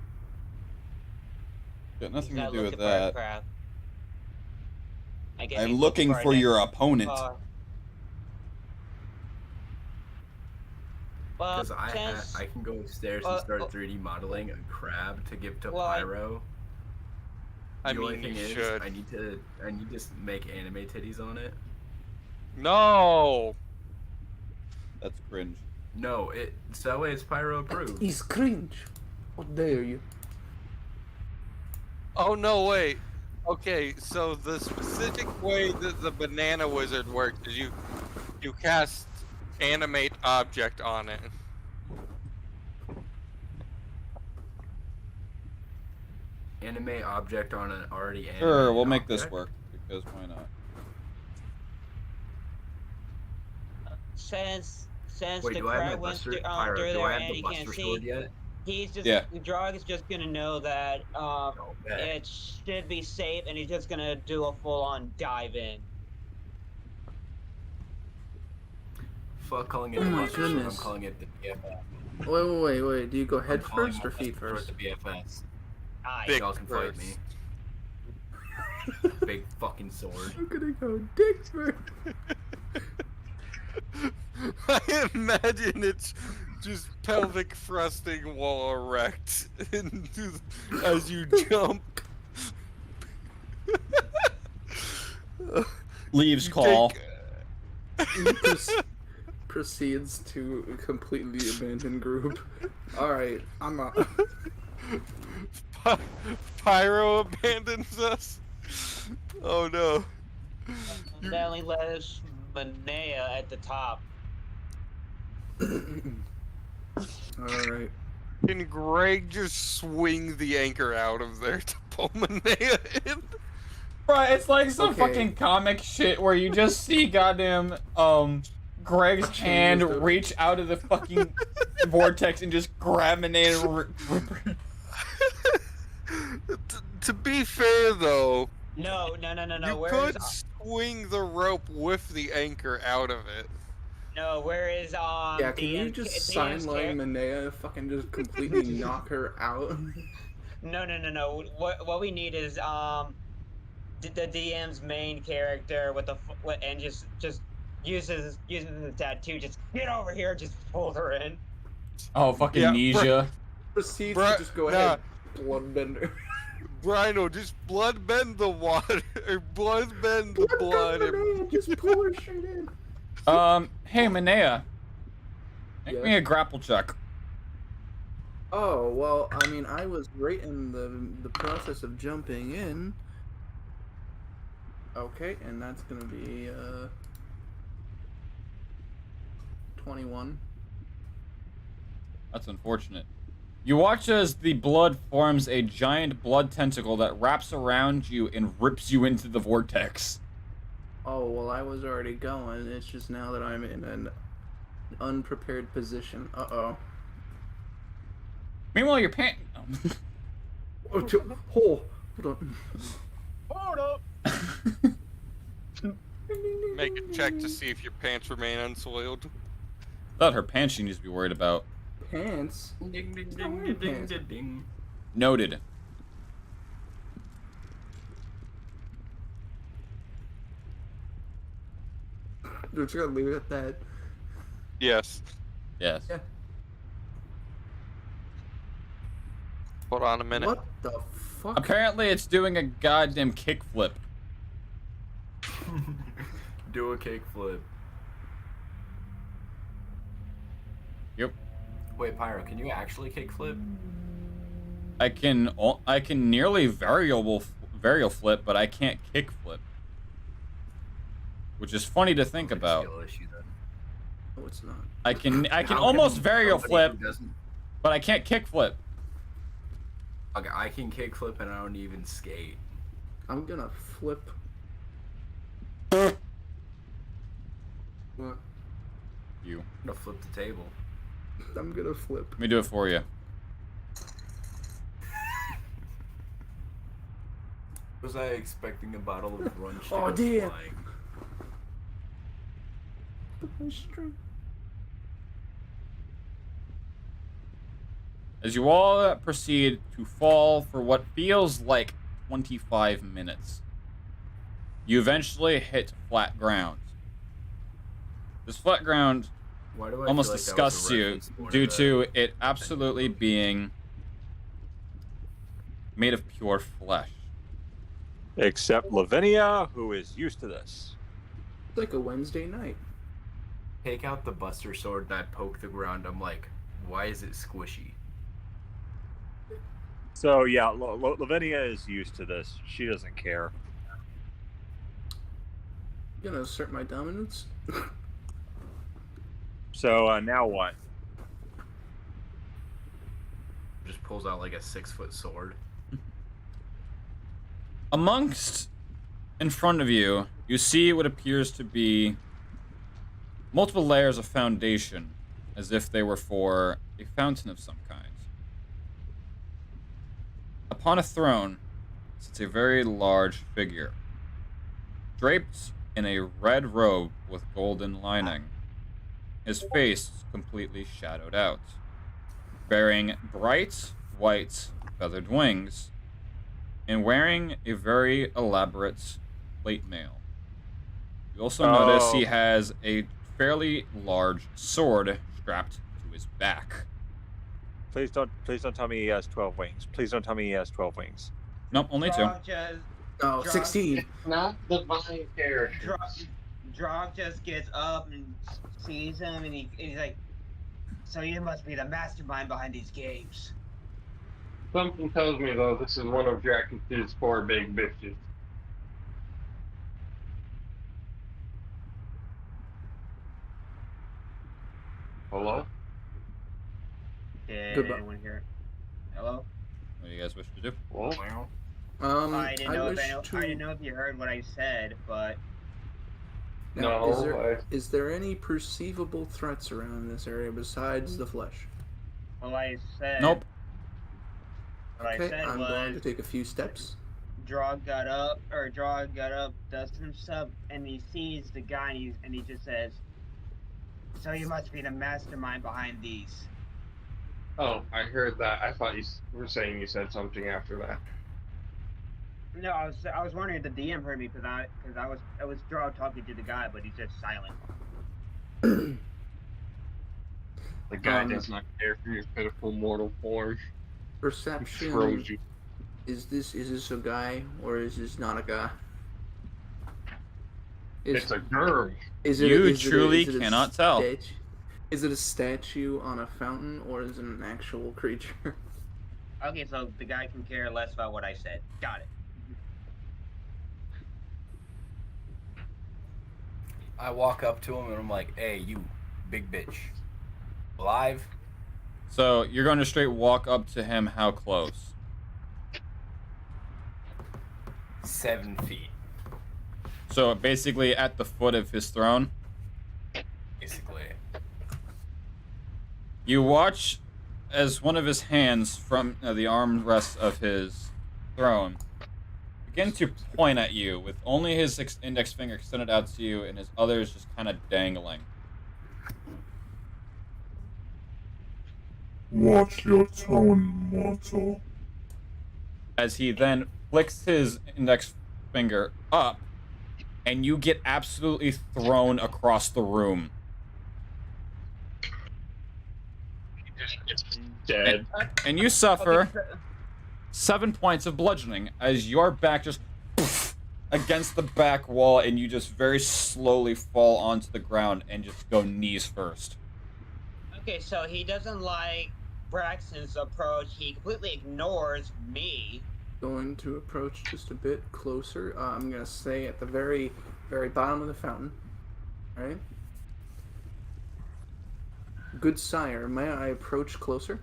Got nothing He's to not do with looking for a that. crab. I guess I'm he's looking a for next your opponent. car. Well, Because since I can go upstairs well, and start well- 3D modeling a crab to give to Well, I- Pyro. I The only mean, thing you is, should. I need to make anime titties on it. No. That's cringe. No, that way it's pyro approved. He's cringe. How dare you? Oh no, wait. Okay, so the specific way that the banana wizard works is you cast animate object on it. Animate object on an already animated Sure, we'll make object? this work because why not? Since Wait, the do I have crowd my went Buster? through, Pyro, through do there I have and the he can't Buster sword see, yet? he's just Yeah. Drog is just gonna know that No, bet. it should be safe, and he's just gonna do a full-on dive in. Fuck calling it Oh the my Buster sword, I'm goodness. calling it the BFS. Wait. Do you go head I'm calling first my or feet Buster sword first? the BFS. Aye. Big Y'all can fight me. first. Big fucking sword. I'm gonna go dick first. I imagine it's just pelvic thrusting while erect as you jump. Leaves You call. take- Proceeds to completely abandon group. Alright, I'm out. Pyro abandons us. Oh no. And that only leaves Manea at the top. Alright. Can Greg just swing the anchor out of there to pull Manea in? Right, it's like some Okay. fucking comic shit where you just see goddamn Greg's hand Changed up. reach out of the fucking vortex and just grab Manea and rip her. To be fair though, No. you Where could is swing the rope with the anchor out of it. where is Yeah, can you just sign line Manea, fucking just completely knock her out? No. What we need is the DM's main character with and just uses the tattoo. Just get over here. Just pull her in. Oh, fucking Yeah, Nisha. Proceeds Bruh, to just go nah. ahead, bloodbender. Rhino, just blood bend the water, or blood bend the blood. And... Just pull her straight in. Hey Manea. Make Yes? me a grapple check. Oh, well, I mean, I was right in the process of jumping in. Okay, and that's gonna be, 21. That's unfortunate. You watch as the blood forms a giant blood tentacle that wraps around you and rips you into the vortex. Oh, well, I was already going. It's just now that I'm in an unprepared position. Uh-oh. Meanwhile, your pant. Oh, hold on. Hold up. Make a check to see if your pants remain unsoiled. Not her pants she needs to be worried about. Pants? Ding ding I'm ding wearing ding pants. ding ding. Noted. We're just gonna leave it at that. Yes. Yes. Yeah. Hold on a minute. What the fuck? Apparently, it's doing a goddamn kickflip. Do a kickflip. Yep. Wait, Pyro, can you actually kickflip? I can nearly varial flip, but I can't kickflip. Which is funny to think about. Skill issue, then. No, it's not. I can How almost can varial somebody flip, who doesn't- but I can't kickflip. Okay, I can kickflip and I don't even skate. I'm gonna flip. What? You. I'm gonna flip the table. I'm gonna flip. Let me do it for you. Was I expecting a bottle of brunch to Oh, go dear. flying? My string. As you all proceed to fall for what feels like 25 minutes, you eventually hit flat ground. This flat ground Why do I almost feel like that was a disgusts you reference more due the- to it absolutely being made of pure flesh. Except Lavinia, who is used to this. It's like a Wednesday night. Take out the Buster Sword and I poke the ground. I'm like, why is it squishy? So yeah, Lavinia is used to this. She doesn't care. You gonna assert my dominance? So now what? Just pulls out like a 6-foot sword. Amongst, in front of you, you see what appears to be multiple layers of foundation, as if they were for a fountain of some kind. Upon a throne sits a very large figure, draped in a red robe with golden lining, his face completely shadowed out, bearing bright white feathered wings, and wearing a very elaborate plate mail. You also notice he has a fairly large sword strapped to his back. Please don't tell me he has 12 wings. Please don't tell me he has 12 wings. Nope, only 2. Oh, 16. Not divine character. Drog just gets up and sees him, and he's like, "So you must be the mastermind behind these games." Something tells me, though, this is one of Draken's 4 big bitches. Hello? Did Goodbye. anyone hear? Hello? What do you guys wish to do? Well, I didn't know. I didn't know if you heard what I said, but Now, no. is there any perceivable threats around this area besides the flesh? what I said. Nope. What I Okay, said I'm was. going to take a few steps. Drog got up, dusted himself, and he sees the guy, and he just says, "So you must be the mastermind behind these." Oh, I heard that. I thought you were saying you said something after that. No, I was wondering if the DM heard me because I was Drog talking to the guy, but he's just silent. The guy does not care for your pitiful mortal form. He Perception. throws you. Is this a guy or is this not a guy? It's a girl. You truly cannot tell. Is it a statue on a fountain or is it an actual creature? Okay, so the guy can care less about what I said. Got it. I walk up to him and I'm like, hey, you big bitch. Alive? So you're going to straight walk up to him. How close? 7 feet. So basically at the foot of his throne. Basically. You watch as one of his hands from the armrest of his throne begin to point at you, with only his index finger extended out to you and his others just kind of dangling. Watch your tone, mortal. As he then flicks his index finger up, and you get absolutely thrown across the room. Dead. And you suffer 7 points of bludgeoning as your back just against the back wall, and you just very slowly fall onto the ground and just go knees first. Okay, so he doesn't like Braxton's approach. He completely ignores me. Going to approach just a bit closer. I'm gonna stay at the very, very bottom of the fountain. All right. Good sire, may I approach closer?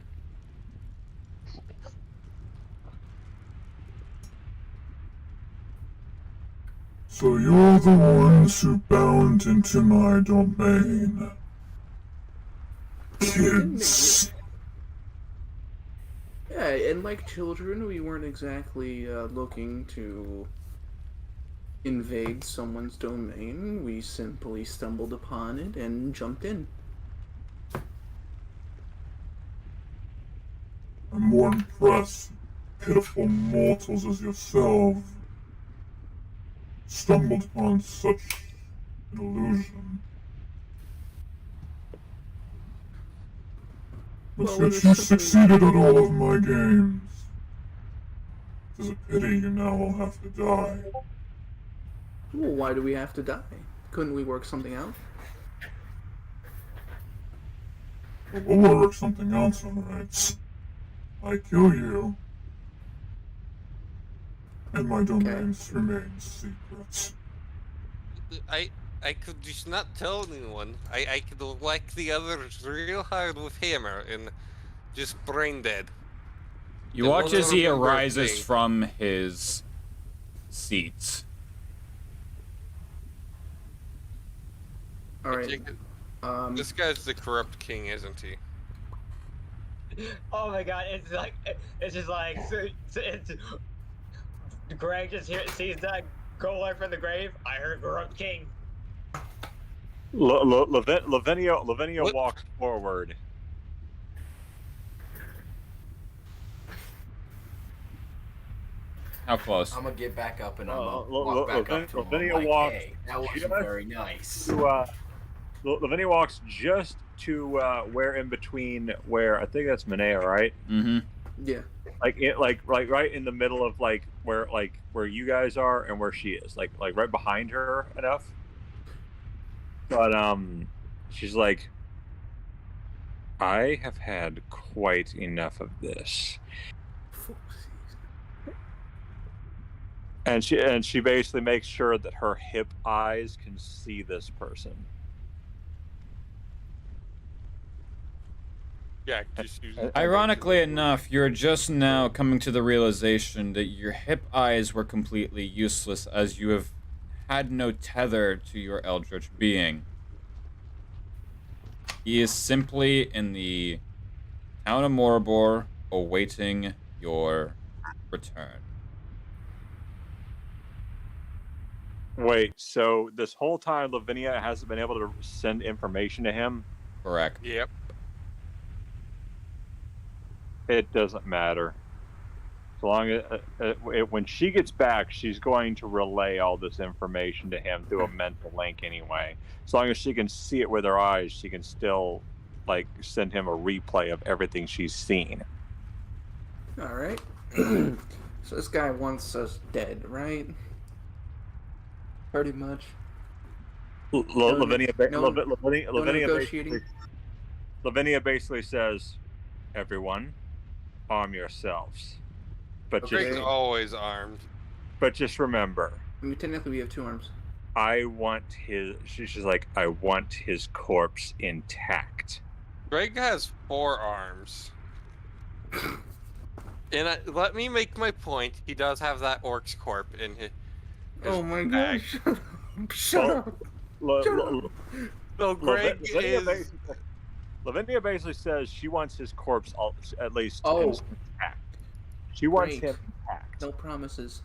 So you're the ones who bound into my domain. Kids. Yeah, and like children, we weren't exactly looking to invade someone's domain. We simply stumbled upon it and jumped in. I'm more impressed. Pitiful mortals as yourself stumbled upon such an illusion. But Well, yet you succeeded at all of my games. It's a pity you now will have to die. Well, why do we have to die? Couldn't we work something out? We'll work something else, alright. I kill you. And my domains remain secret. I could just not tell anyone. I could whack the others real hard with hammer and just brain dead. You It watch won't as he remember a arises thing. from his seat. All I right. take it- This This guy's the corrupt king, isn't he? Oh my god, it's just like it's Greg just sees that Golem from the grave. I heard corrupt king. Lavinia What? walks forward. How close? I'm gonna get back up and I'm Uh, gonna walk back up to him. Lavinia I'm like, walks hey, that wasn't just very nice. To, Lavinia walks just to where in between where I think that's Manea, right? Mm-hmm. yeah. Like right in the middle of where you guys are and where she is, like right behind her enough. But she's like, I have had quite enough of this. And she basically makes sure that her hip eyes can see this person. Yeah, just use it. Ironically enough, you're just now coming to the realization that your hip eyes were completely useless as you have had no tether to your eldritch being. He is simply in the town of Moribor awaiting your return. Wait, so this whole time Lavinia hasn't been able to send information to him? Correct. Yep. It doesn't matter. So long as when she gets back, she's going to relay all this information to him through a mental link anyway. As long as she can see it with her eyes, she can still send him a replay of everything she's seen. All right. So this guy wants us dead, right? Pretty much. Lavinia negotiating. Lavinia basically says, "Everyone, arm yourselves." But Okay. Greg's always armed. just remember, I mean, technically we have 2 arms. I want his. She's like, I want his corpse intact. Greg has 4 arms. And let me make my point. He does have that orc's corpse in his Oh my bag. gosh! Shut up! So Greg is... Lavinia basically says she wants his corpse at least Oh. intact. She wants Great. him intact. No promises.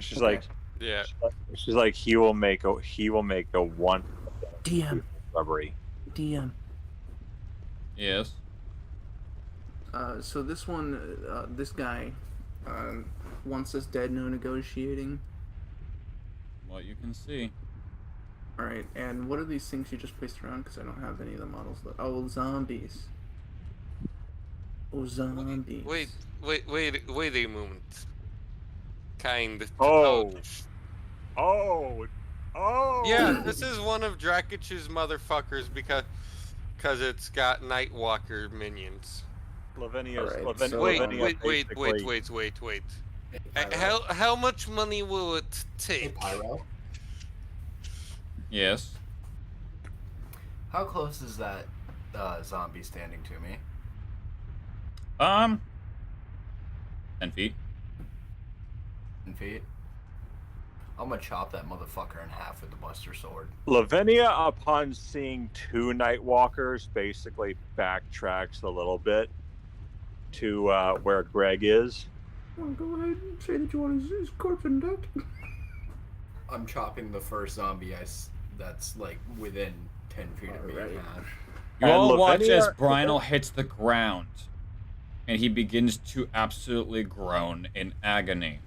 She's Okay. like, Yeah. she's like, he will make a one DM. recovery. DM. Yes. So this one, this guy, wants us dead. No negotiating. What you can see. All right. And what are these things you just placed around? Because I don't have any of the models. Oh, zombies. Oh, zombies. Wait a moment. Kind. Oh. Oh. Oh. Yeah, this is one of Drakich's motherfuckers because it's got Nightwalker minions. Lavinia's. Alright, Lavinia, so, Wait, Lavinia basically- wait. Hey, Pyro. How much money will it Hey, take? Pyro. Yes. How close is that zombie standing to me? 10 feet. 10 feet? I'm gonna chop that motherfucker in half with the Buster Sword. Lavinia, upon seeing 2 Nightwalkers, basically backtracks a little bit to where Greg is. Well, go ahead and say that you want his corpse intact. I'm chopping the first zombie that's like within 10 feet of me in Alright. half. You And all watch Lavinia- as Brynel hits the ground, and he begins to absolutely groan in agony.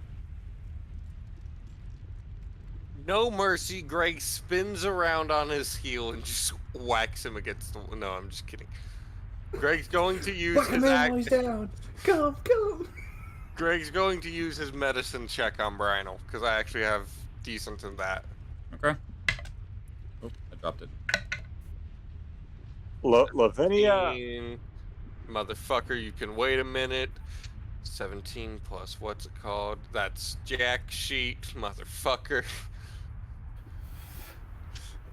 No mercy, Greg spins around on his heel and just whacks him against the... No, I'm just kidding. Greg's going to use Fuck him his in while he's down. Kill him, kill him. Greg's going to use his medicine check on Brynel, because I actually have decent in that. Okay. dropped it. Lavinia. 17. Motherfucker, you can wait a minute. 17 plus what's it called? That's jack sheet, motherfucker.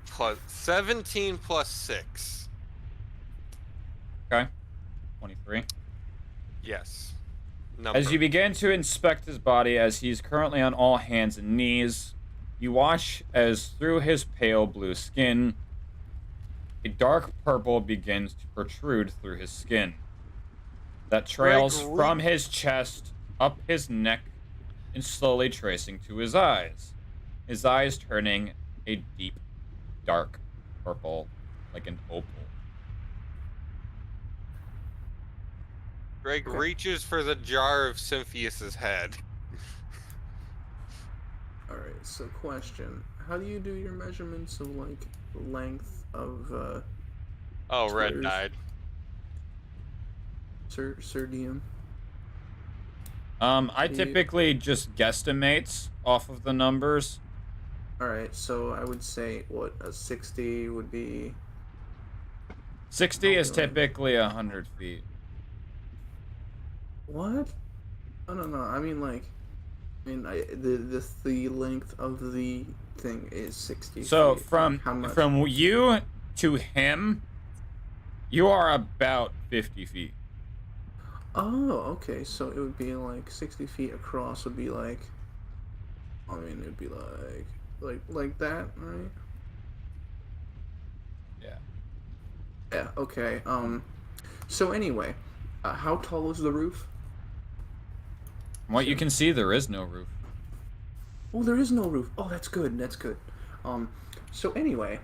Plus 17 plus 6. Okay. 23. Yes. Number. As you begin to inspect his body, as he's currently on all hands and knees, you watch as through his pale blue skin, a dark purple begins to protrude through his skin. That trails from his chest, up his neck, and slowly tracing to his eyes. His eyes turning a deep, dark purple, like an opal. Greg reaches for the jar of Symphius's head. Alright, so question. How do you do your measurements of, like, length of, Oh, Red squares? died. Sir Diem? I typically just guesstimates off of the numbers. Alright, so I would say, what, a 60 would be... 60 is typically 100 feet. What? No. I mean, like... the length of the thing is 60 So feet. from you to him, you are about 50 feet. Oh, okay. So it would be like 60 feet across would be like... I mean, it would be like that, right? Yeah. Yeah, okay. So anyway, how tall is the roof? From what you can see, there is no roof. Oh, there is no roof. Oh, that's good. That's good. So anyway,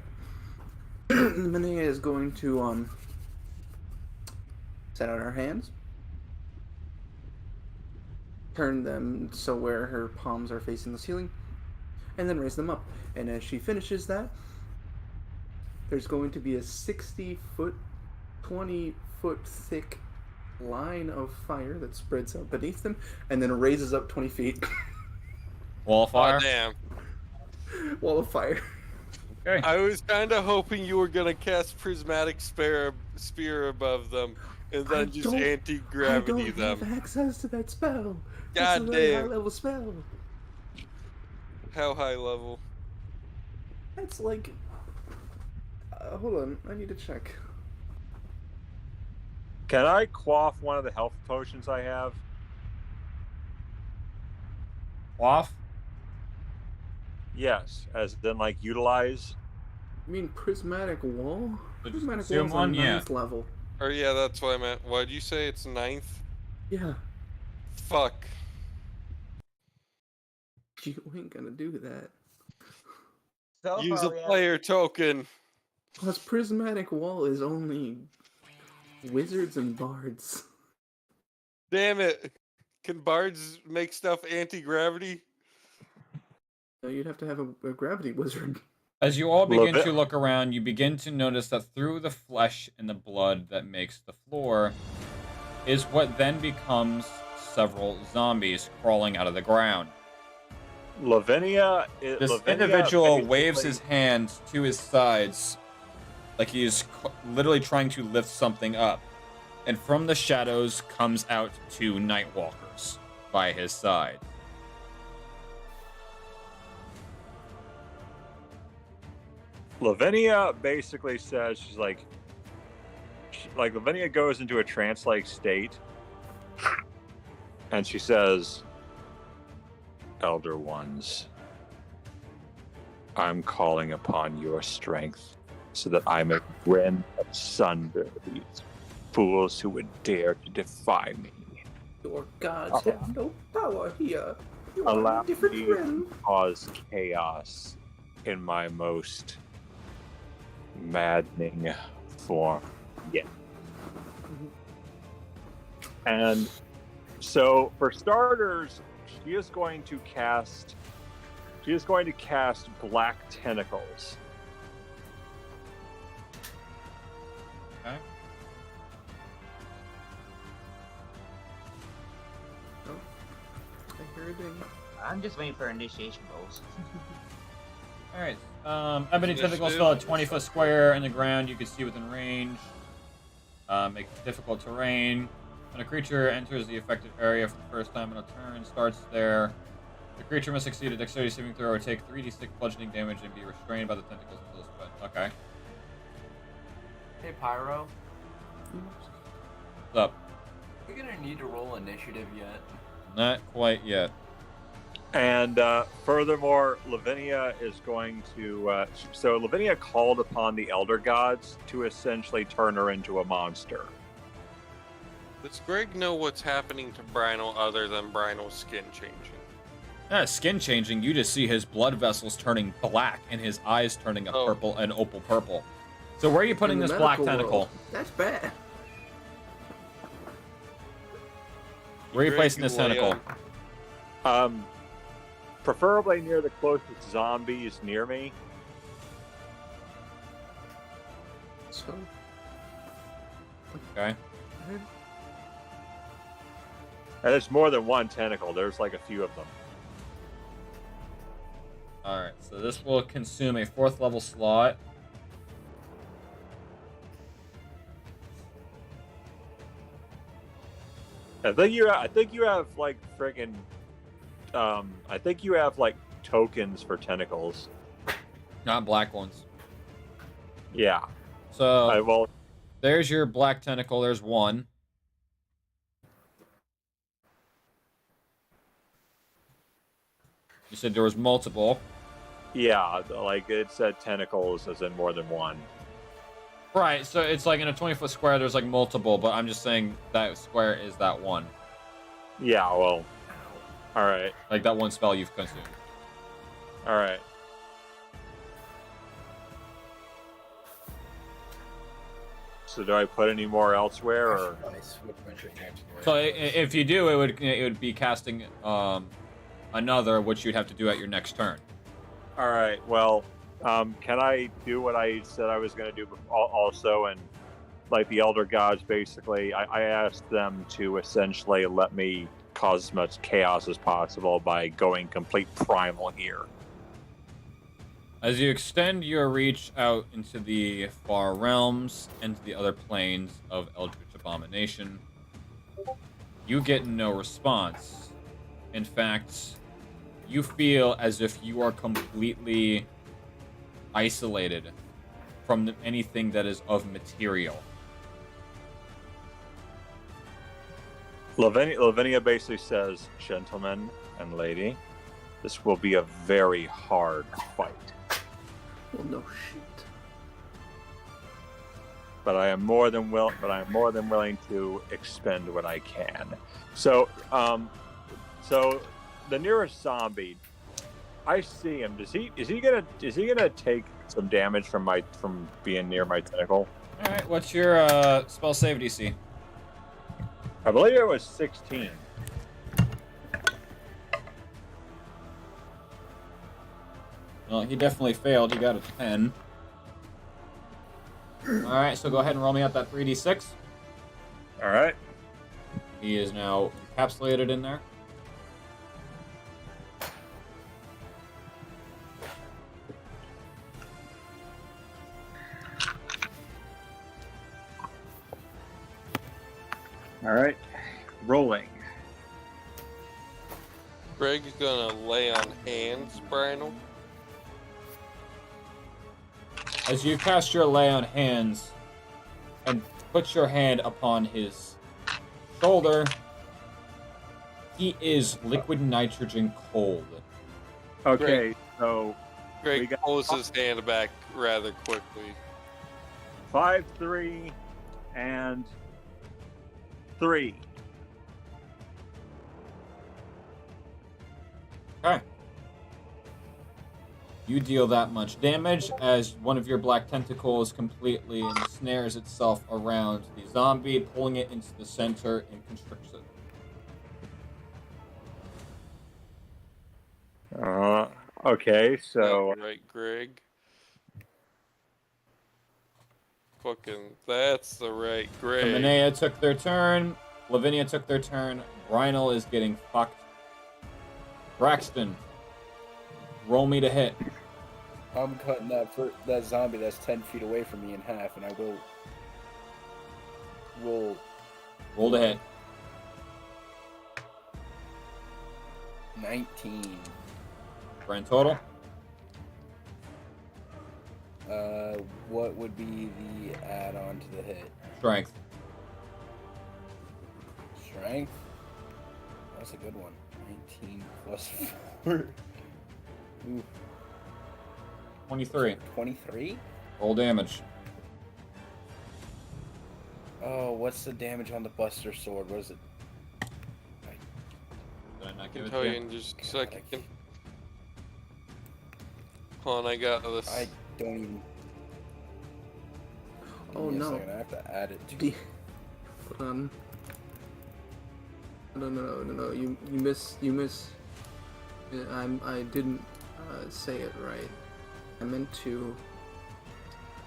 Linnea is going to set out her hands, turn them so where her palms are facing the ceiling, and then raise them up. And as she finishes that, there's going to be a 60-foot, 20-foot thick line of fire that spreads out beneath them, and then raises up 20 feet. Wall of fire? Oh, damn. Wall of fire. Okay. I was kind of hoping you were going to cast Prismatic Spear above them, and then just anti-gravity them. I don't have access to that spell. God it's a very damn. high-level spell. How high level? That's like... hold on, I need to check. Can I quaff one of the health potions I have? Quaff? Yes, as in like utilize. You mean prismatic wall? So just Prismatic consume wall's one? on Yeah. 9th level. Or yeah, that's what I meant. Why'd you say it's 9th? Yeah. Fuck. You ain't gonna do that. So Use far, a we have- player token. Plus, prismatic wall is only wizards and bards. Damn it. Can bards make stuff anti-gravity? So you'd have to have a gravity wizard. As you all begin to look around, you begin to notice that through the flesh and the blood that makes the floor is what then becomes several zombies crawling out of the ground. Lavinia. This Lavinia individual basically- waves his hand to his sides like he is literally trying to lift something up. And from the shadows comes out two Nightwalkers by his side. Lavinia basically says she's like Lavinia goes into a trance-like state, and she says, "Elder Ones, I'm calling upon your strength so that I may rend asunder these fools who would dare to defy me. Your gods have no power here. You are Allow in a different me realm. to cause chaos in my most maddening form yet." And so, for starters, she is going to cast Black Tentacles. Okay. I hear a ding. I'm just waiting for initiation rolls. Alright. Ebony tentacles Initiative. fill a 20-foot square in the ground you can see within range. Make difficult terrain. When a creature enters the affected area for the first time on a turn, starts there. The creature must succeed a dexterity saving throw or take 3d6 bludgeoning damage and be restrained by the tentacles until it's spent. Okay. Hey, Pyro. What's up? We're gonna need to roll initiative yet. Not quite yet. And furthermore, Lavinia is going to. So Lavinia called upon the Elder Gods to essentially turn her into a monster. Does Greg know what's happening to Brynel other than Brynel's skin changing? Skin changing, you just see his blood vessels turning black and his eyes turning a purple and opal purple. So where are you putting In this the black medical tentacle? world, that's bad. Where are you Greg, placing this lay tentacle? on- Preferably near the closest zombies near me. So, Okay. And there's more than one tentacle. There's like a few of them. Alright, so this will consume a 4th level slot. I think you have like friggin' I think you have like tokens for tentacles. Not black ones. Yeah. So Well, there's your black tentacle, there's one. You said there was multiple. yeah, like it said tentacles as in more than one. Right, so it's like in a 20-foot square there's like multiple, but I'm just saying that square is that one. Yeah, well. All right. Like that one spell you've consumed. All right. So do I put any more elsewhere, or So if you do, it would be casting another, which you'd have to do at your next turn. all right? Well, can I do what I said I was going to do also? And like the Elder Gods, basically, I asked them to essentially let me cause as much chaos as possible by going complete primal here. As you extend your reach out into the far realms and to the other planes of Eldritch Abomination, you get no response. In fact, you feel as if you are completely isolated from anything that is of material. Lavinia basically says, "Gentlemen and lady, this will be a very hard fight. well, no shit. But I am more than willing to expend what I can." So, so the nearest zombie, I see him. Is he gonna take some damage from being near my tentacle? All right, what's your spell save DC? I believe it was 16. Well, he definitely failed. He got a 10. All right, so go ahead and roll me out that 3d6. All right. He is now encapsulated in there. All right. Rolling. Greg is gonna lay on hands, Brynel. As you cast your lay on hands and put your hand upon his shoulder, he is liquid nitrogen cold. Okay. So We Greg got- pulls his hand back rather quickly. 5, 3, and 3. Okay. You deal that much damage as one of your black tentacles completely ensnares itself around the zombie, pulling it into the center and constricts it. Okay, so Right, Greg. Fucking, that's the right Greg. Linnea took their turn. Lavinia took their turn. Brynel is getting fucked. Braxton, roll me to hit. I'm cutting that zombie that's 10 feet away from me in half, and I will Roll to hit. 19. Grand total. What would be the add-on to the hit? Strength. Strength? That's a good one. 19 plus 4. Ooh, 23. 23? Roll damage. Oh, what's the damage on the Buster Sword? What is it? Did I not I give can it tell to you you? in just a second. Hold on, I got this. I don't even... Oh, Give me a no. second, I have to add it to... No. You miss. I didn't say it right. I meant to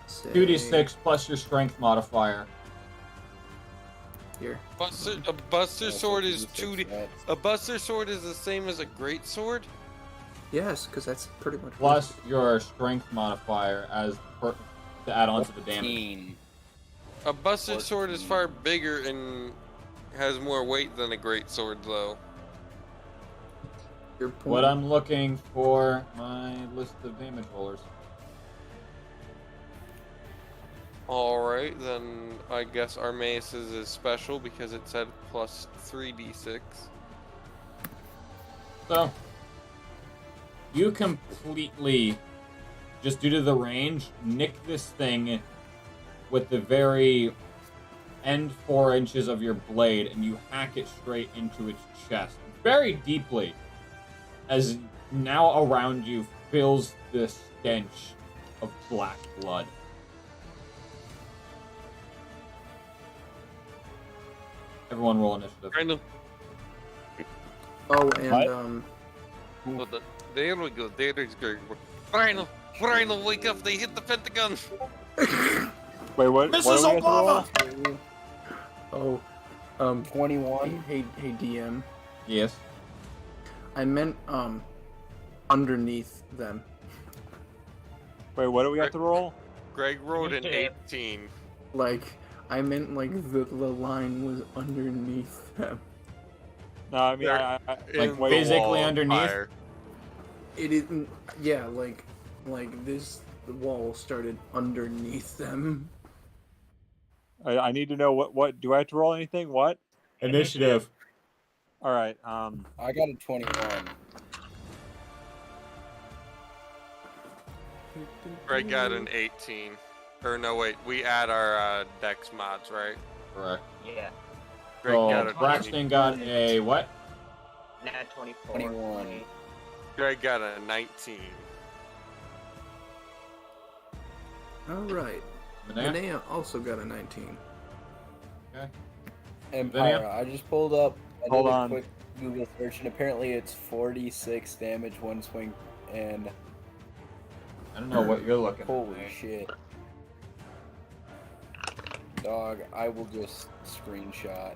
say 2d6 plus your strength modifier. here. A Buster Oh, so Sword is 2d6, 2D. right? A Buster Sword is the same as a Great Sword? Yes, because that's pretty much Plus your strength modifier to add on to the damage. 14. A Buster Sword is 14. far bigger and has more weight than a Great Sword, though. your point. What I'm looking for my list of damage rollers. Alright, then I guess our maces is special because it said plus 3d6. So, you completely, just due to the range, nick this thing with the very end 4 inches of your blade, and you hack it straight into its chest, very deeply, as now around you fills the stench of black blood. Everyone roll initiative. Random. Oh, and What? There we go. There is good. Rhino, wake up! They hit the Pentagon. Wait, what? Mrs. What do we have to roll? Obama! 21. Hey, DM. Yes. I meant underneath them. Wait, what do we have to roll? Greg rolled an Initiative. 18. Like I meant like the line was underneath them. No, I mean, They're Like, in wait, the physically wall of underneath? fire. It isn't. Yeah, like this wall started underneath them. I need to know what do I have to roll anything? What? Initiative. All right. I got a 21. Greg got an 18. Or no, wait, we add our dex mods, right? Correct. Yeah. Greg got So, a Braxton got a what? Nat 24. 21. Greg got a 19. All right. Manea? Manea also got a 19. Empire, I just pulled up a Hold on. quick Google search, and apparently it's 46 damage, 1 swing, and I don't know what you're looking holy at. shit. Dog, I will just screenshot.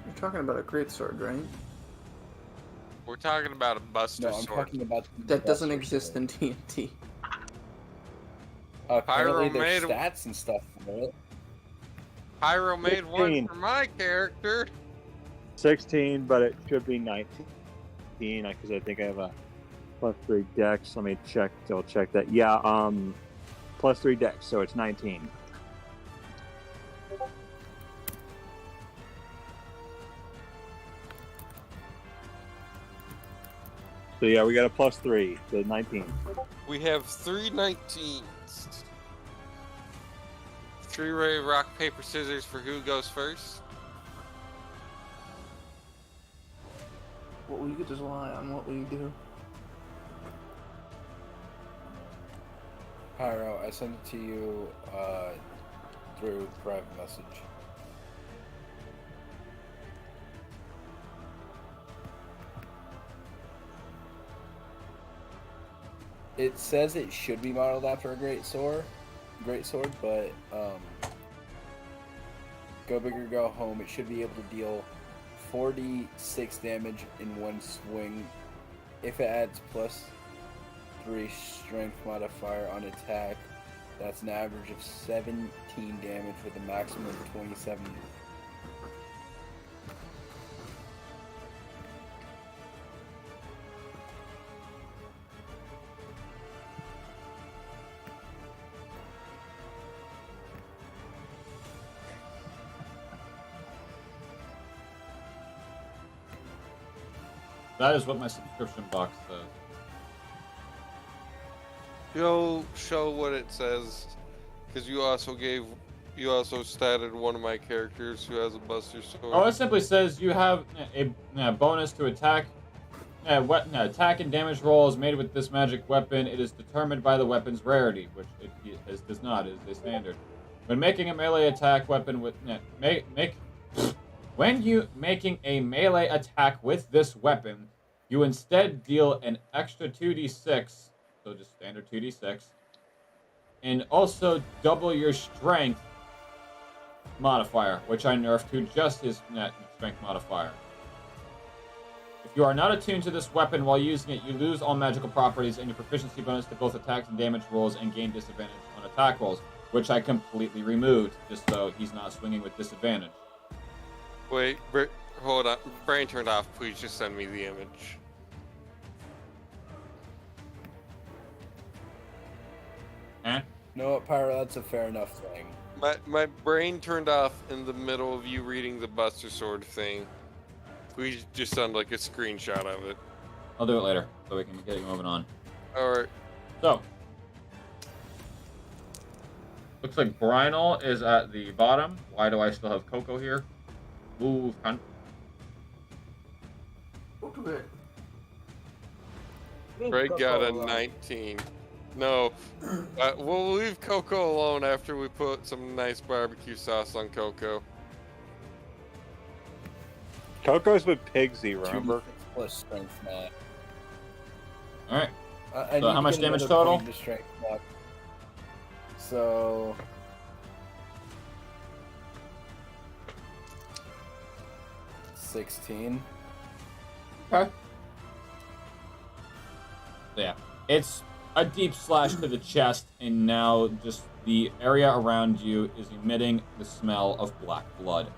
You're talking about a great sword, right? We're talking about a Buster No, I'm Sword. talking about That doesn't Buster exist Sword. in TNT. Apparently there's Pyro made- stats and stuff for it. Pyro made one 15. for my character. 16, but it should be 19 because I think I have a +3 dex. Let me check. I'll check that. Yeah, +3 dex, so it's 19. So yeah, we got a +3, so 19. We have 3 19s. 3-way rock, paper, scissors for who goes first. What will you just lie on? What will you do? Pyro, I sent it to you through private message. It says it should be modeled after a great sword, but go big or go home. It should be able to deal 46 damage in 1 swing if it adds plus +3 strength modifier on attack. That's an average of 17 damage with a maximum of 27. That is what my subscription box says. Yo, show what it says, because you also statted one of my characters who has a Buster Sword. Oh, it simply says you have a bonus to attack. Attack and damage rolls made with this magic weapon. It is determined by the weapon's rarity, which it does not. It is a standard. When making a melee attack weapon with when you making a melee attack with this weapon, you instead deal an extra 2d6, so just standard 2d6, and also double your strength modifier, which I nerfed to just his strength modifier. If you are not attuned to this weapon while using it, you lose all magical properties and your proficiency bonus to both attacks and damage rolls and gain disadvantage on attack rolls, which I completely removed, just so he's not swinging with disadvantage. Wait, hold on. Brain turned off. Please just send me the image. Eh? No, Pyro, that's a fair enough thing. My brain turned off in the middle of you reading the Buster Sword thing. Please just send like a screenshot of it. I'll do it later, so we can get moving on. Alright. So, looks like Brynol is at the bottom. Why do I still have Coco here? Move, cunt. Go to it. Greg got a 19. No, we'll leave Coco alone after we put some nice barbecue sauce on Coco. Coco's with Pigsy, remember? 2d6 plus strength mod. Alright. So how much damage total? So 16. Okay. Yeah. It's a deep slash to the chest, and now just the area around you is emitting the smell of black blood.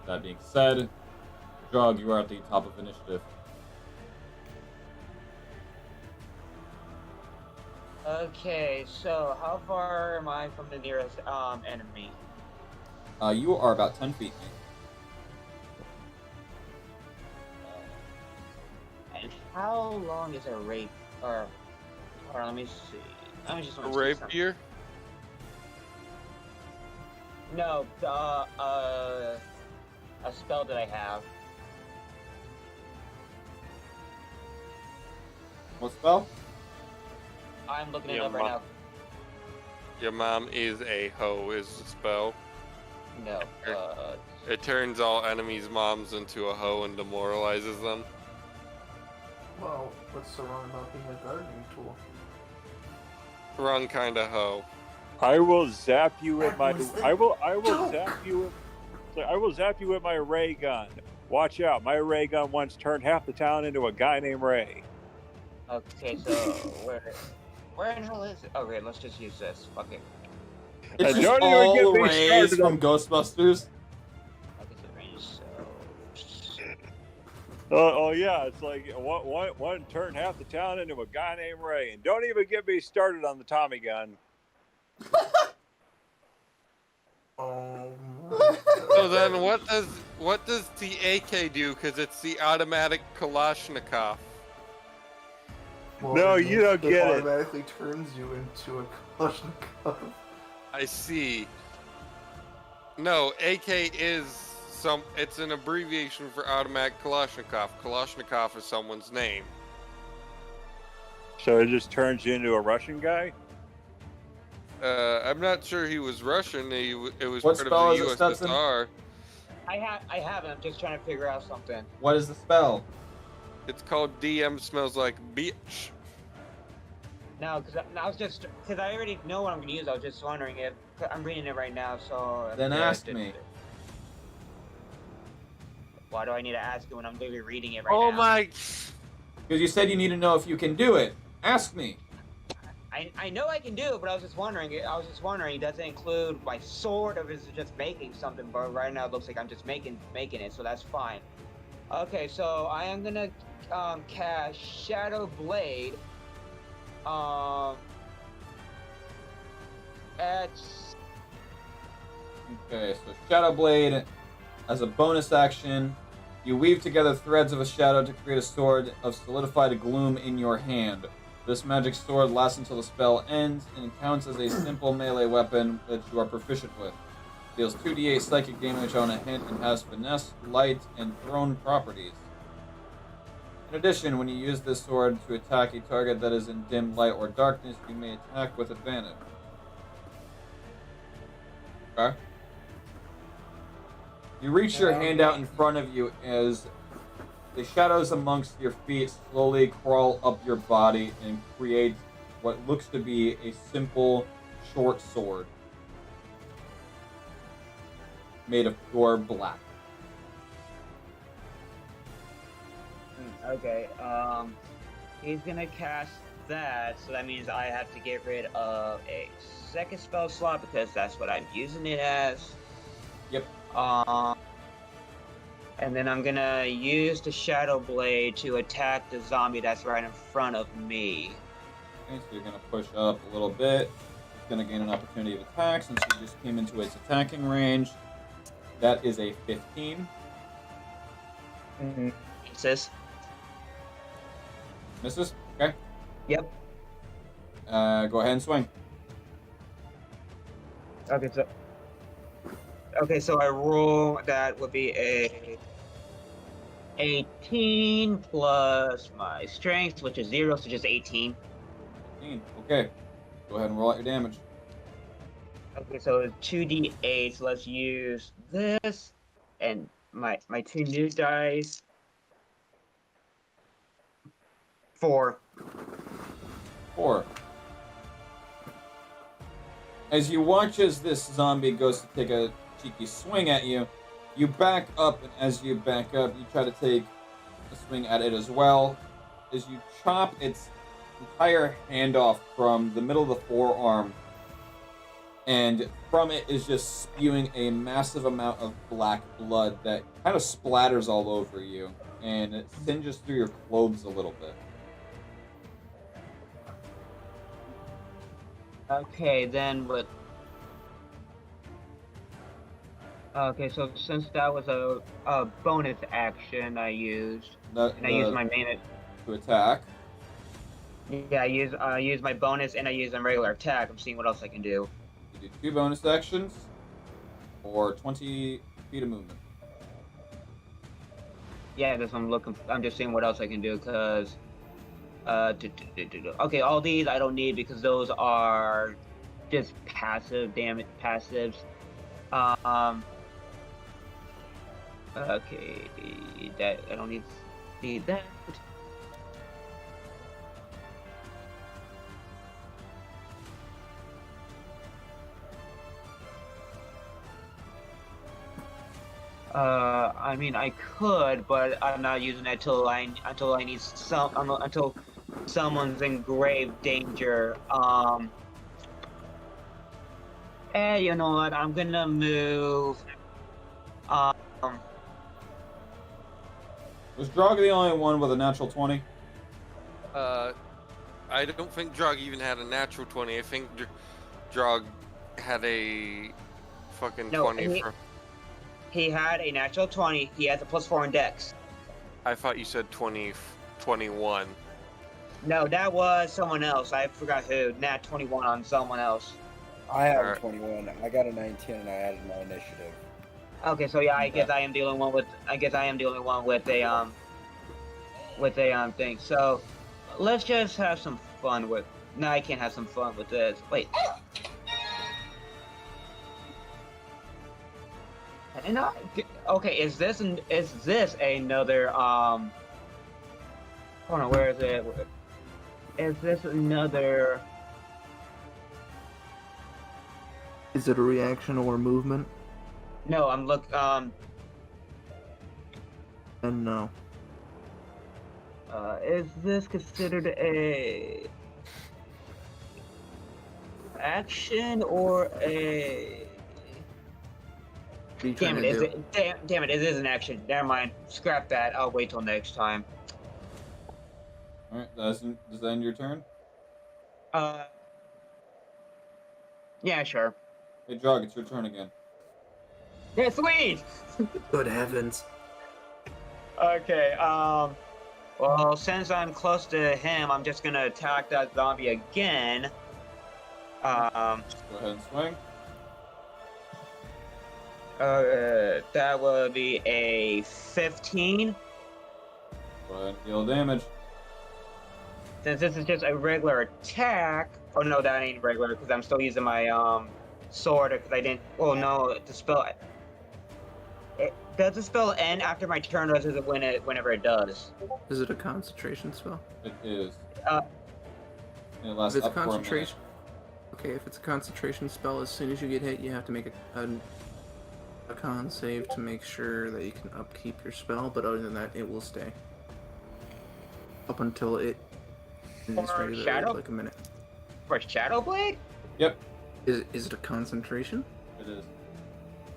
That being said, Drug, you are at the top of initiative. Okay, so how far am I from the nearest enemy? You are about 10 feet. And how long is a rape? Or let me see. Let me just A rapier? No, a spell that I have. What spell? I'm looking it Your up right now. Your mom is a hoe is the spell. No. It turns all enemies' moms into a hoe and demoralizes them. Well, what's so wrong about being a gardening tool? Wrong kind of hoe. I will zap you with my. I will zap you. I will zap you with my ray gun. Watch out! My ray gun once turned half the town into a guy named Ray. Okay, so where in hell is it? Okay, let's just use this. Okay. It's don't just even all get me Rays started from on- Ghostbusters. Okay, so range, so Oh yeah, it's like one turned half the town into a guy named Ray, and don't even get me started on the Tommy gun. Oh. So then, what does the AK do? Because it's the automatic Kalashnikov. Well, No, it you don't get it. automatically turns you into a Kalashnikov. I see. No, AK is it's an abbreviation for automatic Kalashnikov. Kalashnikov is someone's name. So it just turns you into a Russian guy. I'm not sure he was Russian. It was What part spell of the is it, Stetson? USSR. I have it. I'm just trying to figure out something. What is the spell? It's called DM Smells Like Bitch. No, because I already know what I'm gonna use. I was just wondering if I'm reading it right now. So Then yeah, ask me. Why do I need to ask you when I'm literally reading it right Oh now? my! Because you said you need to know if you can do it. Ask me. I know I can do it, but I was just wondering. Does it include my sword, or is it just making something? But right now it looks like I'm just making it, so that's fine. Okay, so I am gonna cast Shadow Blade. At Okay, so Shadow Blade, as a bonus action, you weave together threads of a shadow to create a sword of solidified gloom in your hand. This magic sword lasts until the spell ends and counts as a simple melee weapon that you are proficient with. Deals 2d8 psychic damage on a hit and has finesse, light, and thrown properties. In addition, when you use this sword to attack a target that is in dim light or darkness, you may attack with advantage. Okay? You reach your hand out in front of you as the shadows amongst your feet slowly crawl up your body and create what looks to be a simple, short sword made of pure black. Okay, he's gonna cast that, so that means I have to get rid of a second spell slot because that's what I'm using it as. Yep. And then I'm gonna use the Shadow Blade to attack the zombie that's right in front of me. Okay, so you're gonna push up a little bit. It's gonna gain an opportunity of attack since you just came into its attacking range. That is a 15. Misses. Misses? Okay. Yep. Go ahead and swing. Okay, so I roll, that would be a 18 plus my strength, which is 0, so just 18. 18. Okay. Go ahead and roll out your damage. Okay, so it's 2d8, so let's use this and my two new dice. 4. 4. As you watch as this zombie goes to take a cheeky swing at you, you back up, and as you back up, you try to take a swing at it as well. As you chop its entire hand off from the middle of the forearm, and from it is just spewing a massive amount of black blood that kind of splatters all over you, and it singes through your clothes a little bit. Okay, then what? Okay, so since that was a bonus action I used, and I used my main to attack. Yeah, I use my bonus and I use a regular attack. I'm seeing what else I can do. You do 2 bonus actions or 20 feet of movement. Yeah, that's what I'm looking. I'm just seeing what else I can do because. Okay, all these I don't need because those are just passives. Okay, that I don't need that. I mean I could, but I'm not using it until I need until someone's in grave danger. And you know what? I'm gonna move. Was Drog the only one with a natural 20? I don't think Drog even had a natural 20. I think Drog had a fucking 20 for... He had a natural 20. He has a +4 in Dex. I thought you said 21. No, that was someone else. I forgot who. Nat 21 on someone else. I had a 21. I got a 19 and I added my initiative. Okay, so yeah, I guess I am the only one with a thing. So let's just have some fun with. No, I can't have some fun with this. Wait. And okay, is this another hold on, where is it? Is this another? Is it a reaction or movement? No, And no. Is this considered a action or a? What are you Damn trying it! to Is do? it? Damn it! It is an action. Never mind. Scrap that. I'll wait till next time. All right, does that end your turn? Uh. Yeah, sure. Hey, Jog, it's your turn again. Yeah, sweet. Good heavens. Okay. Well, since I'm close to him, I'm just gonna attack that zombie again. Go ahead and swing. That would be a 15. Go ahead and deal damage. Since this is just a regular attack. Oh no, that ain't regular because I'm still using my sword because I didn't. Oh no, the spell. Does the spell end after my turn, or does it whenever it does? Is it a concentration spell? It is. Uh, And it If lasts it's a up for a minute. concentration, okay. If it's a concentration spell, as soon as you get hit, you have to make a con save to make sure that you can upkeep your spell. But other than that, it will stay up until it is For ready to Shadow? like a minute. For Shadow Blade? Yep, Is it a concentration? it is.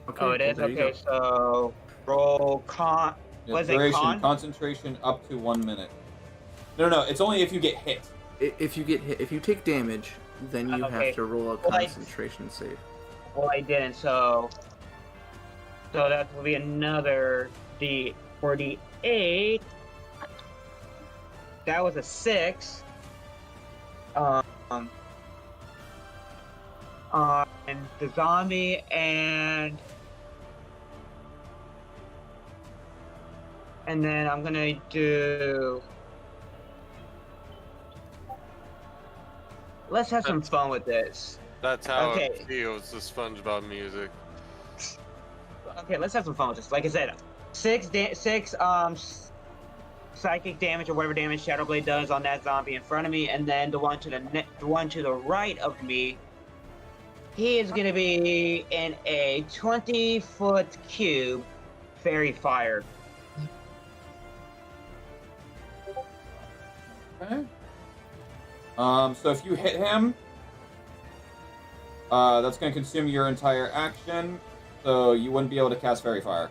Okay. Oh, it well, is? there you Okay, go. so roll con. Yeah, Was it duration, con? concentration up to 1 minute. No, it's only if you get hit. If you get hit, if you take damage, then you Okay. have to roll a Well, concentration save. Well, I didn't, so that will be another D48. That was a 6. And the zombie and then I'm gonna do. Let's have some fun with this. That's how Okay. it feels, the SpongeBob music. Okay, let's have some fun with this. Like I said, 6 psychic damage or whatever damage Shadow Blade does on that zombie in front of me, and then the one to the right of me, he is gonna be in a 20-foot cube, fairy fire. Okay. So if you hit him, that's going to consume your entire action, so you wouldn't be able to cast Fairy Fire.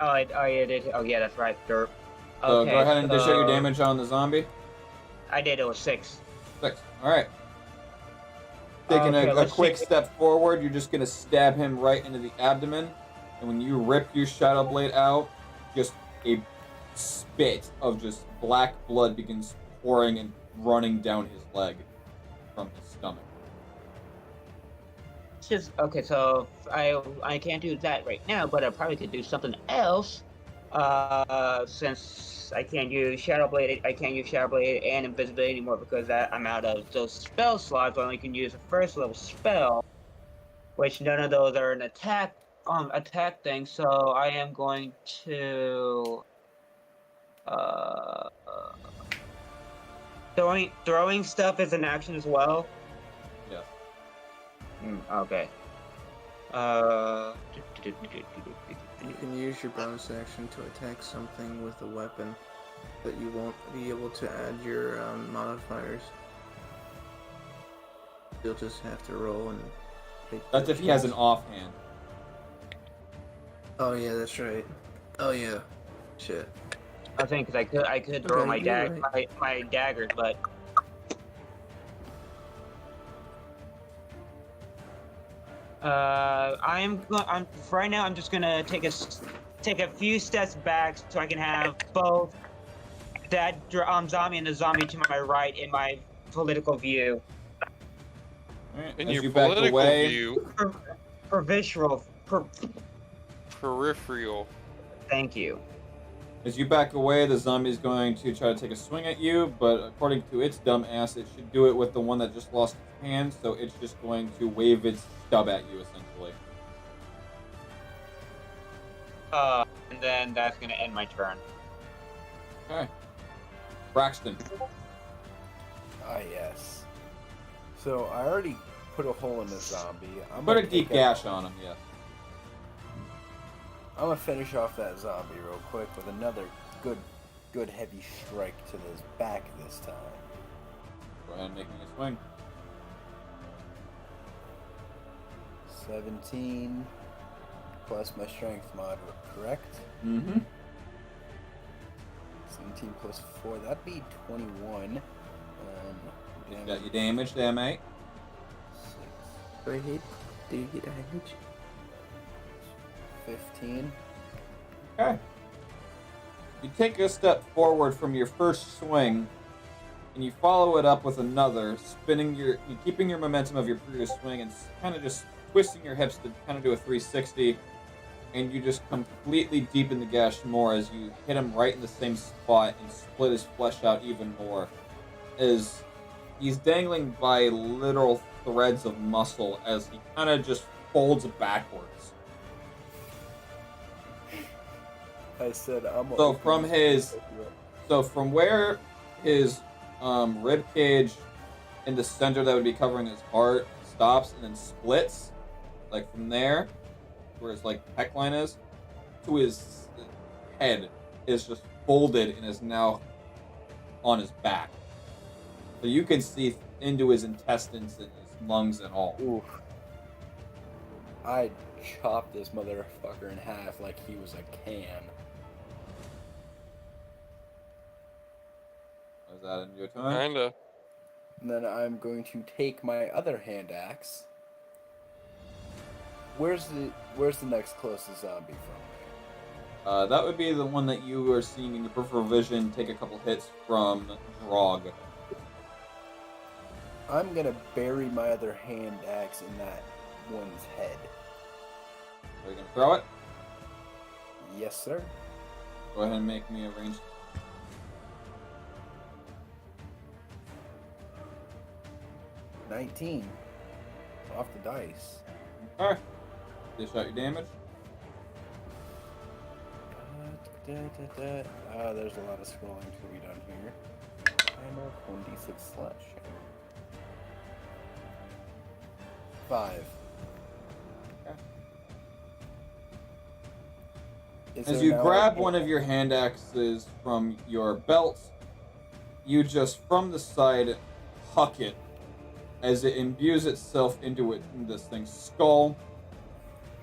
Oh, yeah, did. Oh, yeah, that's right. Derp. So Okay, go ahead and dish out your so damage on the zombie. I did. It was 6. 6. All right. Taking Okay, a let's quick see. step forward, you're just going to stab him right into the abdomen, and when you rip your Shadow Blade out, just a spit of just black blood begins pouring and running down his leg from his stomach. Just okay. So I can't do that right now, but I probably could do something else. Since I can't use Shadow Blade and Invisibility anymore because I'm out of those spell slots. I only can use a first level spell, which none of those are an attack thing. So I am going to throwing stuff is an action as well. Yes. Okay. You can use your bonus action to attack something with a weapon that you won't be able to add your modifiers. You'll just have to roll and take. That's if he has an offhand. Oh yeah, that's right. Oh yeah. Shit. I think because I could throw Okay, my you're right. my daggers, but I'm for right now. I'm just gonna take a few steps back so I can have both that zombie and the zombie to my right in my political view. Alright, In as your you back political away, view, For visceral, peripheral. thank you. as you back away, the zombie is going to try to take a swing at you, but according to its dumb ass, it should do it with the one that just lost its hand, so it's just going to wave its stub at you, essentially. And then that's gonna end my turn. Okay. Braxton. Ah, yes. So I already put a hole in the zombie. I'm Put a gonna deep take out- gash on him, yeah. I'm gonna finish off that zombie real quick with another good good heavy strike to his back this time. Go ahead and make me a swing. 17 plus my strength mod, correct? Mm-hmm. 17 plus 4, that'd be 21. You got your damage there, mate. 6, Do I hit? Do you get damage? 15. Okay. You take a step forward from your first swing, and you follow it up with another, keeping your momentum of your previous swing, and kind of just twisting your hips to kind of do a 360, and you just completely deepen the gash more as you hit him right in the same spot and split his flesh out even more, as he's dangling by literal threads of muscle as he kind of just folds backwards. I said I'm So from where his rib cage in the center that would be covering his heart stops and then splits, like from there, where his like pec line is, to his head is just folded and is now on his back. So you can see into his intestines and his lungs and all. Oof. I chopped this motherfucker in half like he was a can. Is that in your turn? Kinda. And then I'm going to take my other hand axe. Where's the next closest zombie from? That would be the one that you are seeing in your peripheral vision take a couple hits from Drog. I'm gonna bury my other hand axe in that one's head. Are you gonna throw it? Yes, sir. Go ahead and make me a ranged. 19. Off the dice. Alright. Dish out your damage. There's a lot of scrolling to be done here. And a 1d6 slash. 5. As you grab one of your hand axes from your belt, you just from the side huck it as it imbues itself into this thing's skull,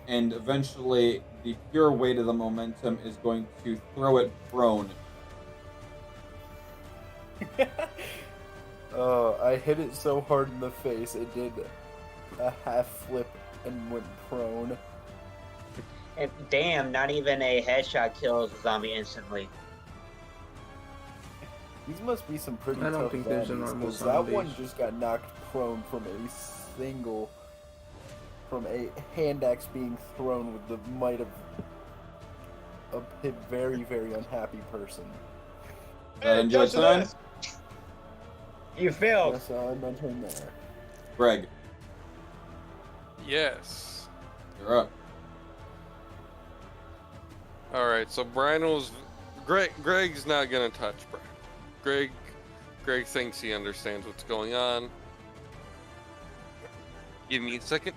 and eventually the pure weight of the momentum is going to throw it prone. I hit it so hard in the face, it did a half flip and went prone. Damn, not even a headshot kills a zombie instantly. These must be some pretty I don't tough think there's a zombies, normal 'cause that one zombies. just got knocked prone from a hand axe being thrown with the might of a very, very unhappy person. End your turn? You failed. Yes, I'm my turn there. Greg, Yes. you're up. Alright, so Greg's not gonna touch Brian. Greg thinks he understands what's going on. Give me a second.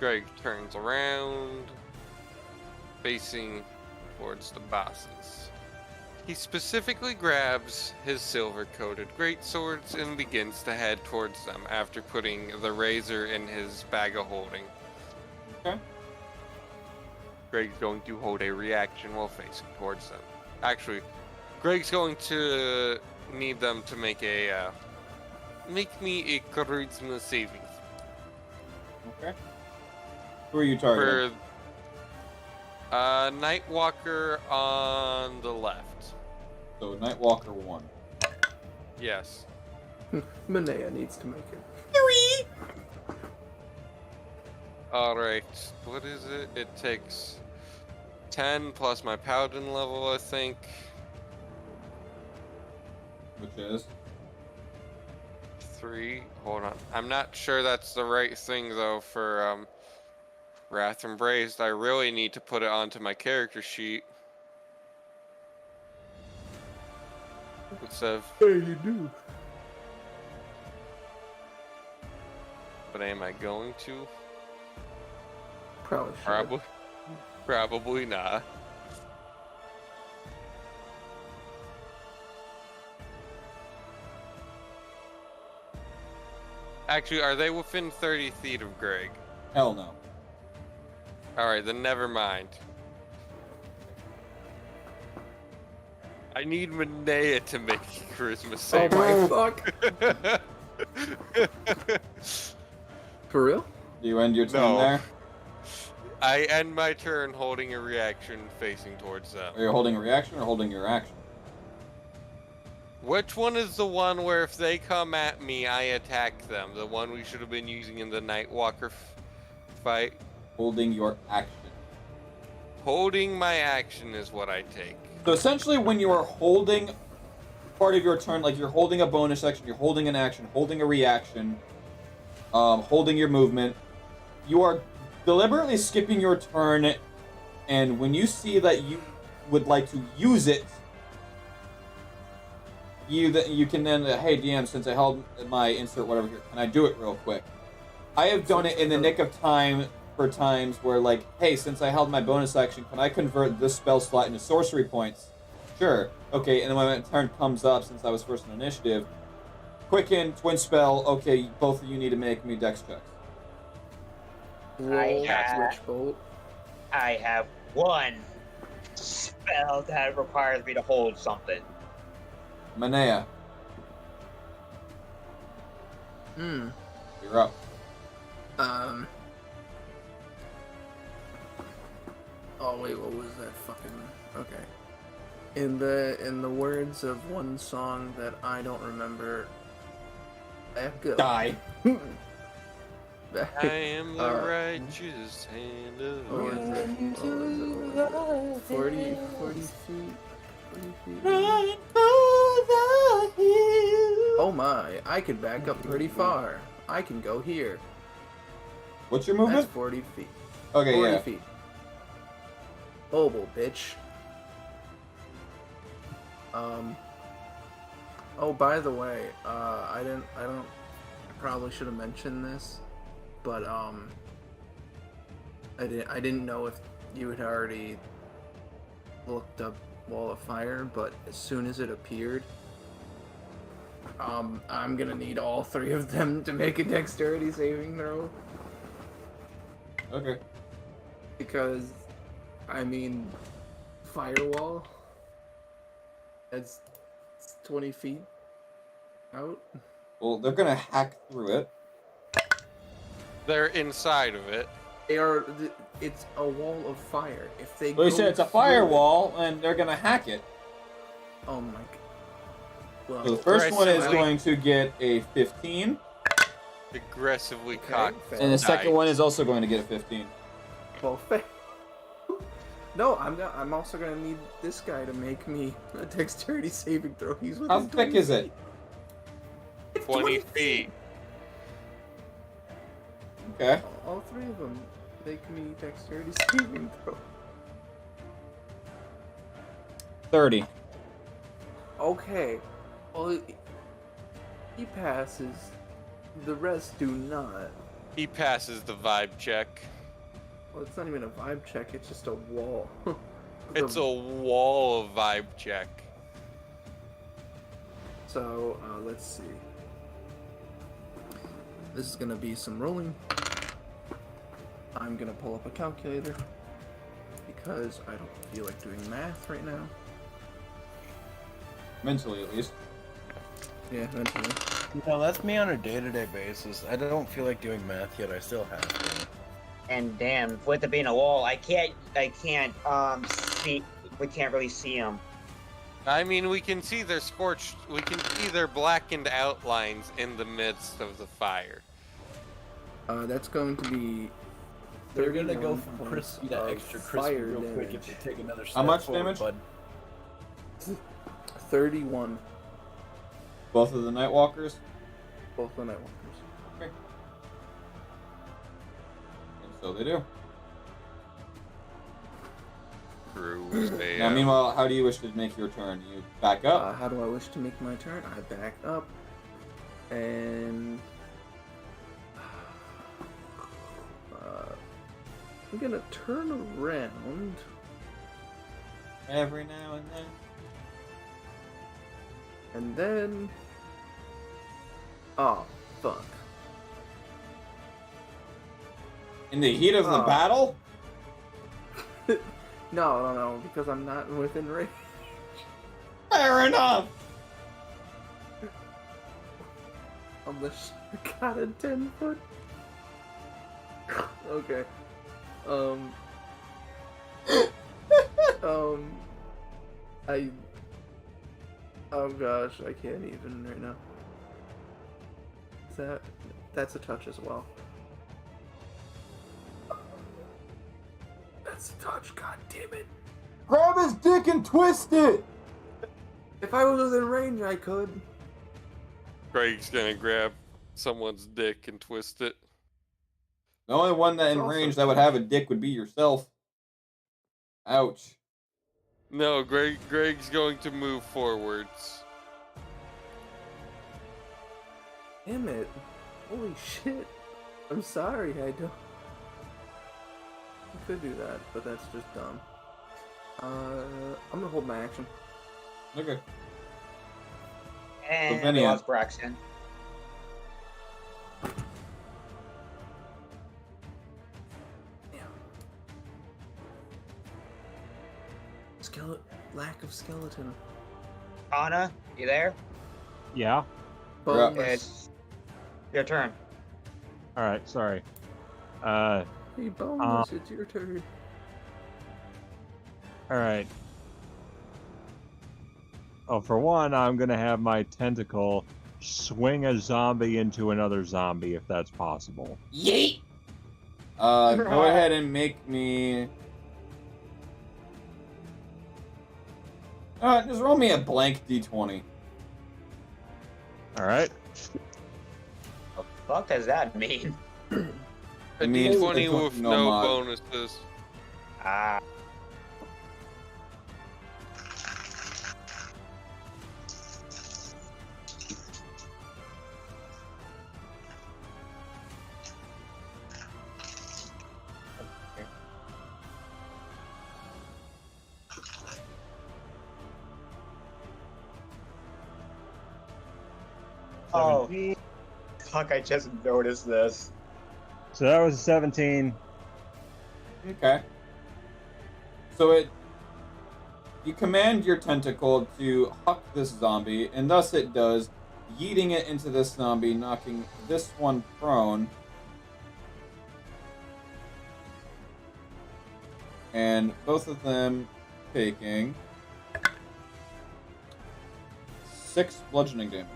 Greg turns around, facing towards the bosses. He specifically grabs his silver-coated greatswords and begins to head towards them after putting the razor in his bag of holding. Okay. Greg's going to hold a reaction while facing towards them. Actually, Greg's going to need them to make me a charisma saving. Okay. Who are you targeting? For Nightwalker on the left. So Nightwalker 1. Yes. Manea needs to make it. Alright, what is it? It takes 10 plus my paladin level, I think. Which is? 3. Hold on. I'm not sure that's the right thing, though, for Wrath Embraced. I really need to put it onto my character sheet. Instead of... Yeah, you do. But am I going to? Probably should. Probably not. Actually, are they within 30 feet of Greg? Hell no. Alright, then never mind. I need Manea to make a charisma Oh save. my fuck. For real? Do you end your turn No. there? I end my turn holding a reaction facing towards them. Are you holding a reaction or holding your action? Which one is the one where if they come at me, I attack them? The one we should have been using in the Nightwalker fight? Holding your action. Holding my action is what I take. So essentially when you are holding part of your turn, like you're holding a bonus action, you're holding an action, holding a reaction, holding your movement, you are deliberately skipping your turn, and when you see that you would like to use it, you can then, hey DM, since I held my insert whatever here, can I do it real quick? I have done it in the nick of time for times where like, hey, since I held my bonus action, can I convert this spell slot into sorcery points? Sure. Okay, and then when my turn comes up, since I was first in initiative, quicken, twin spell, okay, both of you need to make me dex checks. Roll, have- switch bolt. I have one spell that requires me to hold something. Manea, Hmm. you're up. Oh wait, what was that fucking? Okay. In the words of one song that I don't remember. Back up. Die. I am the Uh, righteous hand of What was it? What was it? 40 feet? 40 feet? Oh my, I can back up pretty far. I can go here. What's your That's movement? 40 feet. Okay, 40 yeah. feet. Mobile, bitch. Oh, by the way, I probably should have mentioned this, but, I didn't know if you had already looked up Wall of Fire, but as soon as it appeared, I'm gonna need all three of them to make a dexterity saving throw. Okay. Because, I mean, firewall, that's 20 feet out. Well, they're gonna hack through it. They're inside of it. It's a wall of fire. If they Well, you go said it's a through firewall, and they're gonna hack it. it- oh my god. Well, So the first Right, one so is I- going to get a 15, Aggressively Okay, cocked. fair. and the second Nice. one is also going to get a 15. well, no, I'm also gonna need this guy to make me a dexterity saving throw. He's How within thick 20 is it? feet. It's 20 feet. Okay. All three of them make me dexterity saving throw. 30. Okay. Well, he passes. The rest do not. He passes the vibe check. Well, it's not even a vibe check. It's just a wall. It's a wall of vibe check. So, let's see. This is gonna be some rolling. I'm gonna pull up a calculator because I don't feel like doing math right now. Mentally, at least. Yeah, mentally. No, that's me on a day-to-day basis. I don't feel like doing math yet. I still have to. And damn, with it being a wall, I can't see. We can't really see them. I mean, we can see their scorched. We can see their blackened outlines in the midst of the fire. That's going to be. They're gonna go 31 from points crispy to of extra crispy fire real quick damage. if they take another step How much forward, damage? bud. 31. Both of the Nightwalkers. Both the Nightwalkers. And so they do. Now, meanwhile, how do you wish to make your turn? You back up? How do I wish to make my turn? I back up. And. I'm gonna turn around. Every now and then. And then. Oh, fuck. In the heat of the Oh. battle? No, because I'm not within range. Fair enough! Unless you got a 10-foot. Okay. Oh gosh, I can't even right now. That's a touch as well. That's a touch, god damn it. Grab his dick and twist it! If I was within range, I could. Greg's gonna grab someone's dick and twist it. The only one that in It's also- range that would have a dick would be yourself. Ouch. No, Greg's going to move forwards. Damn it. Holy shit. I'm sorry, I don't. I could do that, but that's just dumb. I'm gonna hold my action. Okay. And Lavinia. lost Braxton. Lack of skeleton. Anna, you there? Yeah. Boneless. It's your turn. All right. Sorry. Hey, Boneless, it's your turn. All right. Oh, for one, I'm gonna have my tentacle swing a zombie into another zombie if that's possible. Yeet! Go ahead and make me... just roll me a blank d20. All right. What the fuck does that mean? A It means d20 it's with no no mod. bonuses. Ah. Oh, fuck, I just noticed this. So that was a 17. Okay. So you command your tentacle to huck this zombie, and thus it does, yeeting it into this zombie, knocking this one prone. And both of them taking 6 bludgeoning damage.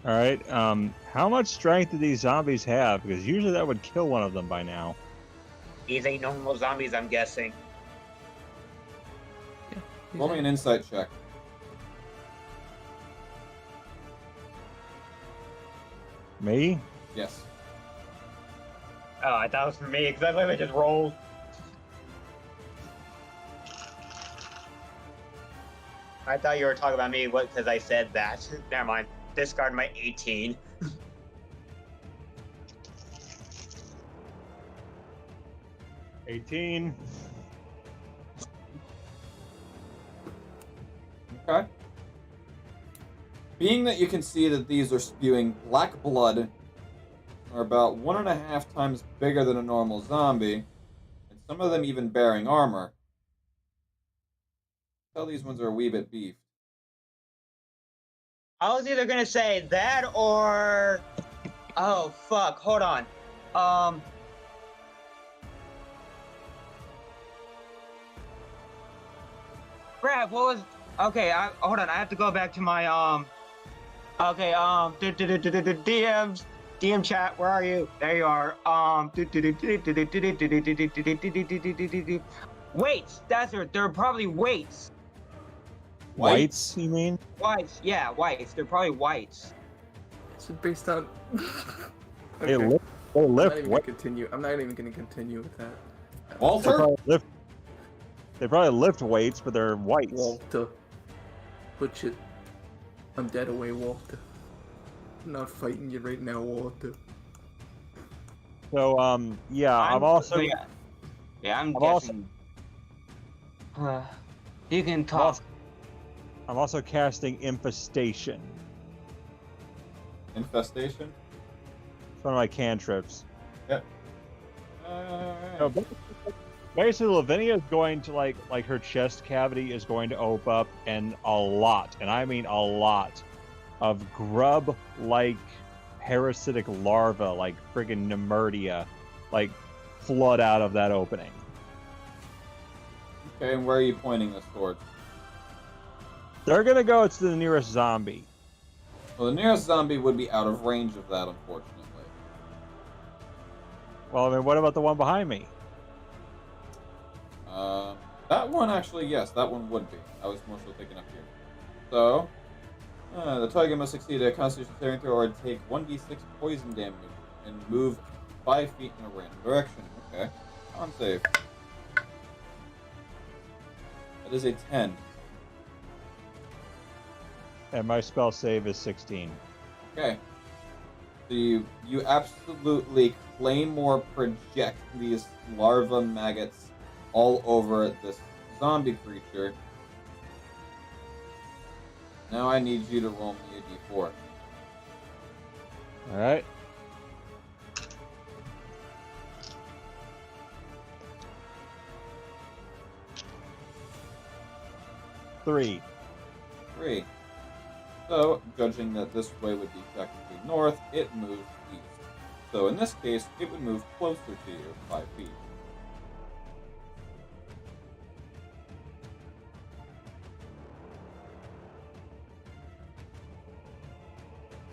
All right. How much strength do these zombies have? Because usually that would kill one of them by now. These ain't normal zombies, I'm guessing. Roll me an insight check. Me? Yes. Oh, I thought it was for me, because I literally just rolled. I thought you were talking about me because I said that. Never mind. Discard my 18. $18. Okay. Being that you can see that these are spewing black blood, are about 1.5 times bigger than a normal zombie, and some of them even bearing armor. Tell these ones are a wee bit beefed. I was either gonna say that or... Oh, fuck. Hold on. Brad, what was... Okay, hold on. I have to go back to my, Okay, DM chat, where are you? There you are. Weights. They're probably weights. Whites, you mean? Whites, yeah, whites. They're probably whites. It's based on. They Okay. lift. They I'm not lift. even gonna continue. I'm not even gonna continue with that. They Walter? probably lift. They probably lift weights, but they're whites. Walter. Put shit. I'm dead away, Walter. I'm not fighting you right now, Walter. So, yeah, I'm also. Yeah, I'm also- guessing. You can talk. I'm also casting Infestation. Infestation? one of my cantrips. Yep. So basically, Lavinia is going to like her chest cavity is going to open up, and a lot, and I mean a lot, of grub-like parasitic larvae, like friggin' Nemertia, like flood out of that opening. Okay, and where are you pointing this towards? They're gonna go to the nearest zombie. Well, the nearest zombie would be out of range of that, unfortunately. Well, I mean, what about the one behind me? That one actually, yes, that one would be. I was mostly thinking up here. So, the target must succeed at a Constitution saving throw or take 1d6 poison damage and move 5 feet in a random direction. Okay. Con save. That is a 10. And my spell save is 16. Okay. So you absolutely claymore project these larva maggots all over this zombie creature. Now I need you to roll me a d4. Alright. Three. 3. So, judging that this way would be technically north, it moves east. So in this case, it would move closer to you, 5 feet.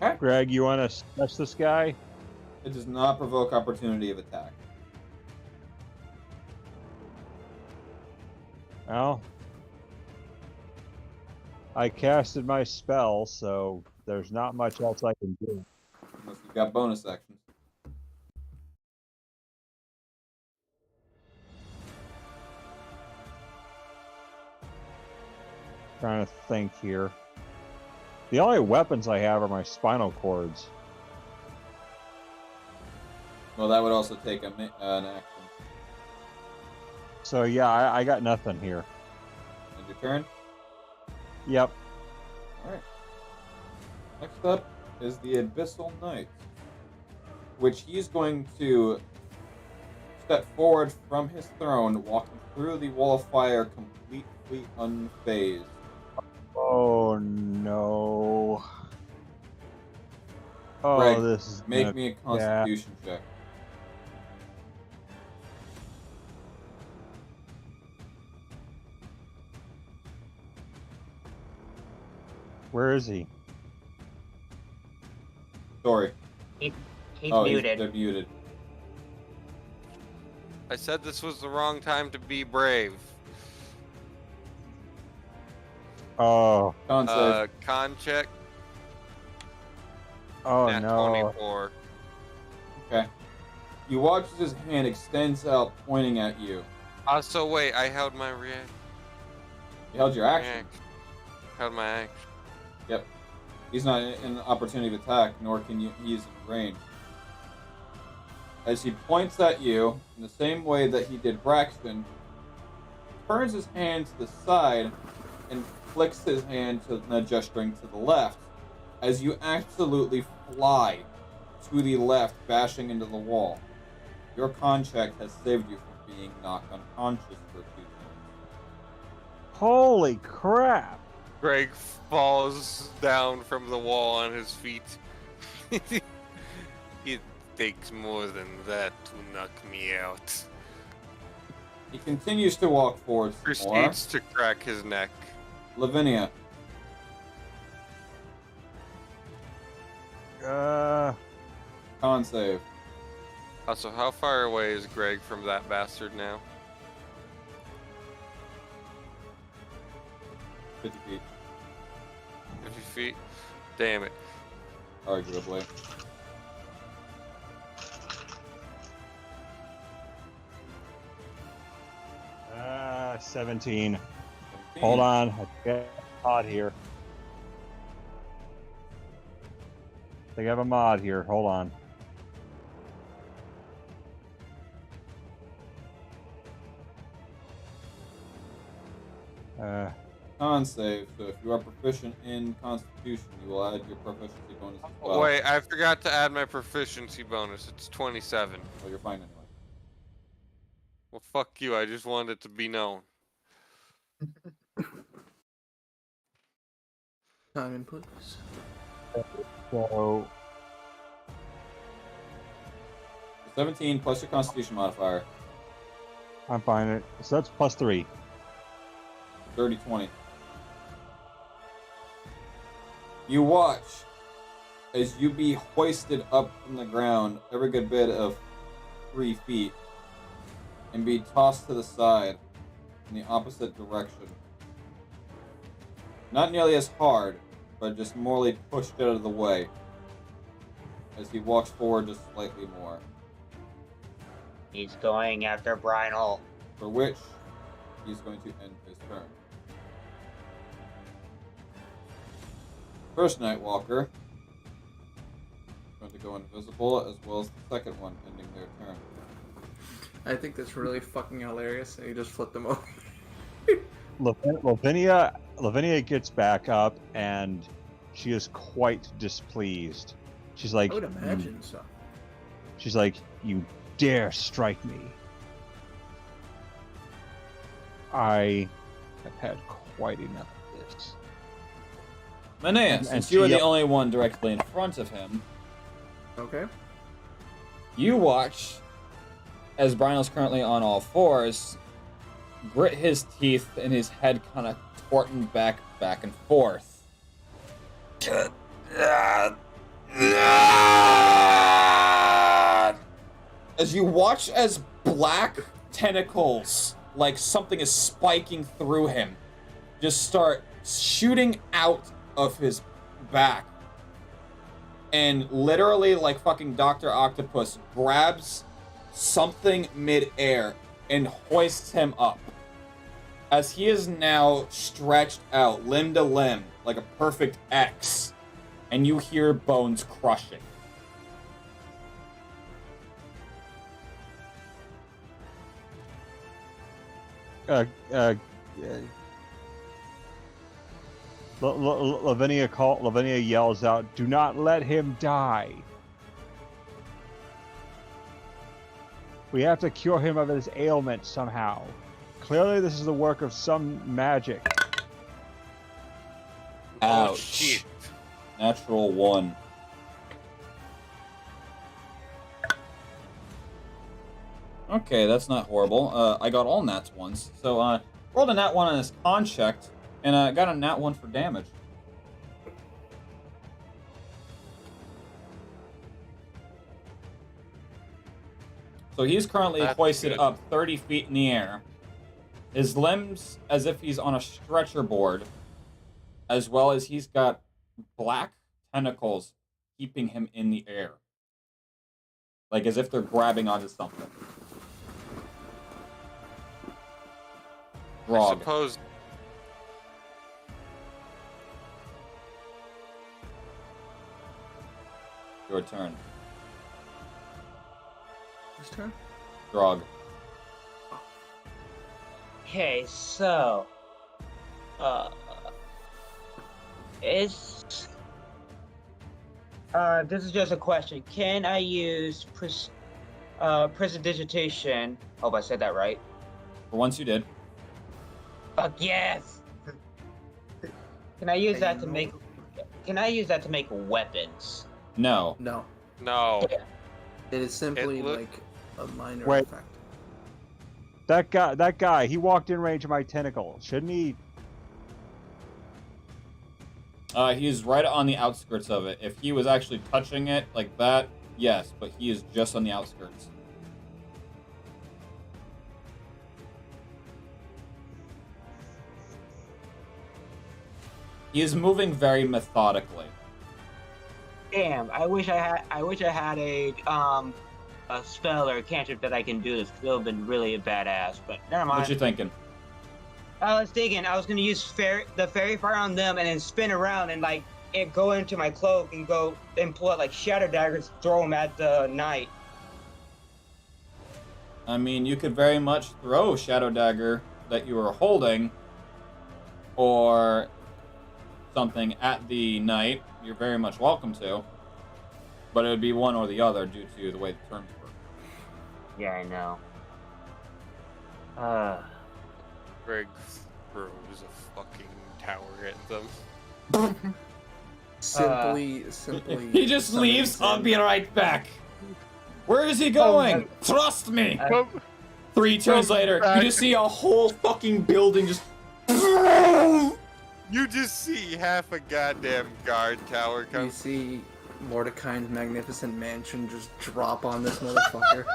Okay. Greg, you want to touch this guy? It does not provoke opportunity of attack. Well, I casted my spell, so there's not much else I can do. Unless you've got bonus actions. Trying to think here. The only weapons I have are my spinal cords. Well, that would also take an action. So yeah, I got nothing here. End your turn? Yep. Alright. Next up is the Abyssal Knight, which he's going to step forward from his throne, walking through the wall of fire completely unfazed. Oh no. Oh, Greg, this is make gonna- me a Constitution check. Where is he? Sorry. He's Oh, muted. they're muted. I said this was the wrong time to be brave. Oh. Con save. Con check. Oh Nat no. 24. Okay. You watch as his hand extends out, pointing at you. So wait, I held my reaction. You held your action. Held my action. Yep. He's not in an opportunity of attack, nor can you. He's in range. As he points at you, in the same way that he did Braxton, turns his hand to the side and flicks his hand to gesturing to the left, as you absolutely fly to the left, bashing into the wall. Your con check has saved you from being knocked unconscious for a few minutes. Holy crap. Greg falls down from the wall on his feet. It takes more than that to knock me out. He continues to walk forward some more. Proceeds to crack his neck. Lavinia. Con save. Also, how far away is Greg from that bastard now? 50 feet. 50 feet? Damn it. Arguably. Ah, 17. Hold on, I got a mod here. I think I have a mod here. Hold on. con save, so if you are proficient in Constitution, you will add your proficiency bonus as well. Wait, I forgot to add my proficiency bonus. It's 27. Well, you're fine anyway. Well, fuck you. I just wanted it to be known. Simon, please. So 17 plus your Constitution modifier. I'm fine. So that's +3. 30, 20. You watch as you be hoisted up from the ground every good bit of 3 feet and be tossed to the side in the opposite direction. Not nearly as hard, but just morely pushed out of the way as he walks forward just slightly more. He's going after Brynol. For which he's going to end his turn. First Nightwalker is going to go invisible, as well as the second one, ending their turn. I think that's really fucking hilarious. And you just flip them over. Lavinia gets back up and she is quite displeased. She's like, I would imagine so. She's like, you dare strike me. I have had quite enough of this. Manea, since you are the only one directly in front of him, Okay. you watch as Brynol's currently on all fours grit his teeth and his head kind of torting back and forth. As you watch as black tentacles, like something is spiking through him, just start shooting out of his back. And literally, like fucking Dr. Octopus, grabs something mid-air and hoists him up. As he is now stretched out, limb to limb, like a perfect X. And you hear bones crushing. Lavinia yells out, "Do not let him die. We have to cure him of his ailment somehow. Clearly this is the work of some magic." Ouch. Oh, shit. Natural 1. Okay, that's not horrible. I got all nats once. So, rolled a nat 1 on his con check, and got a nat 1 for damage. So he's currently That's hoisted good. up 30 feet in the air. His limbs as if he's on a stretcher board, as well as he's got black tentacles keeping him in the air. Like as if they're grabbing onto something. I Grog. suppose Your turn. Whose turn? Grog. Okay, so this is just a question. Can I use prestidigitation? Hope I said that right. For once you did. Fuck yes. Can I use that to make? Can I use that to make weapons? No. No. no. It is simply It look- like a minor Wait. effect. That guy, he walked in range of my tentacle. Shouldn't he? He's right on the outskirts of it. If he was actually touching it like that, yes, but he is just on the outskirts. He is moving very methodically. Damn! I wish I had a spell or a cantrip that I can do this. It would have been really badass. But never mind. What you thinking? I was thinking I was gonna use the fairy fire on them and then spin around and like go into my cloak and go and pull out like shadow daggers, throw them at the knight. I mean, you could very much throw Shadow Dagger that you were holding or something at the night, you're very much welcome to. But it would be one or the other due to the way the terms work. Yeah, I know. Greg throws a fucking tower at them. Simply. He just leaves. I'll be right back. Where is he going? Trust me. 3 turns later, you just see a whole fucking building just. You just see half a goddamn guard tower You come. see Mordecai's magnificent mansion just drop on this motherfucker.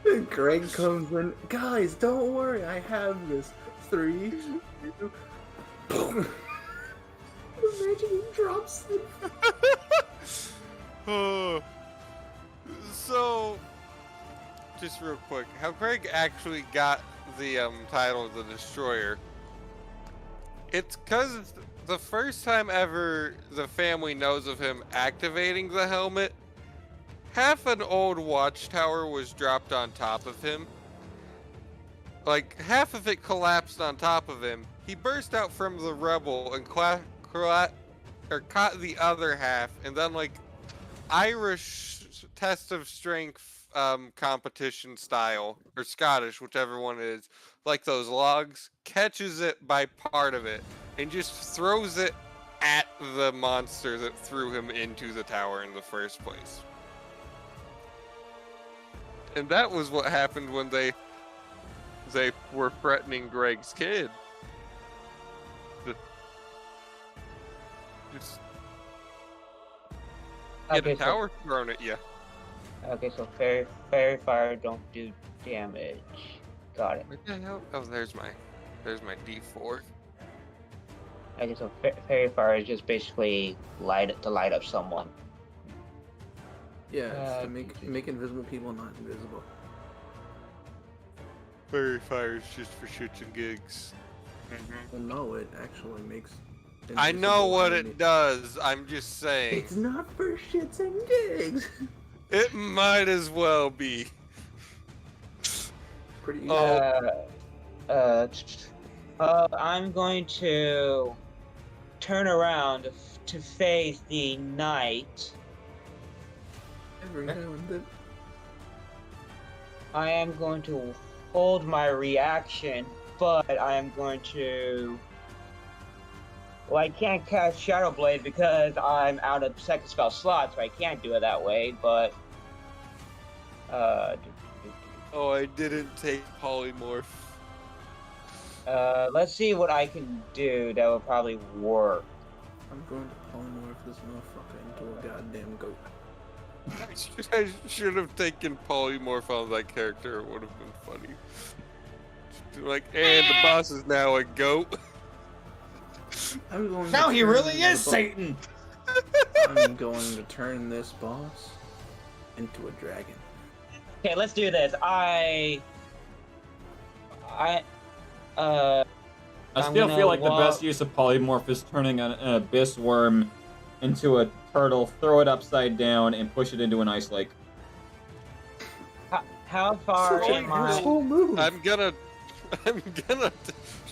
And Greg comes in. Guys, don't worry, I have this. 3, 2. Boom. Imagine he drops it. Oh. So, just real quick, how Greg actually got the title of the Destroyer. It's because the first time ever the family knows of him activating the helmet, half an old watchtower was dropped on top of him. Like, half of it collapsed on top of him. He burst out from the rubble and caught the other half, and then, like, Irish test of strength competition style, or Scottish, whichever one it is, like those logs, catches it by part of it, and just throws it at the monster that threw him into the tower in the first place. And that was what happened when they were threatening Greg's kid. Just get Okay, a tower thrown at you. Okay, so fairy fire don't do damage. Got it. What the hell? Oh, there's my D4. Okay, so fairy fire is just basically light up someone. Yeah, it's to make invisible people not invisible. Fairy fire is just for shits and gigs. Well, no, it actually makes. I know what invisible it does. I'm just saying. It's not for shits and gigs. It might as well be. Pretty easy. I'm going to turn around to face the knight. I am going to hold my reaction, but I am going to. Well, I can't cast Shadow Blade because I'm out of second spell slot, so I can't do it that way, but... Oh, I didn't take polymorph. Let's see what I can do that will probably work. I'm going to polymorph this motherfucker into a goddamn goat. I should have taken polymorph on that character. It would have been funny. Just be like, and the boss is now a goat. I'm going Now to he turn really the is Satan! I'm going to turn this boss into a dragon. Okay, let's do this. I still feel like the best use of polymorph is turning an abyss worm into a turtle, throw it upside down, and push it into an ice lake. How far am I? I'm gonna.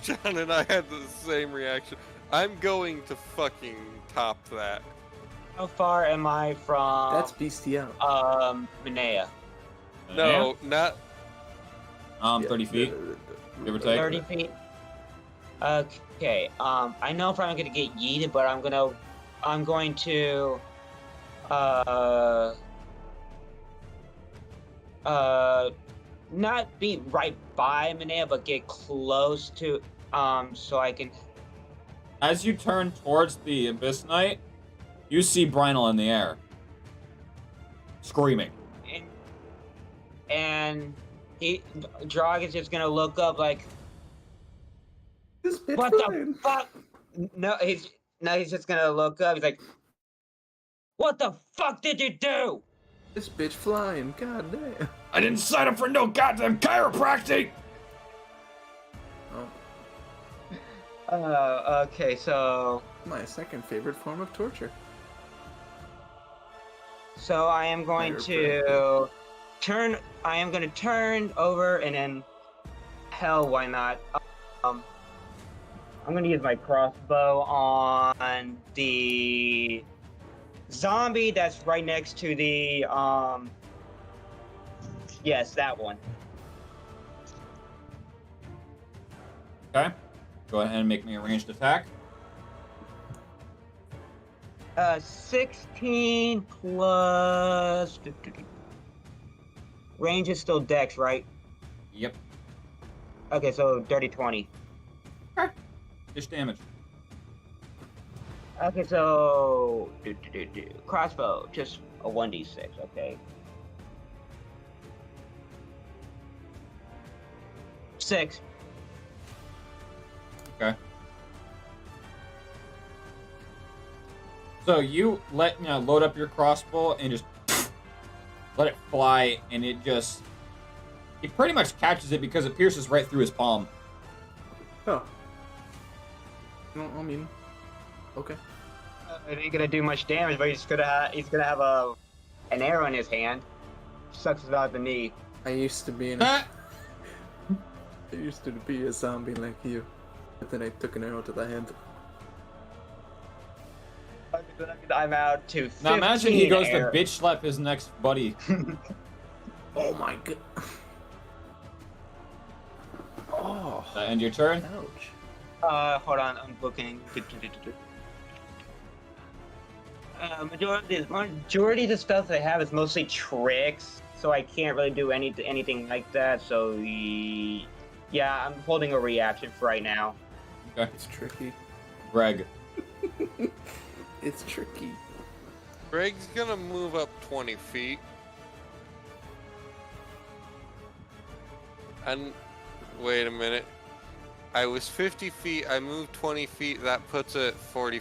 John and I had the same reaction. I'm going to fucking top that. How far am I from? That's bestial. Minea. No, not. 30 feet, give or take. 30 feet. Okay. I know if I'm gonna get yeeted, but I'm going to. Not be right by Minea, but get close to. So I can. As you turn towards the Abyss Knight, you see Brynel in the air, screaming. And Drog is just gonna look up like, what the fuck? No, he's just gonna look up. He's like, what the fuck did you do? This bitch flying, goddamn. I didn't sign up for no goddamn chiropractic. Okay, so. My second favorite form of torture. So I am going to turn. I am going to turn over and then. Hell, why not? I'm gonna use my crossbow on the zombie that's right next to the yes, that one. Okay. Go ahead and make me a ranged attack. 16 plus range is still dex, right? Yep. Okay, so dirty 20. Dish damage. Okay, so crossbow, just a 1d6, okay. 6. Okay. So you load up your crossbow and just let it fly, and it pretty much catches it because it pierces right through his palm. Oh. No, I mean, okay. It ain't gonna do much damage, but he's gonna have an arrow in his hand. Sucks about the knee. I used to be I used to be a zombie like you, but then I took an arrow to the head. I'm out to 15 Now imagine he goes arrows. to bitch slap his next buddy. Oh my god. Oh. Does that end your turn? Ouch. Hold on, I'm looking. Majority of the spells I have is mostly tricks, so I can't really do anything like that. So yeah, I'm holding a reaction for right now. Okay. It's tricky. Greg. It's tricky. Greg's gonna move up 20 feet. And wait a minute. I was 50 feet, I moved 20 feet, that puts it 40.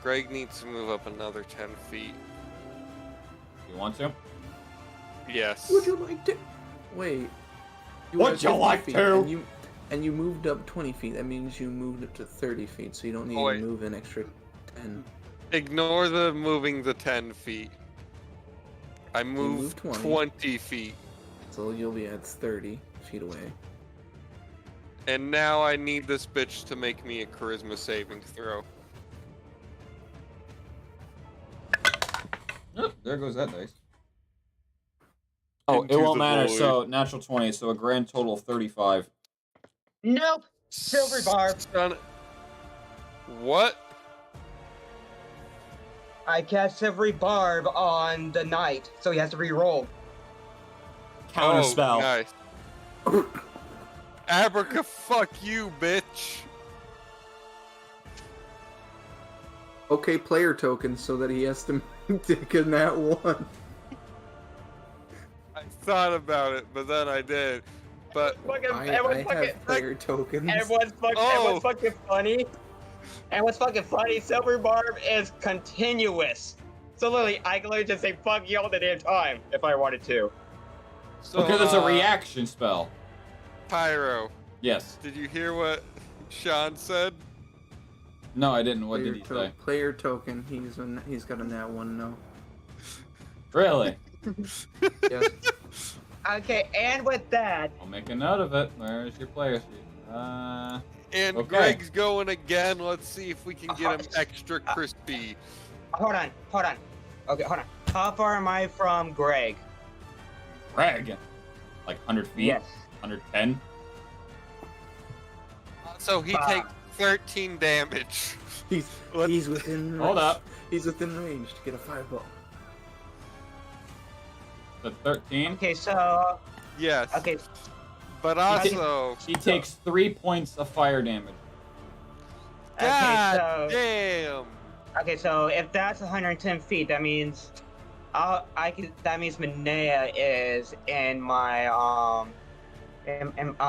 Greg needs to move up another 10 feet. You want to? Yes. Would you like to? Wait. Would you like to? And you moved up 20 feet. That means you moved up to 30 feet, so you don't need to move an extra 10. Ignore the moving the 10 feet. I moved moved 20. 20 feet. So you'll be at 30 feet away. And now I need this bitch to make me a charisma saving throw. Oh, there goes that dice. Oh, Into it won't the matter. void. So natural 20, so a grand total of 35. Nope. Silver barb. What? I cast Silvery Barb on the knight, so he has to re-roll. Counter spell. Nice. Abraca, fuck you, bitch. Okay, player token, so that he has to take a nat 1. I thought about it, but then I did. But I have player tokens. Everyone's fucking funny. And what's fucking funny, Silver Barb is continuous. So literally, I can literally just say fuck you all the damn time if I wanted to. so, Because it's a reaction spell. Pyro, Yes. did you hear what Sean said? No, I didn't. What did he say? Player token. He's got a nat 1 now. Really? Yes. Okay, and with that, I'll make a note of it. Where's your player sheet? And Okay. Greg's going again. Let's see if we can get him extra crispy. hold on. Okay, hold on. How far am I from Greg? Greg. Like 100 feet? Yes. 110? So he takes 13 damage. He's within range. Hold up. He's within range to get a fireball. The 13? Okay, so Yes. okay, But also, He takes 3 points of fire damage. God so damn. okay, so if that's 110 feet, that means that means Minea is in my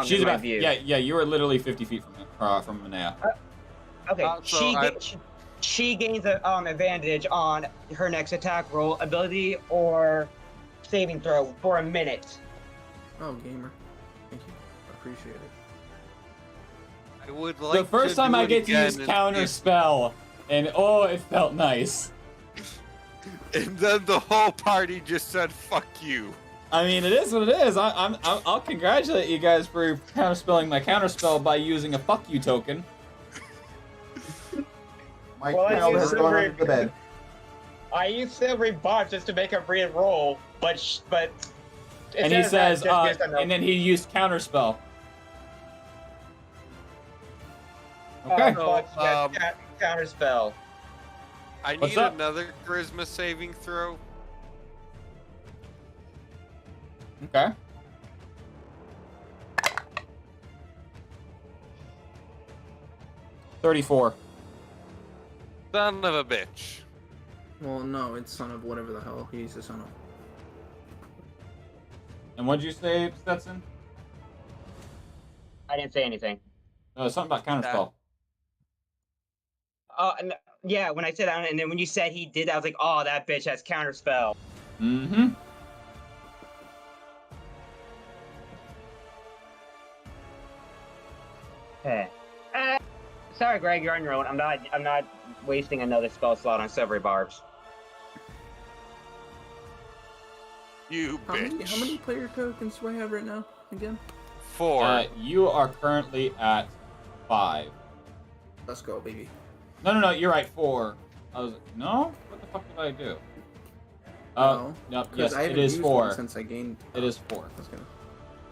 She's in my about view. yeah. You were literally 50 feet from Manea. Okay, So she gains an advantage on her next attack roll, ability, or saving throw for a minute. Oh, gamer. Thank you. I appreciate it. I would like The first to time do I it get to again use and counter see- spell, and oh, it felt nice. And then the whole party just said, fuck you. I mean, it is what it is. I'll congratulate you guys for counterspelling my counterspell by using a fuck you token. My Well, I child use has gone silver- under the bed. I used silvery bar just to make him re-roll, but And he says, and then he used counterspell. Okay. Counterspell. I What's need up? another charisma saving throw. Okay. $34. Son of a bitch. Well, no, it's son of whatever the hell he's the son of. And what'd you say, Stetson? I didn't say anything. Something about counterspell. Yeah, when I said that, and then when you said he did, I was like, oh, that bitch has counterspell. Mm-hmm. Okay. Sorry, Greg, you're on your own. I'm not wasting another spell slot on silvery barbs. You bitch. How many player tokens do I have right now? Again? 4. You are currently at 5. Let's go, baby. No, you're right, 4. I was no? What the fuck did I do? No, yes, I haven't it is used 4. one since I gained. It is 4. Let's go.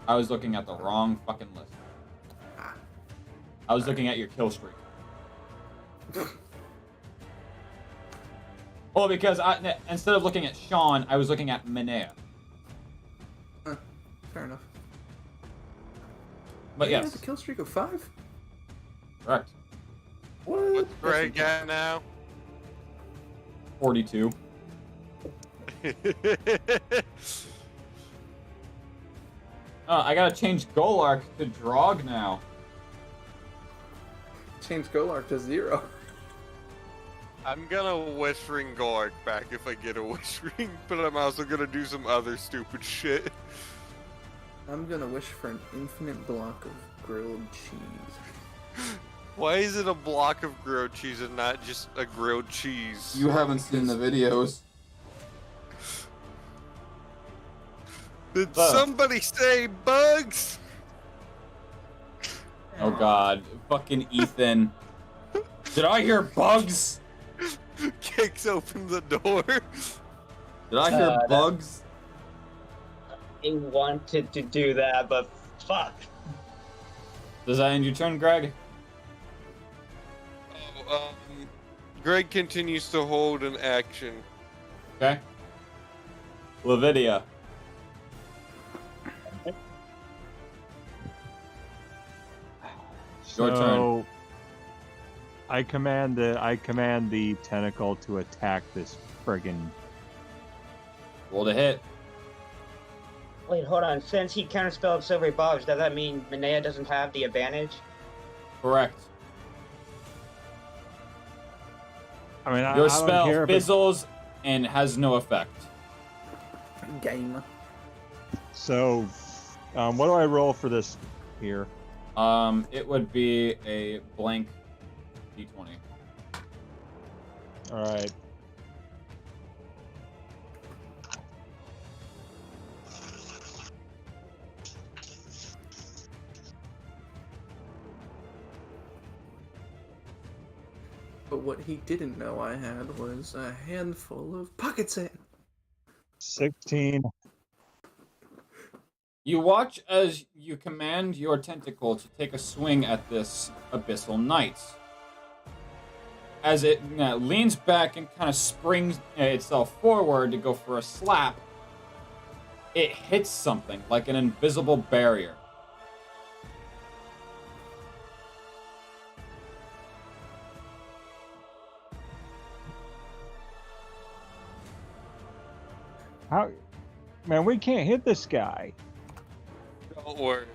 I was looking at the wrong fucking list. I was looking at your kill streak. Well, because instead of looking at Sean, I was looking at Minea. Fair enough. But You yes, have a kill streak of 5? correct. What? What's Greg at now? 42. I gotta change goal arc to Drog now. Change goal arc to 0. I'm gonna wish ring Gorg back if I get a wish ring, but I'm also gonna do some other stupid shit. I'm gonna wish for an infinite block of grilled cheese. Why is it a block of grilled cheese and not just a grilled cheese? You haven't seen the videos. Did somebody say bugs? Oh god, fucking Ethan. Did I hear bugs? Kicks open the door. Did I hear bugs? I wanted to do that, but fuck. Does that end your turn, Greg? Greg continues to hold an action. Okay. Lavidia. Your turn. So I command the tentacle to attack this friggin'. Roll to hit. Wait, hold on. Since he counterspelled silvery barbs, does that mean Minea doesn't have the advantage? Correct. I mean, Your I spell don't care if it's- fizzles and has no effect. Game. So, what do I roll for this here? It would be a blank d20. All right. But what he didn't know I had was a handful of pocket sand. 16. You watch as you command your tentacle to take a swing at this abyssal knight. As it leans back and kind of springs itself forward to go for a slap, it hits something like an invisible barrier. How? Man, we can't hit this guy. Don't worry.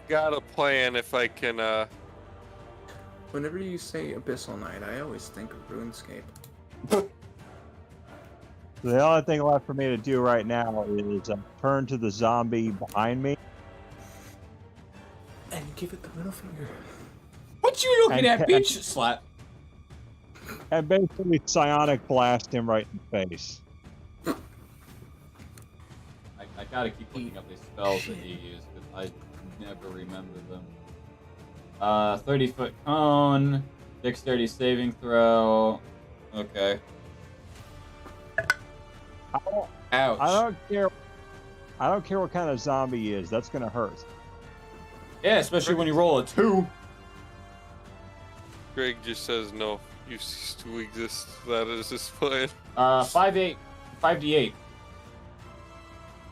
I've got a plan if I can, Whenever you say Abyssal Knight, I always think of RuneScape. The only thing left for me to do right now is turn to the zombie behind me. And give it the middle finger. What you looking And- at, bitch? Slap. And basically psionic blast him right in the face. I gotta keep looking up these spells that you use because I never remember them. 30-foot cone, dexterity saving throw. Okay. Ouch. I don't care what kind of zombie he is. That's gonna hurt. Yeah, especially when you roll a 2. Greg just says no. You cease to exist. That is his plan. 5d8.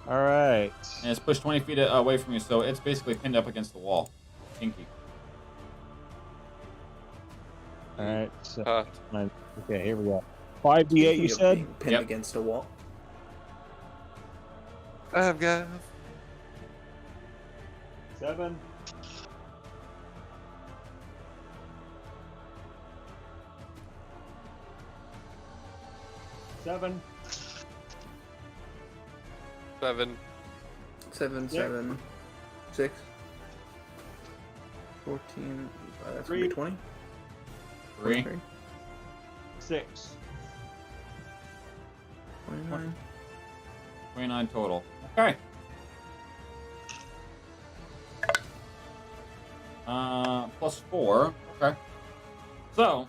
All right. And it's pushed 20 feet away from you, so it's basically pinned up against the wall. Kinky. All right. So, Hot. okay, here we go. 5d8, you said? Being pinned against a wall. I've got 7. 7. 7. 7, 7, 6, 14. That's gonna be 20. 3. 6. 29. 29 total. Okay. Plus 4. Okay. So,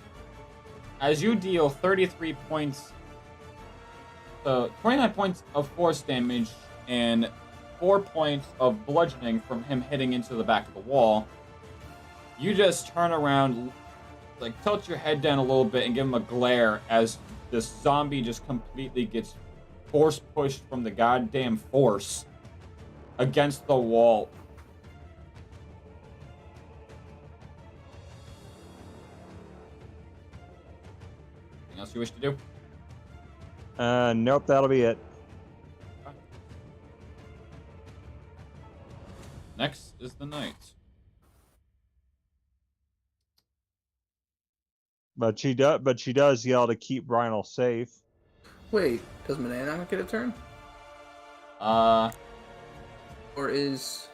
as you deal 33 points, so 29 points of force damage and 4 points of bludgeoning from him hitting into the back of the wall, you just turn around, like tilt your head down a little bit and give him a glare as this zombie just completely gets force pushed from the goddamn force against the wall. Anything else you wish to do? Nope, that'll be it. Next is the knight. But she does yell to keep Brynel safe. Wait, does Manana not get a turn? Or is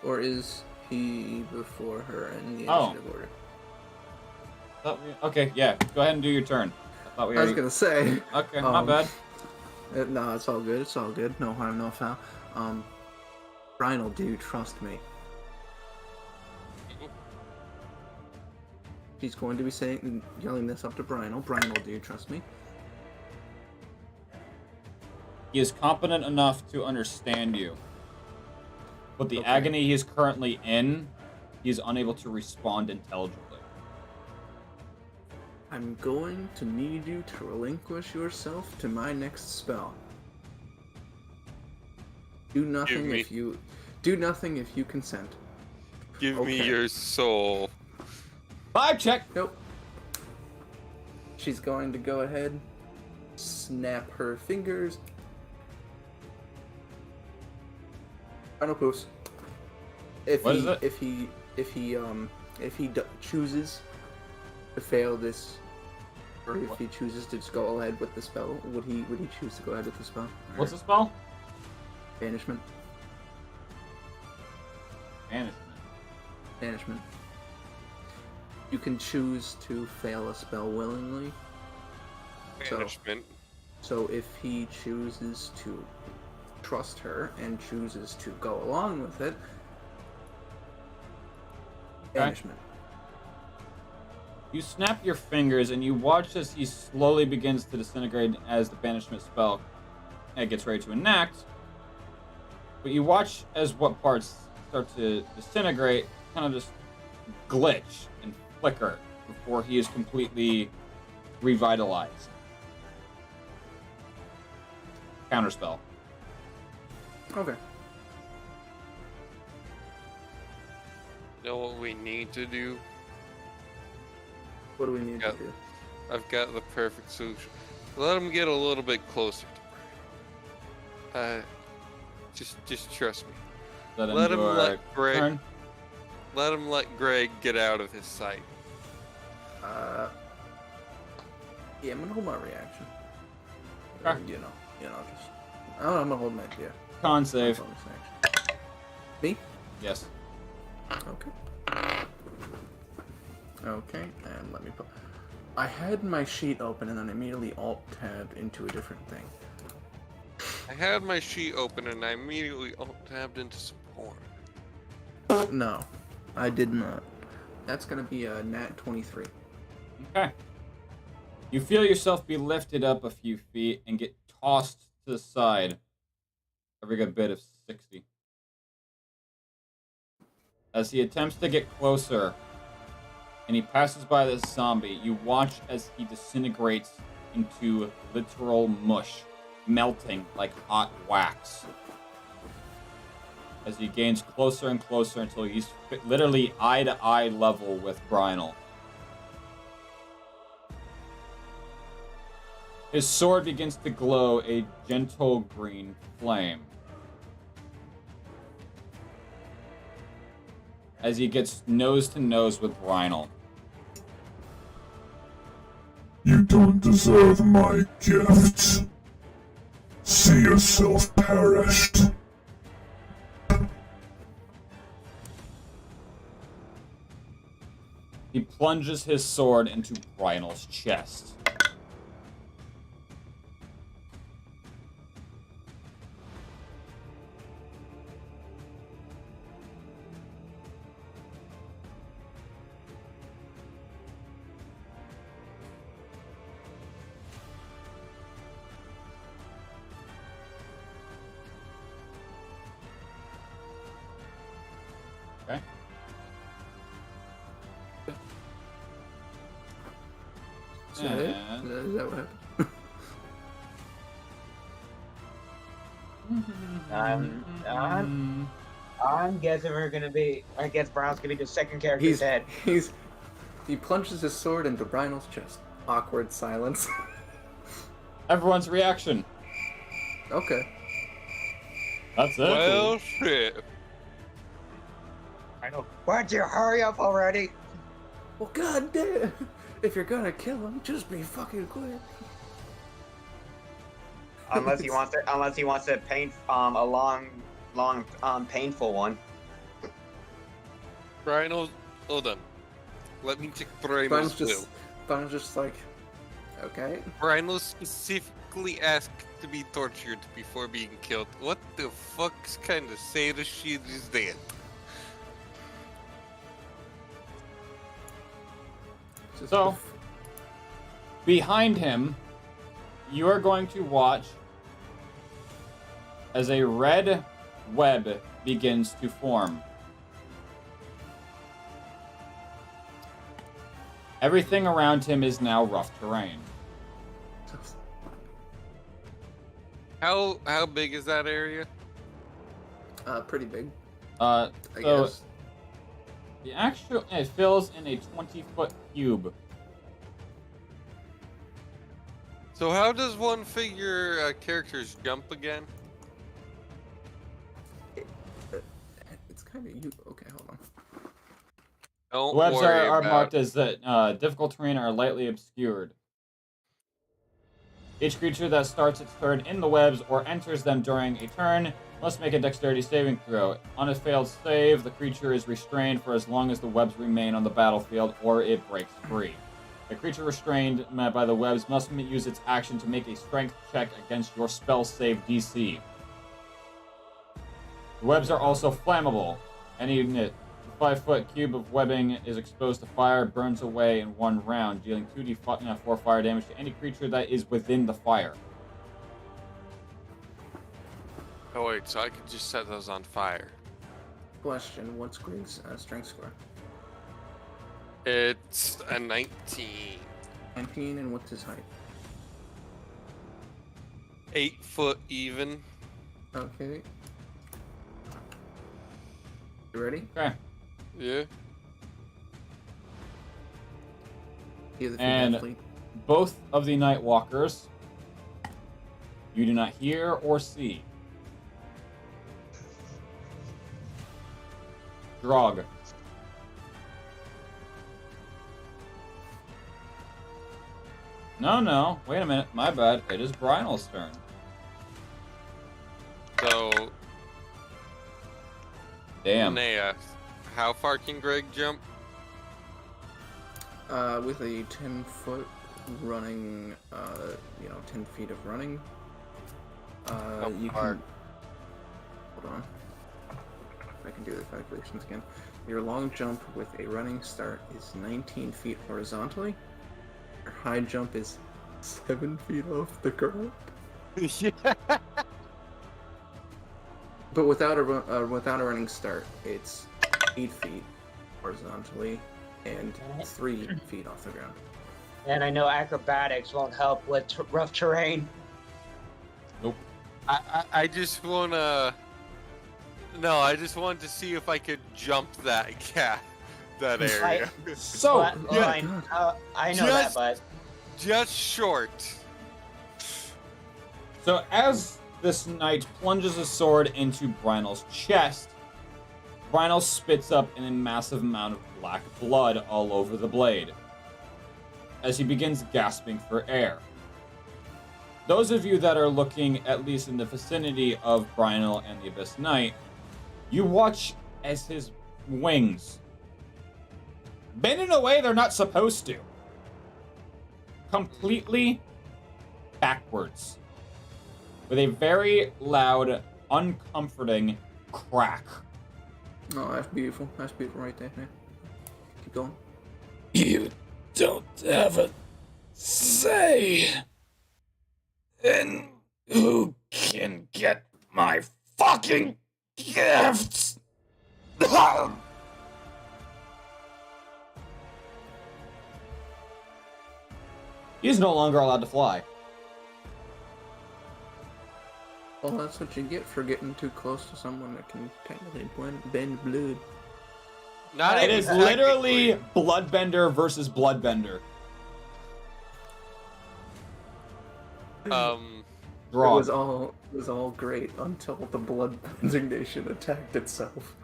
he before her in the initiative order? Okay, yeah. Go ahead and do your turn. I was gonna say. Okay, my bad. No, it's all good. It's all good. No harm, no foul. Brynel, do you trust me? He's going to be yelling this up to Brynel. Brynel, do you trust me? He is competent enough to understand you. But the agony he is currently in, he is unable to respond intelligibly. I'm going to need you to relinquish yourself to my next spell. Do nothing if you consent. Give me your soul. 5 check. Nope. She's going to go ahead, snap her fingers. Final poofs. If he chooses to fail this, or if he chooses to just go ahead with the spell, would he choose to go ahead with the spell? What's the spell? Banishment. Banishment. You can choose to fail a spell willingly. Banishment. So if he chooses to trust her and chooses to go along with it, banishment. You snap your fingers and you watch as he slowly begins to disintegrate as the banishment spell gets ready to enact. But you watch as what parts start to disintegrate, kind of just glitch and flicker before he is completely revitalized. Counterspell. Okay. You know what we need to do? What do we need to do? I've got the perfect solution. Let him get a little bit closer to me. Just trust me. Let him let Greg get out of his sight. Yeah, I'm gonna hold my reaction. Okay. I'm gonna hold my Con save. Me? Yes. Okay. Okay, and let me put. I had my sheet open and then immediately alt-tabbed into a different thing. I had my sheet open and I immediately tabbed into support. No, I did not. That's gonna be a nat 23. Okay. You feel yourself be lifted up a few feet and get tossed to the side. Every good bit of 60. As he attempts to get closer and he passes by this zombie, you watch as he disintegrates into literal mush, melting like hot wax. As he gains closer and closer until he's literally eye-to-eye level with Brynel. His sword begins to glow a gentle green flame. As he gets nose to nose with Brynel. You don't deserve my gift. See yourself perished. He plunges his sword into Brynel's chest. Okay. Is that it? And- Is that what happened? I'm guessing we're gonna be. I guess Brown's gonna be the second character's head. He plunges his sword into Brynel's chest. Awkward silence. Everyone's reaction. Okay. That's it. Well, shit. I know. Why'd you hurry up already? Well, goddamn! If you're gonna kill him, just be fucking quick. Unless he wants to paint a long painful one. Brynel, hold on. Let me check Brynel's Brynel's will. just like, okay. Brynel specifically asked to be tortured before being killed. What the fuck's kind of sadist shit is that? So, behind him, you are going to watch as a red web begins to form. Everything around him is now rough terrain. How big is that area? Pretty big. I I so guess. it fills in a 20-foot cube. So how does one figure characters jump again? It's kind of you. Okay, hold on. Don't Webs worry are about marked as difficult terrain are lightly obscured. Each creature that starts its turn in the webs or enters them during a turn must make a dexterity saving throw. On a failed save, the creature is restrained for as long as the webs remain on the battlefield or it breaks free. A creature restrained by the webs must use its action to make a strength check against your spell save DC. The webs are also flammable. Any 5-foot cube of webbing is exposed to fire, burns away in one round, dealing 2d4 fire damage to any creature that is within the fire. Oh wait, so I could just set those on fire. Question: what's Greg's strength score? It's a 19. 19, and what's his height? 8 foot even. Okay. You ready? Okay. Yeah. Hear the And- feedback, please. Both of the Night Walkers, you do not hear or see. Drog. No, wait a minute, my bad. It is Brynel's turn. So, Damn. Nea, how far can Greg jump? With a 10-foot running, 10 feet of running. You far? can. Hold on. If I can do the calculations again. Your long jump with a running start is 19 feet horizontally. Your high jump is 7 feet off the ground. Yeah. But without a running start, it's 8 feet horizontally and 3 feet off the ground. And I know acrobatics won't help with rough terrain. Nope. I just wanna. No, I just wanted to see if I could jump that gap, that area. So, I know that, but Just short. So as this knight plunges a sword into Brynel's chest, Brynel spits up in a massive amount of black blood all over the blade as he begins gasping for air. Those of you that are looking at least in the vicinity of Brynel and the Abyss Knight, you watch as his wings bend in a way they're not supposed to. Completely backwards. With a very loud, uncomforting crack. Oh, that's beautiful. That's beautiful right there, man. Keep going. You don't have a say in who can get my fucking gifts. He's no longer allowed to fly. Well, that's what you get for getting too close to someone that can technically bend blood. Not It is even literally Bloodbender versus Bloodbender. It Draw. was all great until the Bloodbending Nation attacked itself.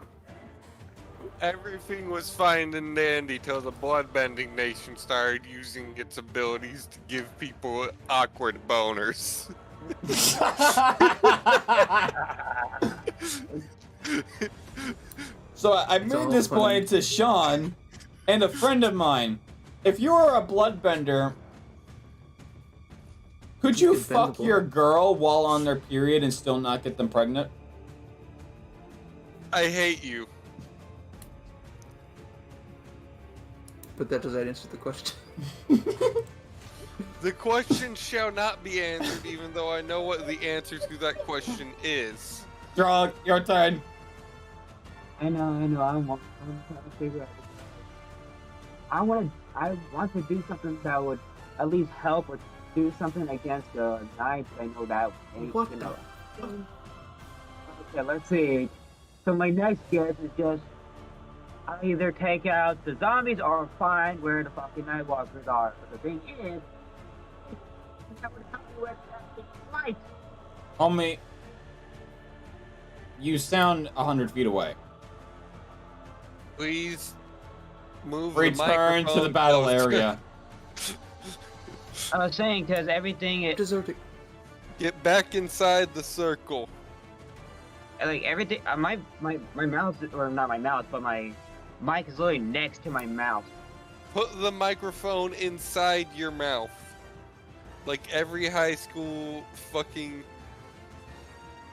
Everything was fine and dandy till the Bloodbending Nation started using its abilities to give people awkward boners. So I made this point to Sean and a friend of mine. If you were a bloodbender, could you fuck your girl while on their period and still not get them pregnant? I hate you. But does that answer the question? The question shall not be answered, even though I know what the answer to that question is. Draw, your turn. I know. I'm trying to figure out. I want to do something that would at least help or do something against the knights. I know that. What you know. Okay, let's see. So my next guess is just I'll either take out the zombies or find where the fucking Nightwalkers are. But the thing is, that would help me with the light. Homie, you sound 100 feet away. Please move Return the to the battle closer. area. I was saying because everything Get back inside the circle. like everything. My mouth, or not my mouth, but my mic is literally next to my mouth. Put the microphone inside your mouth. Like every high school fucking...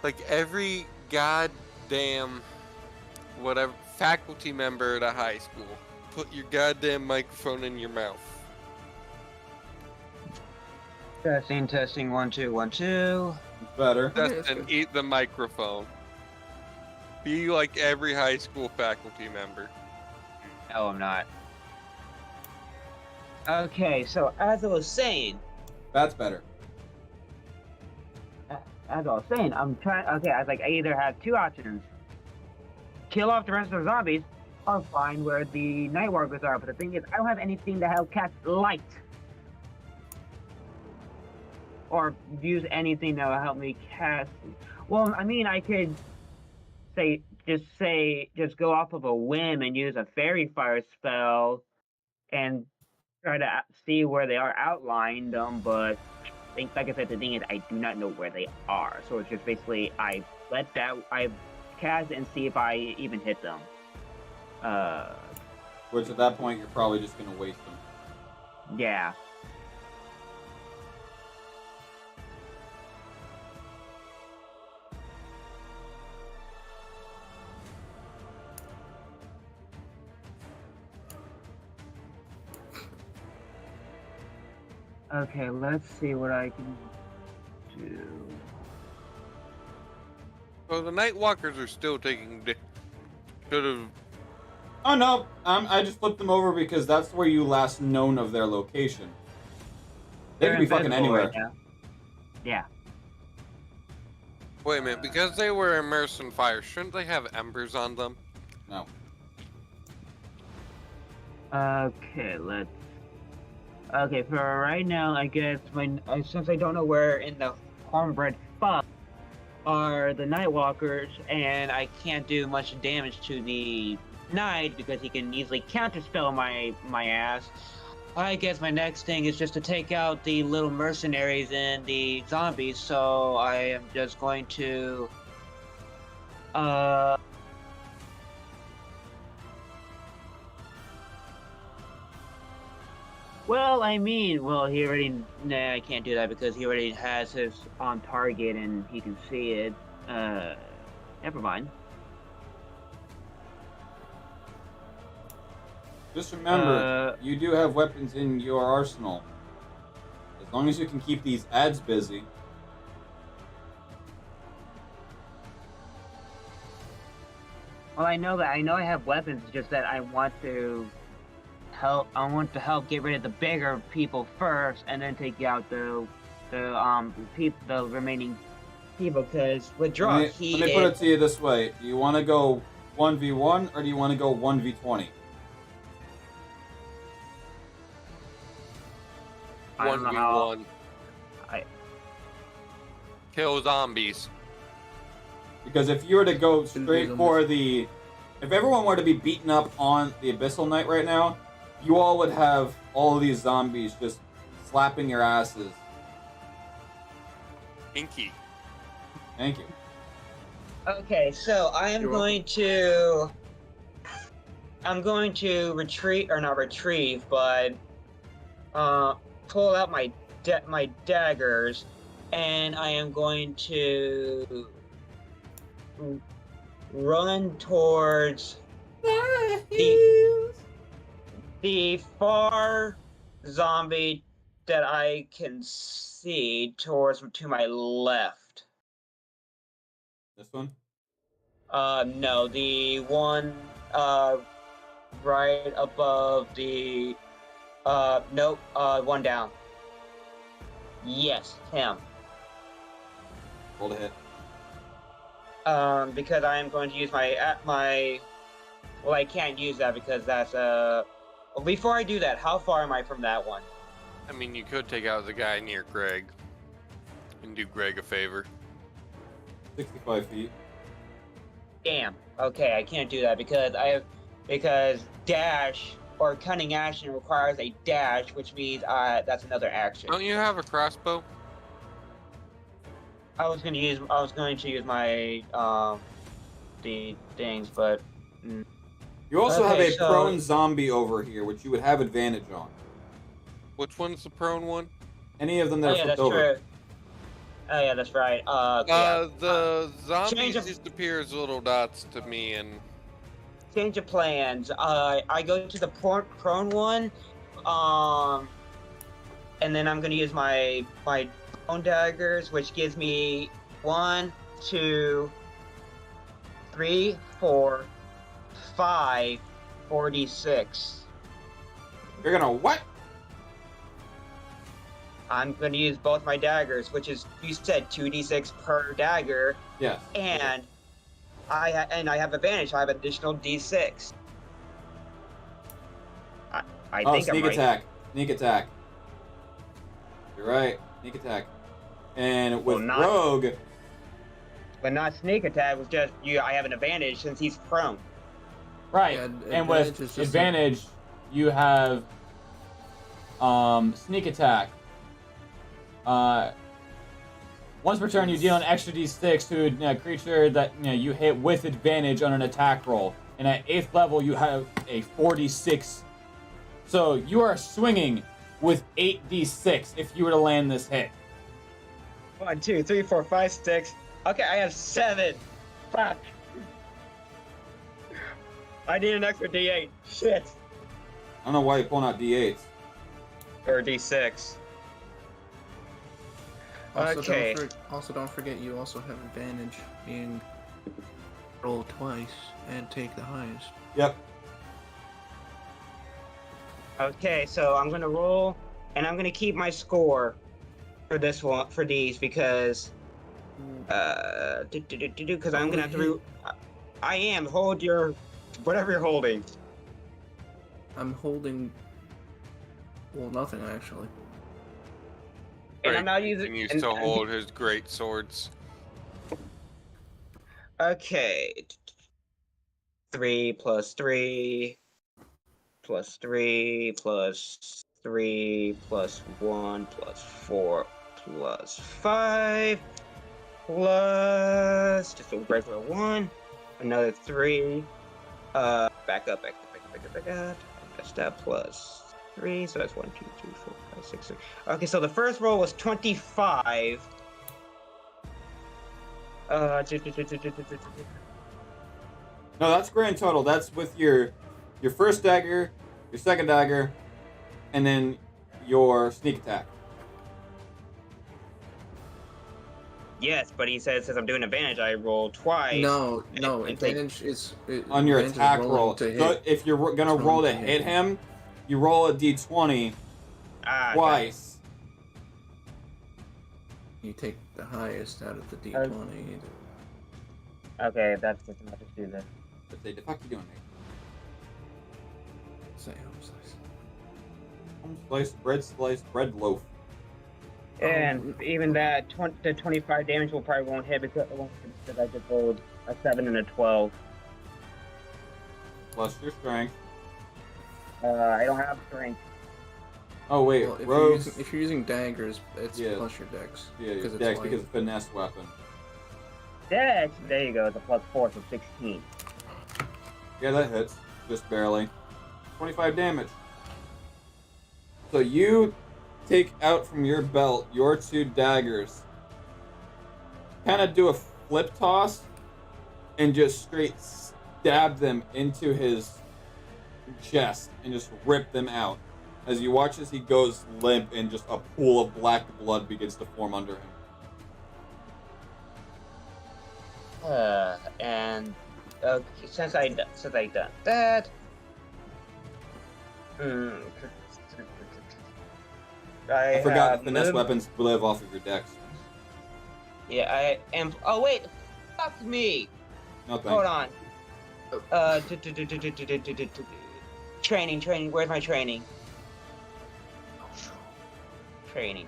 Like every goddamn... whatever... faculty member at a high school. Put your goddamn microphone in your mouth. Testing, 1 2 1 2. Better. Justin, eat the microphone. Be like every high school faculty member. No, I'm not. Okay, so as I was saying, That's better. I'm trying. Okay, I was like, I either have two options: kill off the rest of the zombies, or find where the Nightwalkers are. But the thing is, I don't have anything to help cast light, or use anything that will help me cast. Well, I mean, I could just go off of a whim and use a fairy fire spell, and try to see where they are outlined. But like I said, the thing is, I do not know where they are. So it's just basically I cast and see if I even hit them. Which at that point, you're probably just going to waste them. Yeah. Okay, let's see what I can do. So the Night Walkers are still taking. Should have. Oh no, I just flipped them over because that's where you last known of their location. They They're could be fucking invisible anywhere. right now. Yeah. Wait a minute, because they were immersed in fire, shouldn't they have embers on them? No. Okay, let's. Okay, for right now, I guess since I don't know where in the Hornbread fuck are the Nightwalkers, and I can't do much damage to the Knight because he can easily counterspell my ass. I guess my next thing is just to take out the little mercenaries and the zombies. So I am just going to. Well, I mean, he already. Nah, I can't do that because he already has his on target and he can see it. Never mind. Just remember, you do have weapons in your arsenal. As long as you can keep these ads busy. Well, I know I have weapons. It's just that I want to help. I want to help get rid of the bigger people first, and then take out the remaining people. Because with Draw, Let me put it to you this way: do you want to go 1v1 or do you want to go 1v20? 1v1. Kill zombies. Because if you were to go straight for if everyone were to be beaten up on the Abyssal Knight right now, you all would have all of these zombies just slapping your asses. Inky. Thank you. Okay, so I'm going to retreat, or not retrieve, but pull out my daggers, and I am going to run towards the far zombie that I can see to my left. This one? No, the one right above the nope, one down. Yes, him. Roll to hit. Because I am going to use my well, I can't use that because that's before I do that, how far am I from that one? I mean, you could take out the guy near Greg and do Greg a favor. 65 feet. Damn. Okay, I can't do that because dash or cunning action requires a dash, which means that's another action. Don't you have a crossbow? I was going to use my the things, but You also have a prone zombie over here, which you would have advantage on. Which one's the prone one? Any of them that are flipped that's over. true. Oh yeah, that's right. The zombies just appear as little dots to me, and change of plans. I go to the prone one, and then I'm gonna use my bone daggers, which gives me 1, 2, 3, 4, 5, 46. You're gonna what? I'm gonna use both my daggers, which is, you said 2d6 per dagger. Yes. And I have advantage. I have additional d6. I think sneak I'm right. attack. Sneak attack. You're right. Sneak attack. And with Rogue. But not sneak attack, was just I have an advantage since he's prone. Right. Yeah, and with advantage, you have sneak attack. Once per turn, you deal an extra d6 to a creature that you hit with advantage on an attack roll. And at 8th level, you have a 46. So you are swinging with 8d6 if you were to land this hit. 1, 2, 3, 4, 5, 6. Okay, I have 7. Fuck. I need an extra d8. Shit. I don't know why you're pulling out d8s. Or d6. Also, Okay. don't forget you also have advantage being roll twice and take the highest. Yep. Okay, so I'm gonna roll, and I'm gonna keep my score for this one, for these, because because I'm gonna have to. I am hold your whatever you're holding. I'm holding. Well, nothing actually. And I'm Greg not using. continues to hold his great swords. Okay. 3 plus 3 plus 3 plus 3 plus 1 plus 4 plus 5 plus just a regular 1, another 3. Back up. That's that plus 3, so that's 1, 2, 3, 4, 5, 6, 7. Okay, so the first roll was 25. No, that's grand total. That's with your first dagger, your second dagger, and then your sneak attack. Yes, but he says since I'm doing advantage, I roll twice. No, and take- advantage is On your advantage is attack rolling roll. to hit. So if you're gonna It's roll to rolling hit him, you roll a d20 twice. You take the highest out of the d20. Okay, that's just enough to do this. But the fuck you doing, mate? Say home slice. Home slice, bread loaf. And even that, the 25 damage will probably won't hit because I just rolled a 7 and a 12. Plus your strength. I don't have strength. Oh wait, Well, if you're using daggers, it's plus your dex. Yeah, your it's dex light. because it's a finesse weapon. Dex! There you go, it's a plus 4, so 16. Yeah, that hits. Just barely. 25 damage. So you take out from your belt your 2 daggers. Kind of do a flip toss and just straight stab them into his chest and just rip them out. As you watch as he goes limp and just a pool of black blood begins to form under him. And since I done that, I forgot have finesse moved- weapons live off of your dex. Yeah, I am. Oh wait, fuck me. No thanks. Hold on. Training. Where's my training? Training.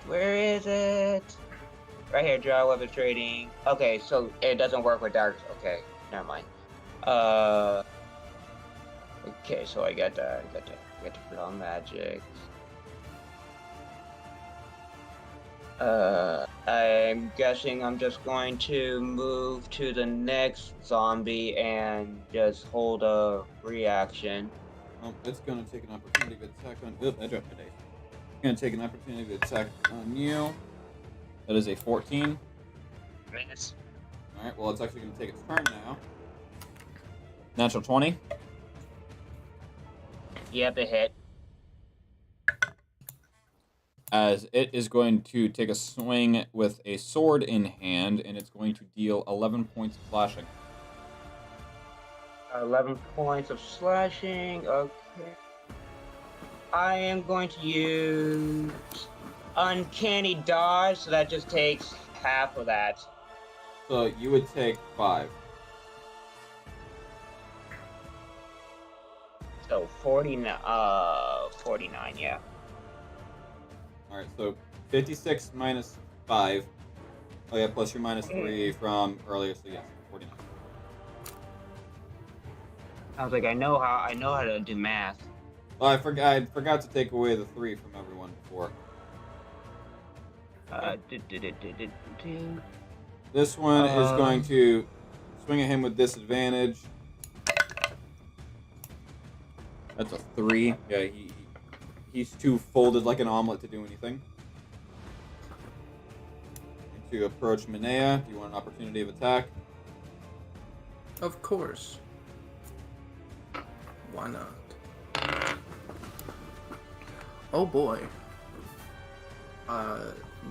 Where is it? Right here, draw weapons trading. Okay, so it doesn't work with dark. Okay, never mind. Okay, so I got to put on magic. I'm guessing I'm just going to move to the next zombie and just hold a reaction. It's going to take an opportunity to attack on... Oop, I dropped my dice. It's going to take an opportunity to attack on you. That is a 14. Miss. Alright, well, it's actually going to take its turn now. Natural 20. Yep, it hit. As it is going to take a swing with a sword in hand, and it's going to deal 11 points of slashing. 11 points of slashing. Okay. I am going to use Uncanny Dodge, so that just takes half of that. So you would take 5. So 49, yeah. Alright, so 56 minus 5. Oh yeah, plus your minus 3 from earlier, so yes, 49. I was like, I know how to do math. Oh, I forgot to take away the 3 from everyone before. This one is going to swing at him with disadvantage. That's a 3. Yeah, he's too folded like an omelet to do anything. To approach Minea, do you want an opportunity of attack? Of course. Why not?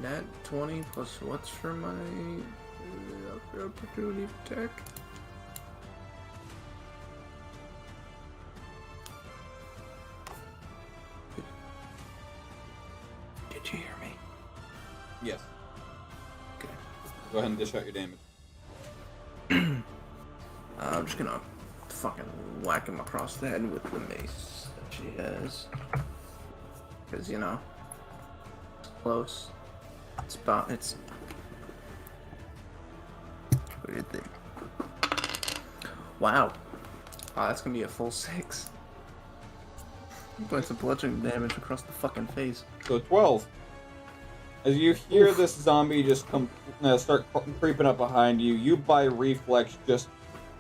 Nat 20 plus what's for my opportunity attack? Did you hear me? Yes. Okay. Go ahead and dish out your damage. I'm just gonna fucking whack him across the head with the mace that she has. Because, you know, it's close. It's weird thing. Wow. Wow, that's gonna be a full 6. Points of bludgeoning damage across the fucking face. So 12. As you hear this zombie just start creeping up behind you, you by reflex just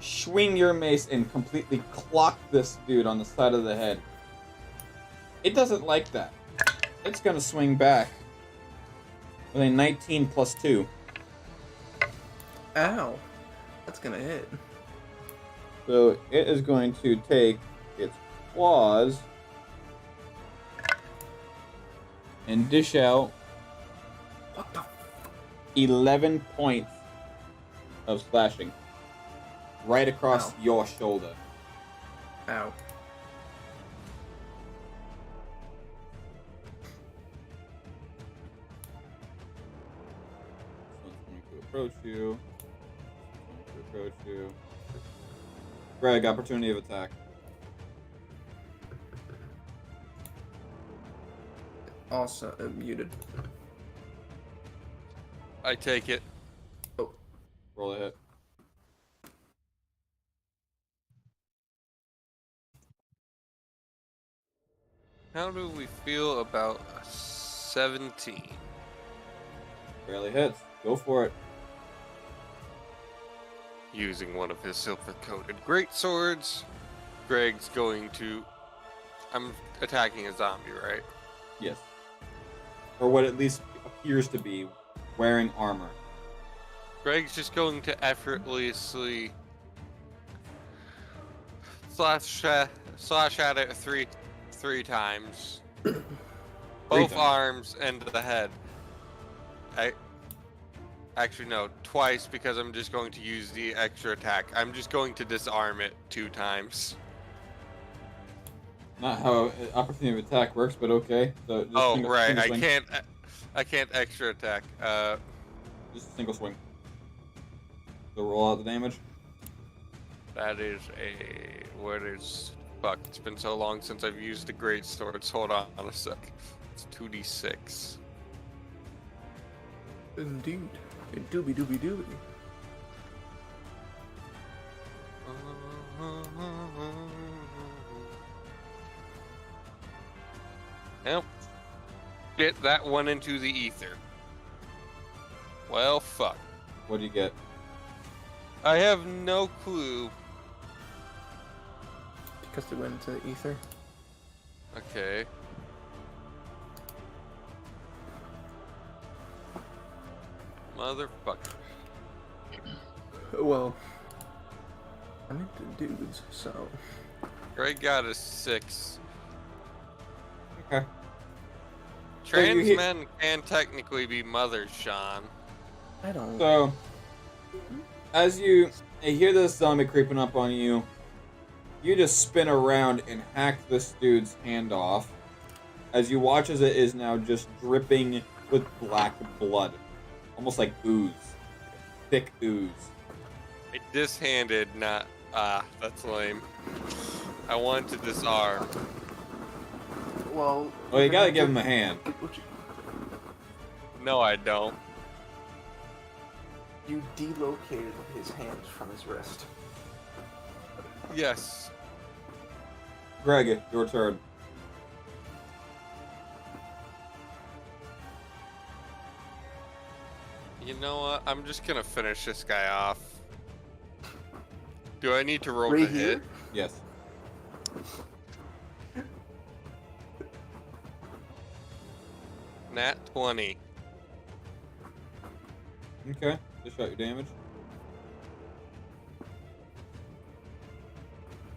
swing your mace and completely clock this dude on the side of the head. It doesn't like that. It's gonna swing back with a 19 plus 2. Ow. That's gonna hit. So it is going to take its claws and dish out 11 points of slashing right across your shoulder. Ow. This one's going to approach you. This one's going to approach you. Greg, opportunity of attack. Also muted. I take it. Oh. Roll a hit. How do we feel about a 17? Barely hits. Go for it. Using one of his silver-coated greatswords, Greg's going to... I'm attacking a zombie, right? Yes. Or what at least appears to be wearing armor. Greg's just going to effortlessly slash at it three times. Both times. arms and the head. Actually, no, twice, because I'm just going to use the extra attack. I'm just going to disarm it 2 times. Not how opportunity of attack works, but okay. So just Oh, single, right. single swing. I can't extra attack. Just a single swing. So roll out the damage. That is fuck, it's been so long since I've used the great swords. Hold on a sec. It's 2d6. Indeed. Doobie doobie doobie. Yep. Get that one into the ether. Well, fuck. What do you get? I have no clue. Because they went into the ether. Okay. Motherfucker. Well, I'm into dudes, so. Greg got a 6. Okay. Trans men can technically be mothers, Sean. I don't. So, as you hear this zombie creeping up on you, you just spin around and hack this dude's hand off. As you watch as it is now just dripping with black blood. Almost like ooze. Thick ooze. I dishanded, not... that's lame. I want to disarm. Well. Oh, you gotta give him a hand. No, I don't. You delocated his hands from his wrist. Yes. Greg, your turn. You know what? I'm just gonna finish this guy off. Do I need to roll Right to here? hit? Yes. Nat 20. Okay. Just shot your damage.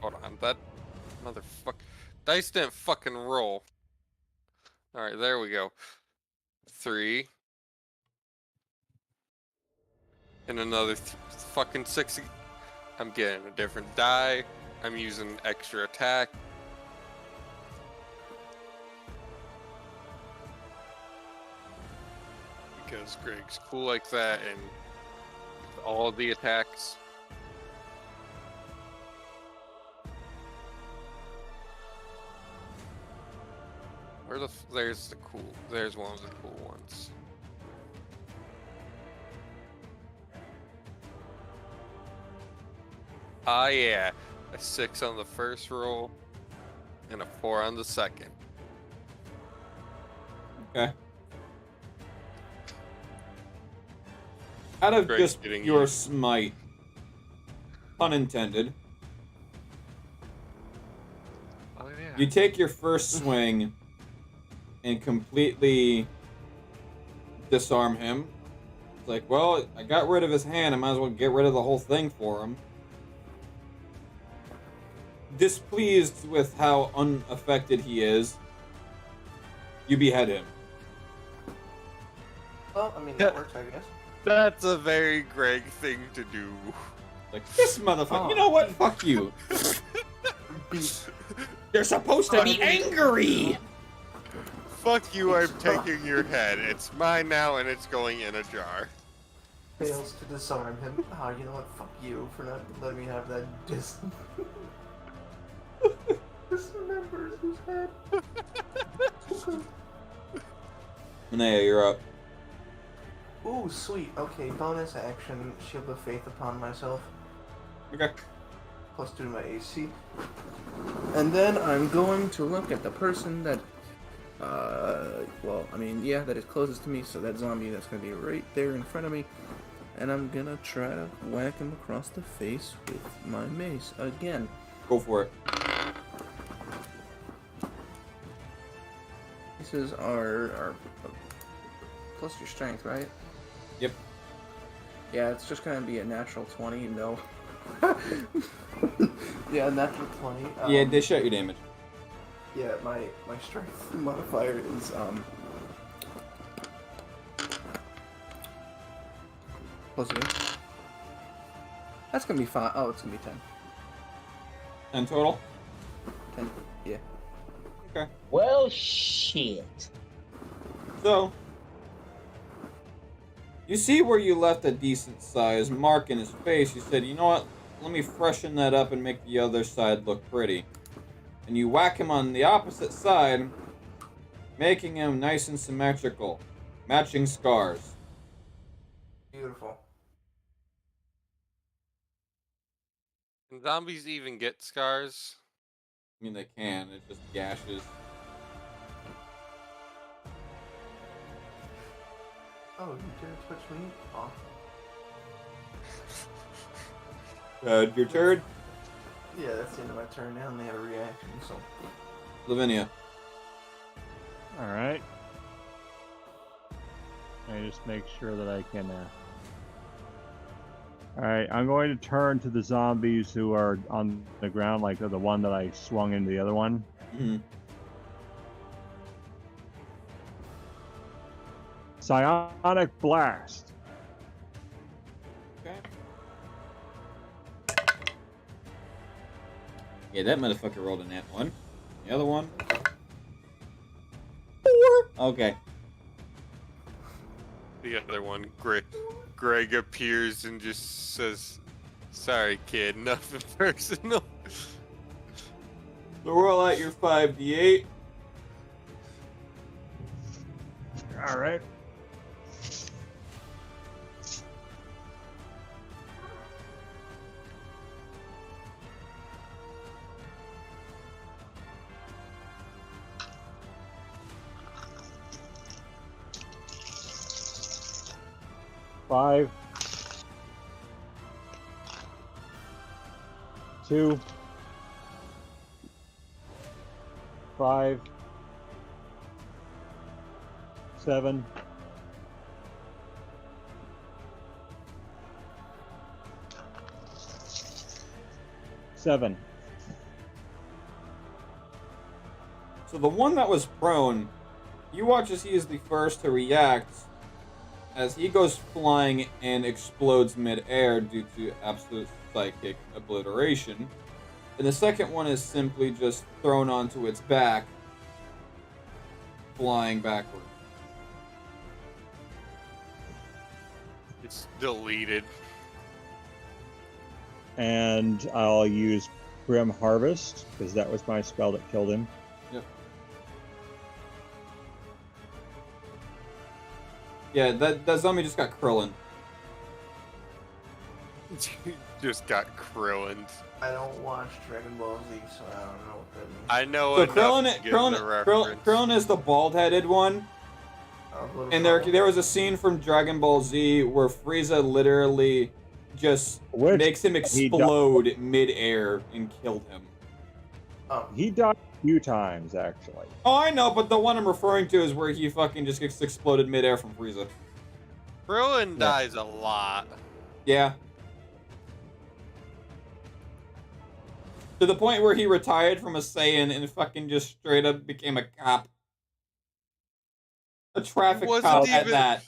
Hold on, that motherfucker. Dice didn't fucking roll. Alright, there we go. 3, And another fucking 6. I'm getting a different die. I'm using extra attack. Because Greg's cool like that, and all the attacks. There's one of the cool ones. Ah, yeah. A 6 on the first roll, and a 4 on the second. Okay. Out of Great just getting your you. smite, pun intended, Oh, yeah. you take your first swing and completely disarm him. It's like, well, I got rid of his hand, I might as well get rid of the whole thing for him. Displeased with how unaffected he is, you behead him. Well, I mean, that works, I guess. That's a very Greg thing to do. Like, this motherfucker, you know what? Fuck you. You're supposed to be angry! Fuck you, I'm taking your head. It's mine now, and it's going in a jar. Fails to disarm him. Oh, you know what? Fuck you for not letting me have that dismembers his head. Manea, you're up. Ooh, sweet. Okay, bonus action, Shield of Faith upon myself. Okay. Plus 2 to my AC. And then I'm going to look at the person that, well, I mean, yeah, that is closest to me, so that zombie that's going to be right there in front of me. And I'm going to try to whack him across the face with my mace again. Go for it. This is our plus your strength, right? Yep. Yeah, it's just gonna be a natural 20. No. Yeah, natural 20. Yeah, they shut your damage. Yeah, my strength modifier is plus 2. That's gonna be 5. Oh, it's gonna be 10. 10 total? 10. Yeah. Okay. Well, shit. So, you see where you left a decent sized mark in his face. You said, you know what? Let me freshen that up and make the other side look pretty. And you whack him on the opposite side, making him nice and symmetrical. Matching scars. Beautiful. Can zombies even get scars? I mean, they can. It's just gashes. Oh, you dare touch me? Oh. Your turn? Yeah, that's the end of my turn now, and they have a reaction, so. Lavinia. Alright. I just make sure that I can. Alright, I'm going to turn to the zombies who are on the ground, like the one that I swung into the other one. Mm-hmm. Psionic Blast. Okay. Yeah, that motherfucker rolled a nat 1. The other one. 4. Okay. The other one, Greg appears and just says, "Sorry, kid, nothing personal." So roll out your 5d8. Alright. Five, 2, 5, 7, 7. So the one that was prone, you watch as he is the first to react, as he goes flying and explodes mid-air due to absolute psychic obliteration. And the second one is simply just thrown onto its back, flying backwards. It's deleted. And I'll use Grim Harvest, because that was my spell that killed him. Yep. Yeah, that zombie just got Krillin. Just got Krillin. I don't watch Dragon Ball Z, so I don't know what that means. I know So enough to get the reference. Krillin is the bald-headed one. And there was a scene from Dragon Ball Z where Frieza literally just makes him explode mid-air and killed him. Oh. He died a few times, actually. Oh, I know, but the one I'm referring to is where he fucking just gets exploded mid-air from Frieza. Krillin dies a lot. Yeah. To the point where he retired from a Saiyan and fucking just straight up became a cop. A traffic cop at that.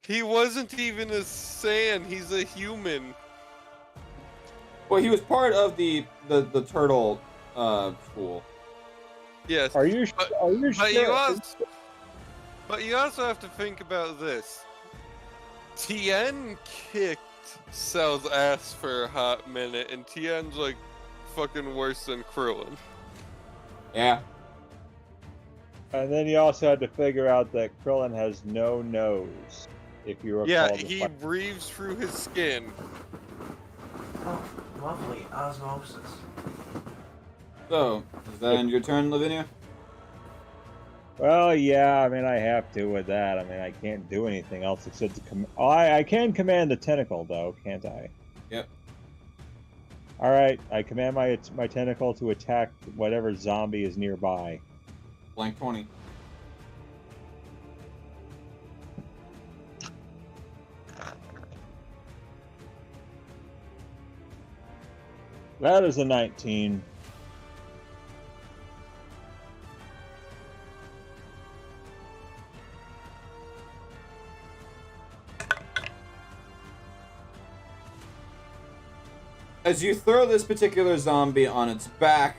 He wasn't even a Saiyan, he's a human. Well, he was part of the turtle school. Yes. Are you sure? But you also have to think about this. Tien kicked Cell's ass for a hot minute, and Tien's like fucking worse than Krillin. Yeah. And then you also had to figure out that Krillin has no nose. If you recall. Yeah, he breathes through his skin. Oh, lovely osmosis. So, does that end your turn, Lavinia? Well, yeah, I mean, I have to with that. I mean, I can't do anything else except to I can command the tentacle, though, can't I? Yep. All right, I command my tentacle to attack whatever zombie is nearby. Blank 20. That is a 19. As you throw this particular zombie on its back,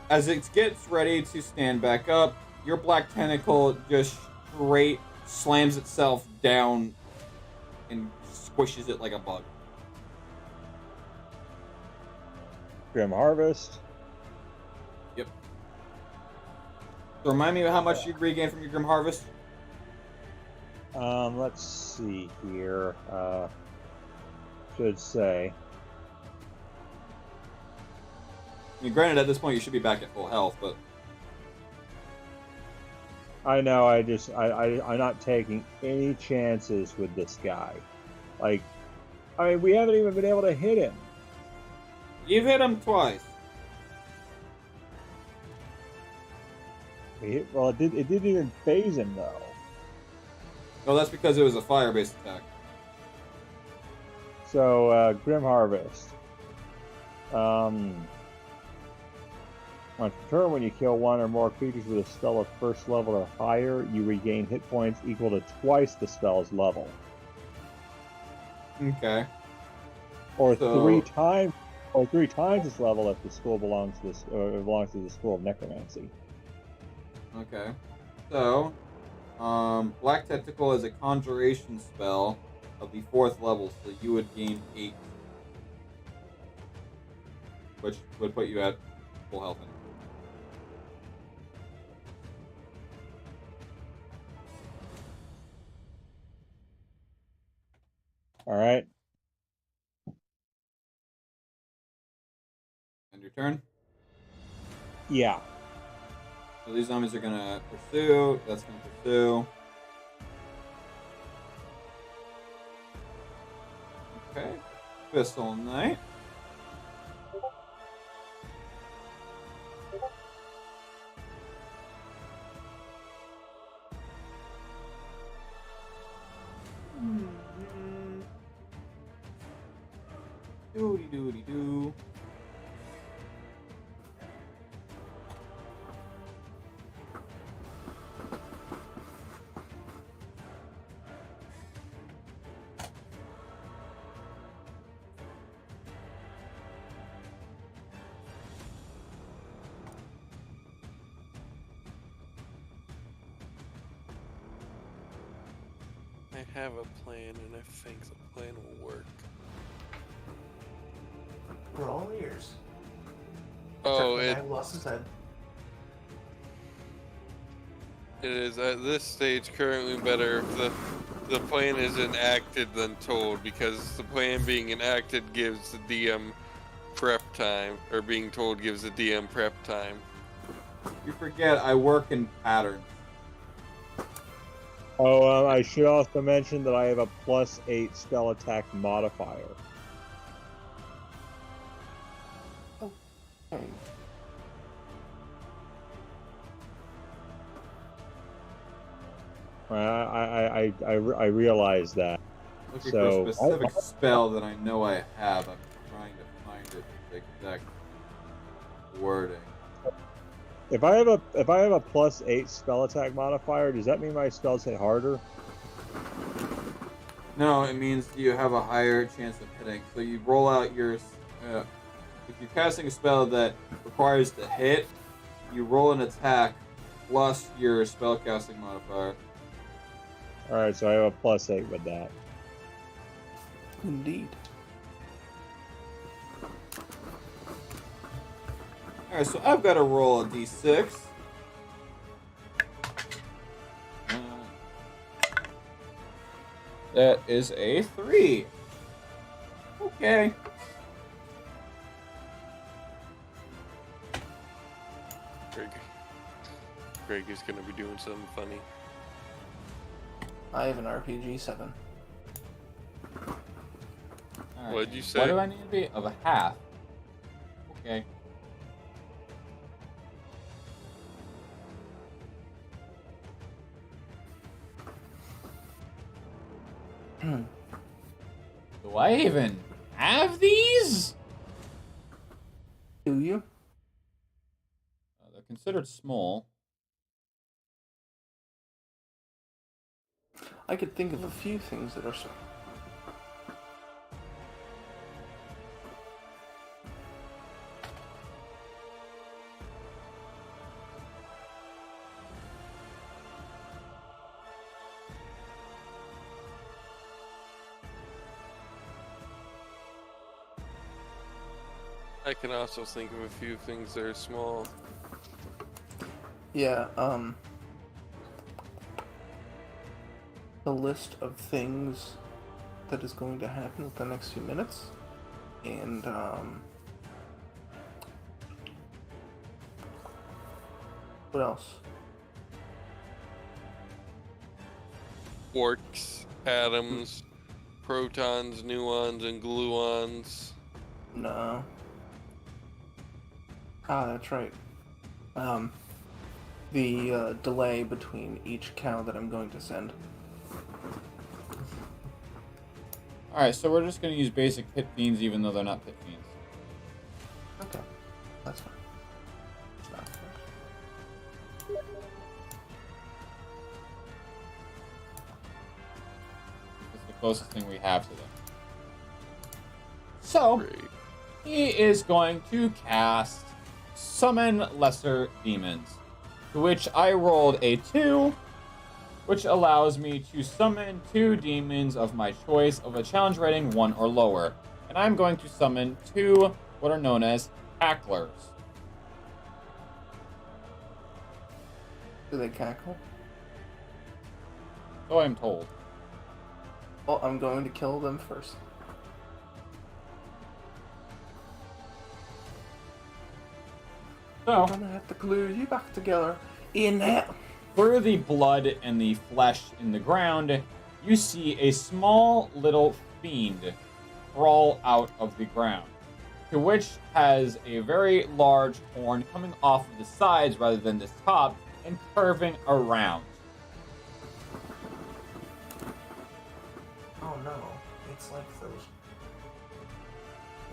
as it gets ready to stand back up, your black tentacle just straight slams itself down and squishes it like a bug. Grim Harvest. Yep. So remind me of how much you regain from your Grim Harvest? Let's see here. Should say. I mean, granted, at this point you should be back at full health, but I know. I'm not taking any chances with this guy. Like, I mean, we haven't even been able to hit him. you've hit him twice. Well, it didn't even phase him though. No, that's because it was a fire-based attack. So, Grim Harvest. On turn, when you kill one or more creatures with a spell of first level or higher, you regain hit points equal to twice the spell's level. Okay. Or So- three times its level if the school belongs to the School of Necromancy. Okay. So, Black Tentacle is a conjuration spell of the 4th level, so you would gain 8. Which would put you at full health. Alright. End your turn. Yeah. So these zombies are gonna pursue. That's gonna pursue. Okay. Pistol Knight. Doody doody doo. have a plan, and I think the plan will work. We're all ears. Oh, Except the guy who lost his head. it is at this stage currently better if the plan is enacted than told, because the plan being enacted gives the DM prep time, or being told gives the DM prep time. You forget I work in patterns. Oh, I should also mention that I have a +8 spell attack modifier. Okay. I realize that. Looking So, for a specific spell that I know I have. I'm trying to find it, the exact wording. If I have a +8 spell attack modifier, does that mean my spells hit harder? No, it means you have a higher chance of hitting. So you roll out your. If you're casting a spell that requires to hit, you roll an attack plus your spellcasting modifier. All right, so I have a +8 with that. Indeed. Alright, so I've got to roll a d6. That is a 3. Okay. Greg is going to be doing something funny. I have an RPG 7. Alright, What'd you say? What do I need to be? Of a half. Okay. Do I even have these? Do you? They're considered small. I could think of a few things that are so. I can also think of a few things that are small. Yeah, the list of things that is going to happen with the next few minutes, and what else? Quarks, atoms, protons, muons, and gluons. No. Ah, that's right. The delay between each cow that I'm going to send. Alright, so we're just going to use basic pit fiends even though they're not pit fiends. Okay, that's fine. Not It's the closest thing we have to them. So, he is going to cast Summon Lesser Demons, to which I rolled a 2, which allows me to summon 2 demons of my choice of a challenge rating 1 or lower. And I'm going to summon 2 what are known as Cacklers. Do they cackle? So I'm told. Well, I'm going to kill them first. So, I'm gonna have to glue you back together in that. through the blood and the flesh in the ground, you see a small little fiend crawl out of the ground, to which has a very large horn coming off of the sides rather than the top and curving around. Oh no, it's like those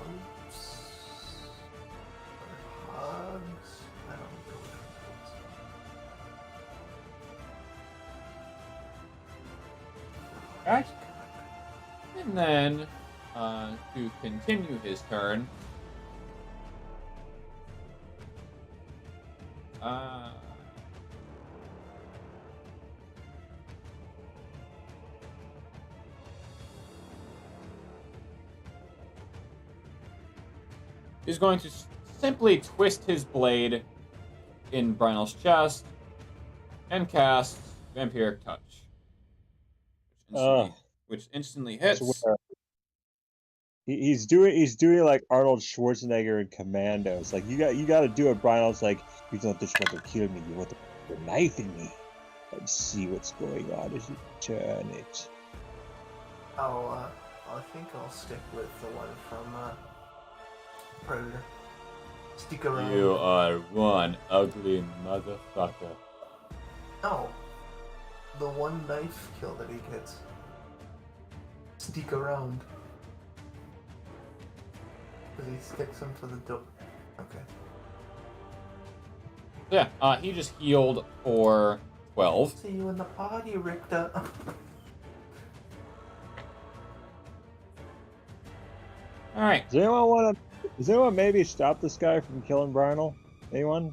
hugs. I don't know what Alright. And then, to continue his turn, He's going to simply twist his blade in Brynel's chest and cast Vampiric Touch, which instantly hits. swear. He's doing like Arnold Schwarzenegger in Commandos. Like you got to do it. Brian's like, you don't just want to kill me, you want to put a knife in me and see what's going on as you turn it. I think I'll stick with the one from Predator. Stick around. You are one ugly motherfucker. No, the one knife kill that he gets. Stick around. Because he sticks him to the door. Okay. Yeah, he just healed for 12. See you in the party, Richter. Alright. Does anyone maybe stop this guy from killing Brynel? Anyone?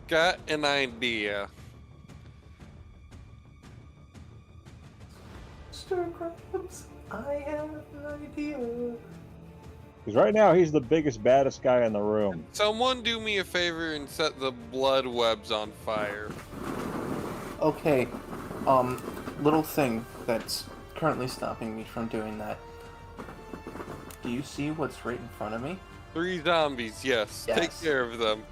Got an idea. Mr. Krabs, I have an idea. Because right now he's the biggest, baddest guy in the room. Someone do me a favor and set the blood webs on fire. Okay, little thing that's currently stopping me from doing that. Do you see what's right in front of me? 3 zombies, yes. Take Yes. care of them.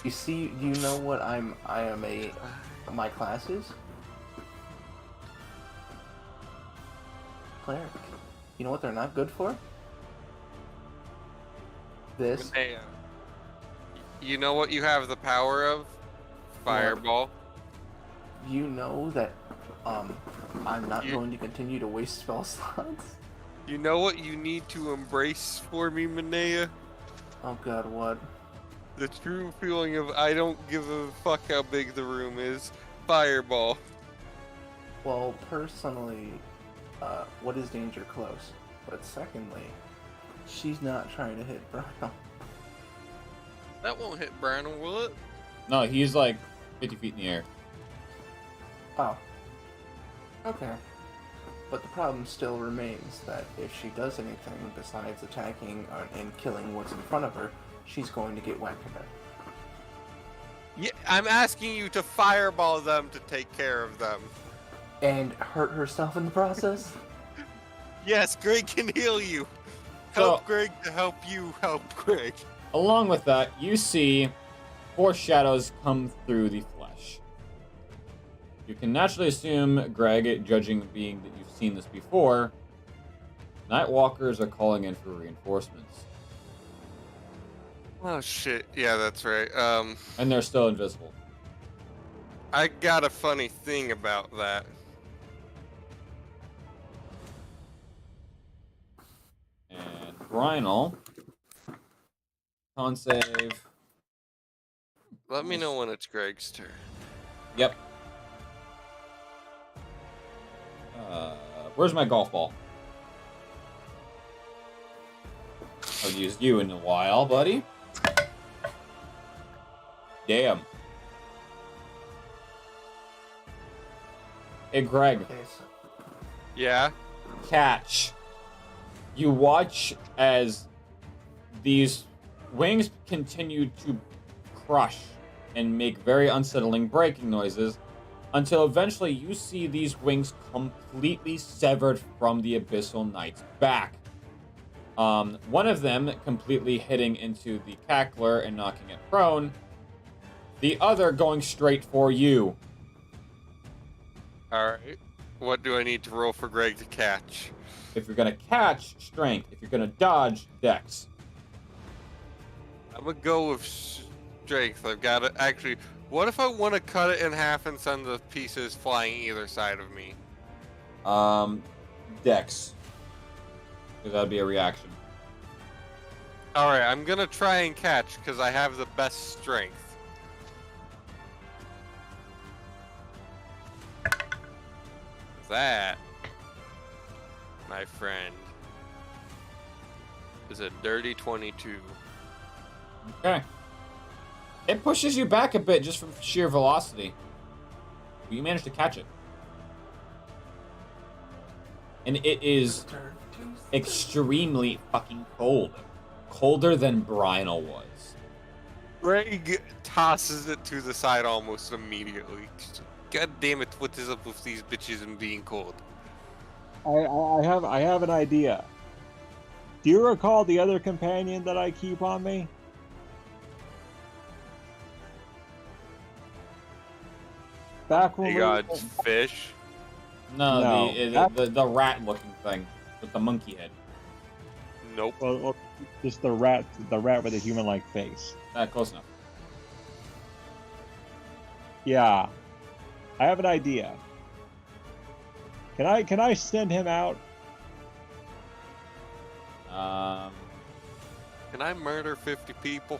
You see, do you know what my class is? Cleric. You know what they're not good for? This. Hey, you know what you have the power of? Fireball. You know that, I'm not going to continue to waste spell slots? You know what you need to embrace for me, Manea? Oh god, what? The true feeling of I don't give a fuck how big the room is. Fireball. Well, personally, what is danger close? But secondly, she's not trying to hit Brynel. That won't hit Brandon, will it? No, he's like 50 feet in the air. Oh. Okay. But the problem still remains that if she does anything besides attacking and killing what's in front of her, she's going to get whacked to death. Yeah, I'm asking you to fireball them to take care of them. And hurt herself in the process? Yes, Greg can heal you. Help Greg to help you help Greg. Along with that, you see 4 shadows come through the flesh. You can naturally assume, Greg, judging being that you've seen this before, Nightwalkers are calling in for reinforcements. Oh shit, yeah, that's right. And they're still invisible. I got a funny thing about that. And Brynel, con save. Let me know when it's Greg's turn. Yep. Where's my golf ball? I've used you in a while, buddy. Damn. Hey, Greg. Yeah? Catch. You watch as these wings continue to crush and make very unsettling breaking noises until eventually you see these wings completely severed from the Abyssal Knight's back. One of them completely hitting into the cackler and knocking it prone. The other going straight for you. Alright. What do I need to roll for Greg to catch? If you're gonna catch, strength. If you're gonna dodge, dex. I'm gonna go with strength. I've got it. Actually, what if I want to cut it in half and send the pieces flying either side of me? Dex. Because that'd be a reaction. Alright, I'm gonna try and catch because I have the best strength. That, my friend, is a dirty 22. Okay. It pushes you back a bit just from sheer velocity. But you managed to catch it. and it is extremely fucking cold. Colder than Brinal was. Greg tosses it to the side almost immediately. God damn it, what is up with these bitches and being cold? I have an idea. Do you recall the other companion that I keep on me? Back when Hey, God's fish. No, No. the rat-looking thing with the monkey head. Nope. Well, just the rat with a human-like face. Close enough. Yeah, I have an idea. Can I send him out? Can I murder 50 people?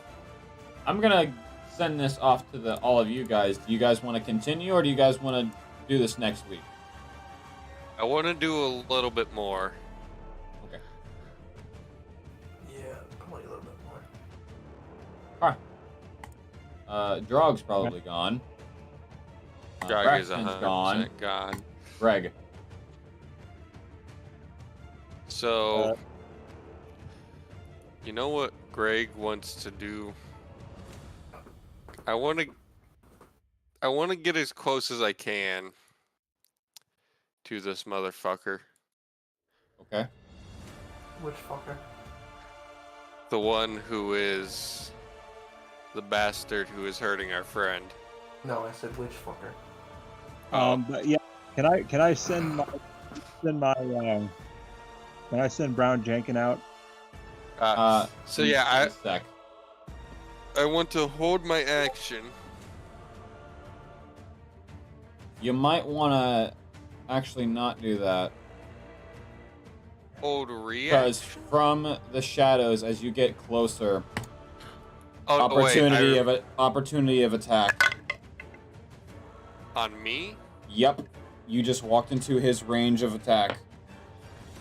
I'm gonna send this off to all of you guys. Do you guys want to continue, or do you guys want to do this next week? I want to do a little bit more. Okay. Yeah, probably a little bit more. Alright. Drog's probably gone. Drag is Braxton's 100% gone. Greg. So, you know what Greg wants to do? I want to get as close as I can to this motherfucker. Okay. Which fucker? The one who is the bastard who is hurting our friend. No, I said which fucker. But yeah, can I send Brown Jenkin out? So yeah, I want to hold my action. You might want to actually not do that. Hold reaction. Because from the shadows, as you get closer, Oh, opportunity of attack. On me? Yep. You just walked into his range of attack.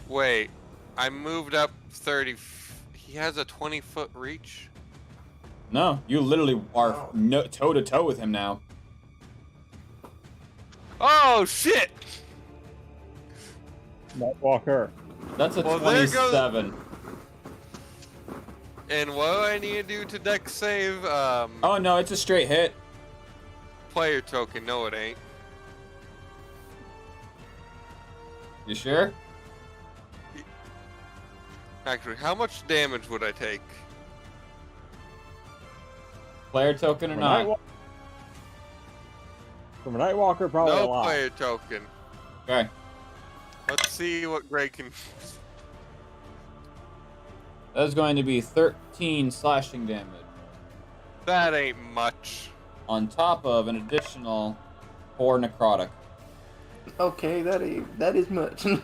Wait, I moved up 30. He has a 20-foot reach? No, you literally are toe-to-toe with him now. Oh, shit! Nightwalker. That's a Well, there 27. And what do I need to do to dex save? Oh, no, it's a straight hit. Player token. No, it ain't. You sure? Actually, how much damage would I take? Player token or not? From a Nightwalker, probably a No lot. player token. Okay. Let's see what Greg can... That is going to be 13 slashing damage. That ain't much. On top of an additional 4 necrotic. Okay, that is much. No.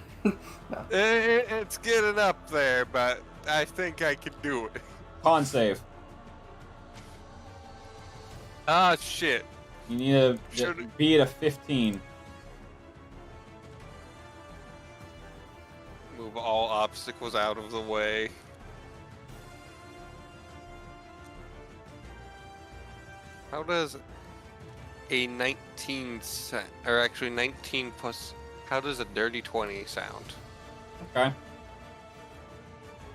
It's getting up there, but I think I can do it. Con save. Ah, shit. You need to be at a 15. Move all obstacles out of the way. How does a 19 sound, or actually 19 plus, how does a dirty 20 sound? Okay.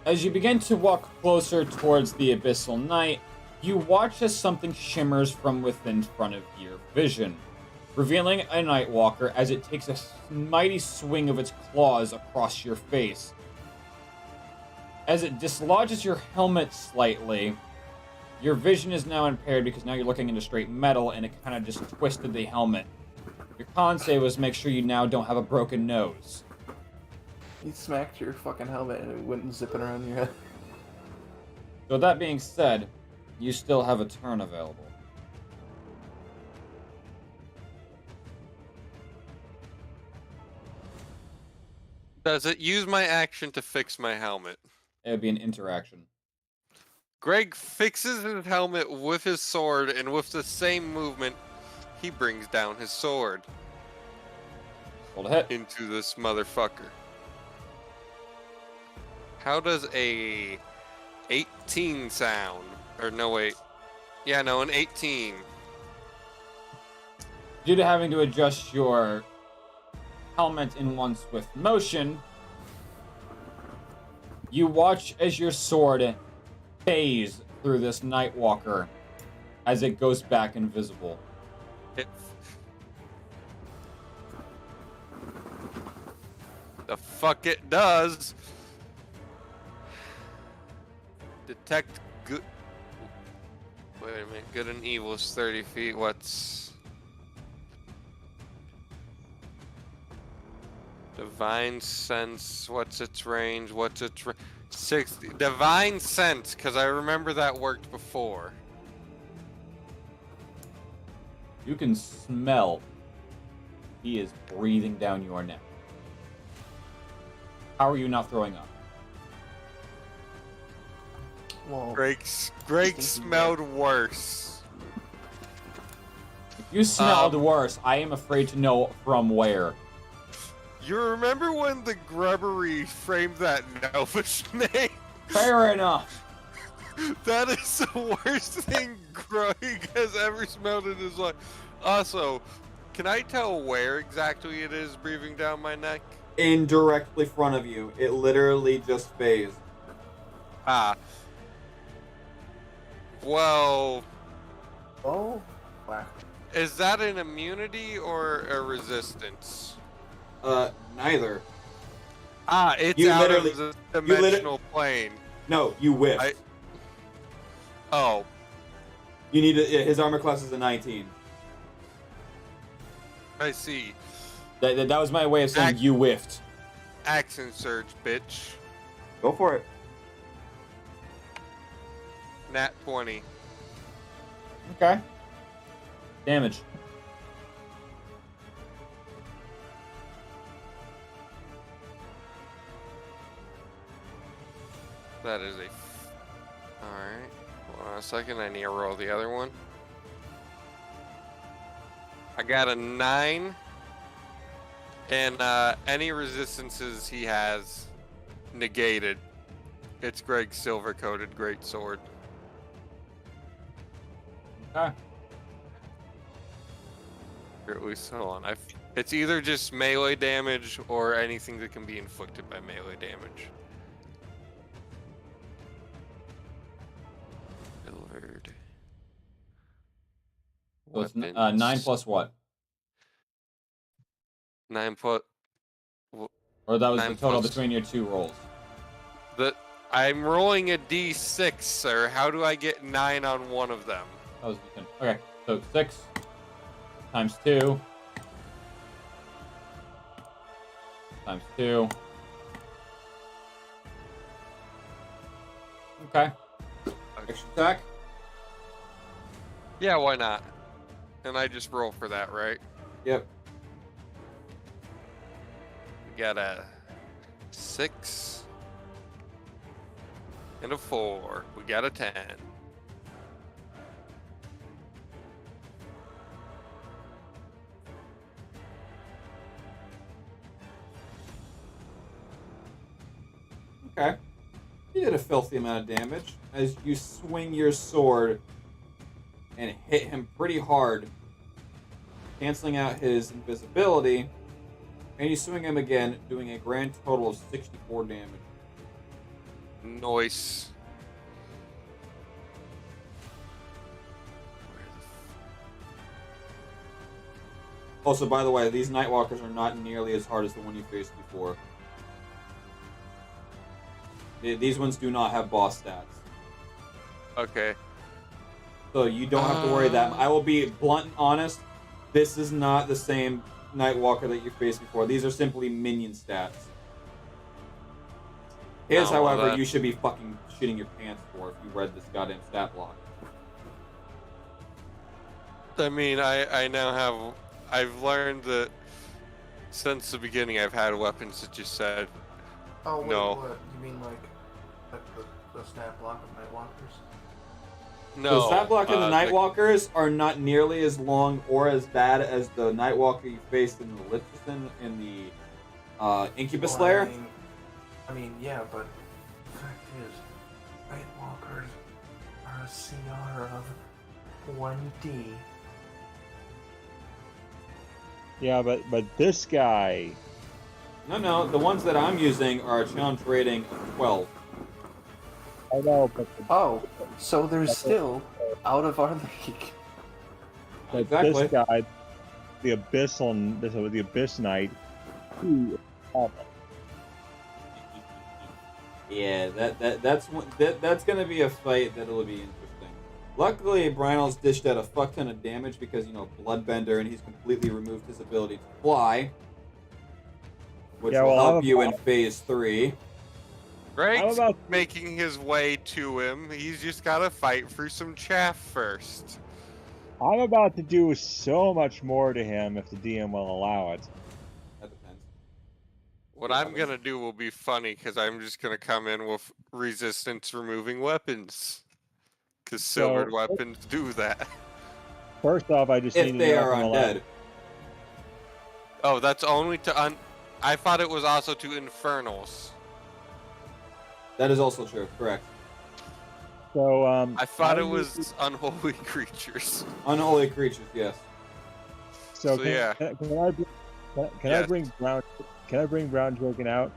As you begin to walk closer towards the abyssal night, you watch as something shimmers from within front of your vision, revealing a Nightwalker as it takes a mighty swing of its claws across your face. As it dislodges your helmet slightly, your vision is now impaired because now you're looking into straight metal and it kind of just twisted the helmet. Your con save was make sure you now don't have a broken nose. You smacked your fucking helmet and it went zipping around your head. So that being said, you still have a turn available. Does it use my action to fix my helmet? It would be an interaction. Greg fixes his helmet with his sword, and with the same movement, he brings down his sword. Roll to hit. Into this motherfucker. How does a 18 sound? Or no, wait. Yeah, no, an 18. Due to having to adjust your helmet in one swift motion, You watch as your sword phase through this Nightwalker as it goes back invisible. The fuck it does. Detect good. Wait a minute. Good and evil is 30 feet. What's divine sense? What's its range? What's its 60 divine sense? Because I remember that worked before. You can smell he is breathing down your neck. How are you not throwing up? Well, Greg smelled worse. If you smelled worse, I am afraid to know from where. You remember when the grubbery framed that Nova snake? Fair enough. That is the worst thing Greg has ever smelled in his life. Also, can I tell where exactly it is breathing down my neck? In directly front of you. It literally just phased. Ah. Well... Oh, wow. Is that an immunity or a resistance? Neither. Ah, it's You out literally- of the dimensional plane. No, you whiffed. Oh. You need to, his armor class is a 19. I see. That was my way of saying you whiffed. Accent surge, bitch. Go for it. Nat 20. Okay. Damage. That is a... Alright. Hold on a second, I need to roll the other one. I got a 9. And any resistances he has negated. It's Greg's silver-coated greatsword. Okay. Or at least, hold on. It's either just melee damage or anything that can be inflicted by melee damage. Silvered. So it's 9 plus what? 9 plus... Or that was the 9 total plus- between your two rolls. I'm rolling a d6, sir. How do I get 9 on one of them? That was the 10. Okay, so 6 times 2 times 2. Okay. Extra attack? Yeah, why not? And I just roll for that, right? Yep. We got a 6 and a 4. We got a 10. Okay. You did a filthy amount of damage as you swing your sword and hit him pretty hard, canceling out his invisibility, and you swing him again, doing a grand total of 64 damage. Nice. Also, by the way, these Nightwalkers are not nearly as hard as the one you faced before. These ones do not have boss stats. Okay. So you don't have to worry that. I will be blunt and honest. This is not the same Nightwalker that you faced before. These are simply minion stats. His, No, well, however, that- you should be fucking shitting your pants for if you read this goddamn stat block. I mean, I now have... I've learned that since the beginning I've had weapons that just said... Oh, wait, No. what? You mean like the stat block of Nightwalkers? No. The stat block of the the- Nightwalkers are not nearly as long or as bad as the Nightwalker you faced in the Lichtenstein in the Incubus Well, Slayer. I mean, yeah, but the fact is, Nightwalkers are a CR of 1D. Yeah, but this guy. No, the ones that I'm using are a challenge rating of 12. I know, but Oh, so they're still out of our league. but Exactly. this guy, the Abyss Knight, he is awful. Yeah, that's gonna be a fight that'll be interesting. Luckily, Brynol's dished out a fuck ton of damage because, Bloodbender, and he's completely removed his ability to fly, which Yeah, will well, help you in Phase 3. Greg's making his way to him. He's just gotta fight through some chaff first. I'm about to do so much more to him if the DM will allow it. That depends. What I'm gonna do will be funny because I'm just gonna come in with resistance removing weapons. Because silvered weapons do that. First off, I just If need to they know are if I'm allowed. undead. Oh, that's only to I thought it was also to infernals. That is also true. Correct. So I thought it was unholy creatures. Unholy creatures, yes. So So, yeah. Can I bring Brown? Can I bring Brown Draken out?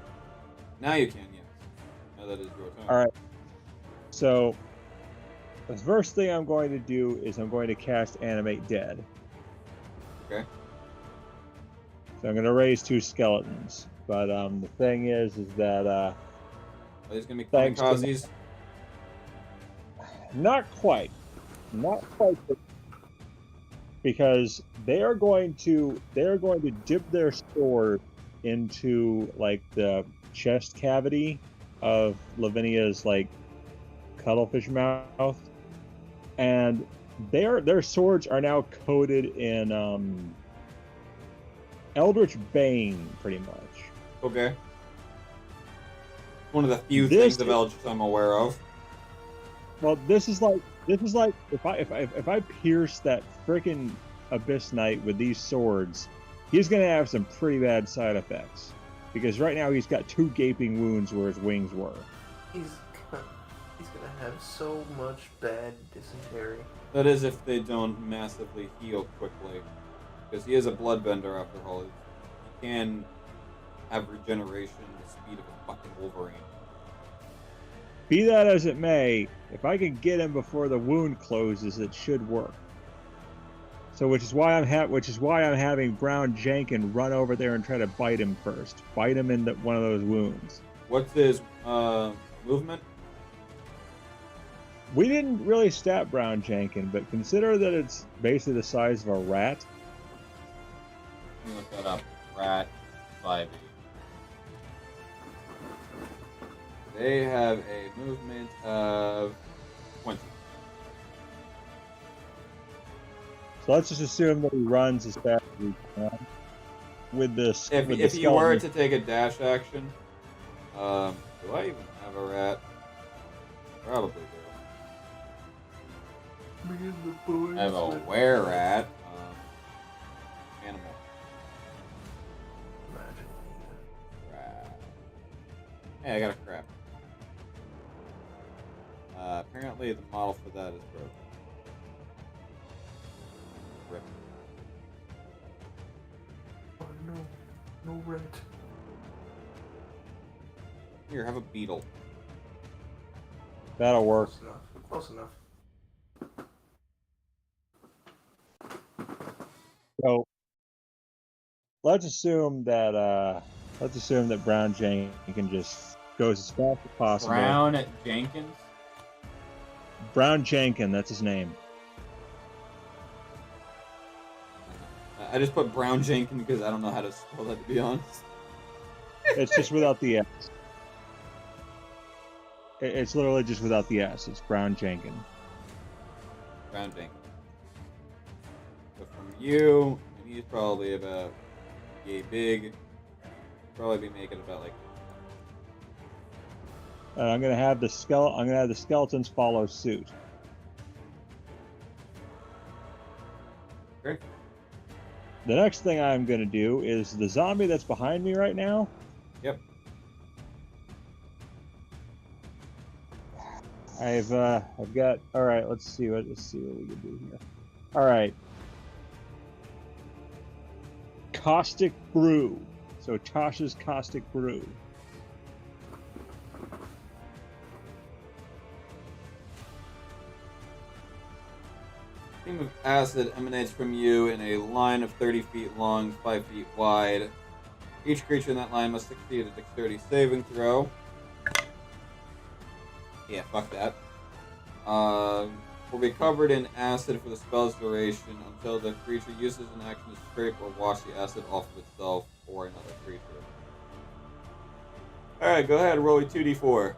Now you can, yes. Now that is your turn. All right. So the first thing I'm going to do is I'm going to cast Animate Dead. Okay. So I'm going to raise 2 skeletons. But the thing is that Are these gonna be thanks to- kamikazes? not quite, because they are going to dip their sword into like the chest cavity of Lavinia's like cuttlefish mouth, and their swords are now coated in Eldritch Bane, pretty much. Okay. One of the few things of Eldritch I'm aware of. Well, this is like if I pierce that frickin' Abyss Knight with these swords, he's gonna have some pretty bad side effects. Because right now he's got 2 gaping wounds where his wings were. He's gonna have so much bad dysentery. That is if they don't massively heal quickly. Because he is a bloodbender after all. He can have regeneration the speed of a fucking Wolverine. Be that as it may, if I can get him before the wound closes, it should work. So, which is why I'm having Brown Jenkin run over there and try to bite him first. Bite him in one of those wounds. What's his movement? We didn't really stat Brown Jenkin, but consider that it's basically the size of a rat. Let me look that up. Rat 5e. They have a movement of 20. So let's just assume that he runs as fast as he can. With this, If you were to take a dash action, do I even have a rat? Probably do. I have a were-rat. Animal. Rat. Hey, I got a crap. Apparently the model for that is broken. Rip. Oh no, no rat. Here, have a beetle. That'll work. Close enough. So let's assume that Brown Jenkins just goes as fast as possible. Brown Jenkins? Brown Jenkin, that's his name. I just put Brown Jenkins because I don't know how to spell that, to be honest. It's just without the S. It's literally just without the S. It's Brown Jenkin. Brown Jenkins. So from you, and he's probably about yay big. Probably be making about like. I'm gonna have the skeletons follow suit. Okay. The next thing I'm gonna do is the zombie that's behind me right now. Yep. I've got. All right. Let's see what we can do here. All right. Caustic Brew. So Tasha's Caustic Brew. stream of acid emanates from you in a line of 30 feet long, 5 feet wide. Each creature in that line must succeed a dexterity saving throw. Yeah, fuck that. Will be covered in acid for the spell's duration until the creature uses an action to scrape or wash the acid off of itself or another creature. Alright, go ahead, roll a 2d4.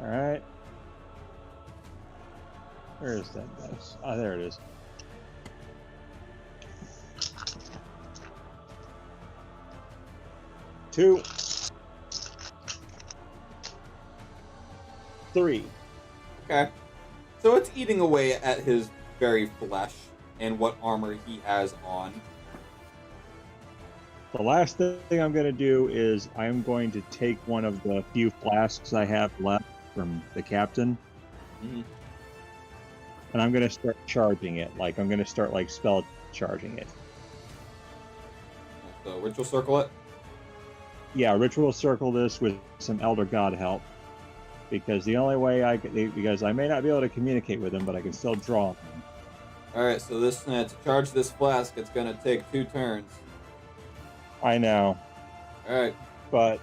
Alright. Where is that dice? Ah, there it is. Two. 3. Okay. So it's eating away at his very flesh and what armor he has on. The last thing I'm going to do is I'm going to take one of the few flasks I have left from the captain. Mm-hmm. And I'm going to start charging it. Like, I'm going to start, like, spell charging it. So, ritual circle it? Yeah, ritual circle this with some Elder God help. Because the only way because I may not be able to communicate with him, but I can still draw him. Alright, so this, to charge this flask, it's going to take 2 turns. I know. Alright. But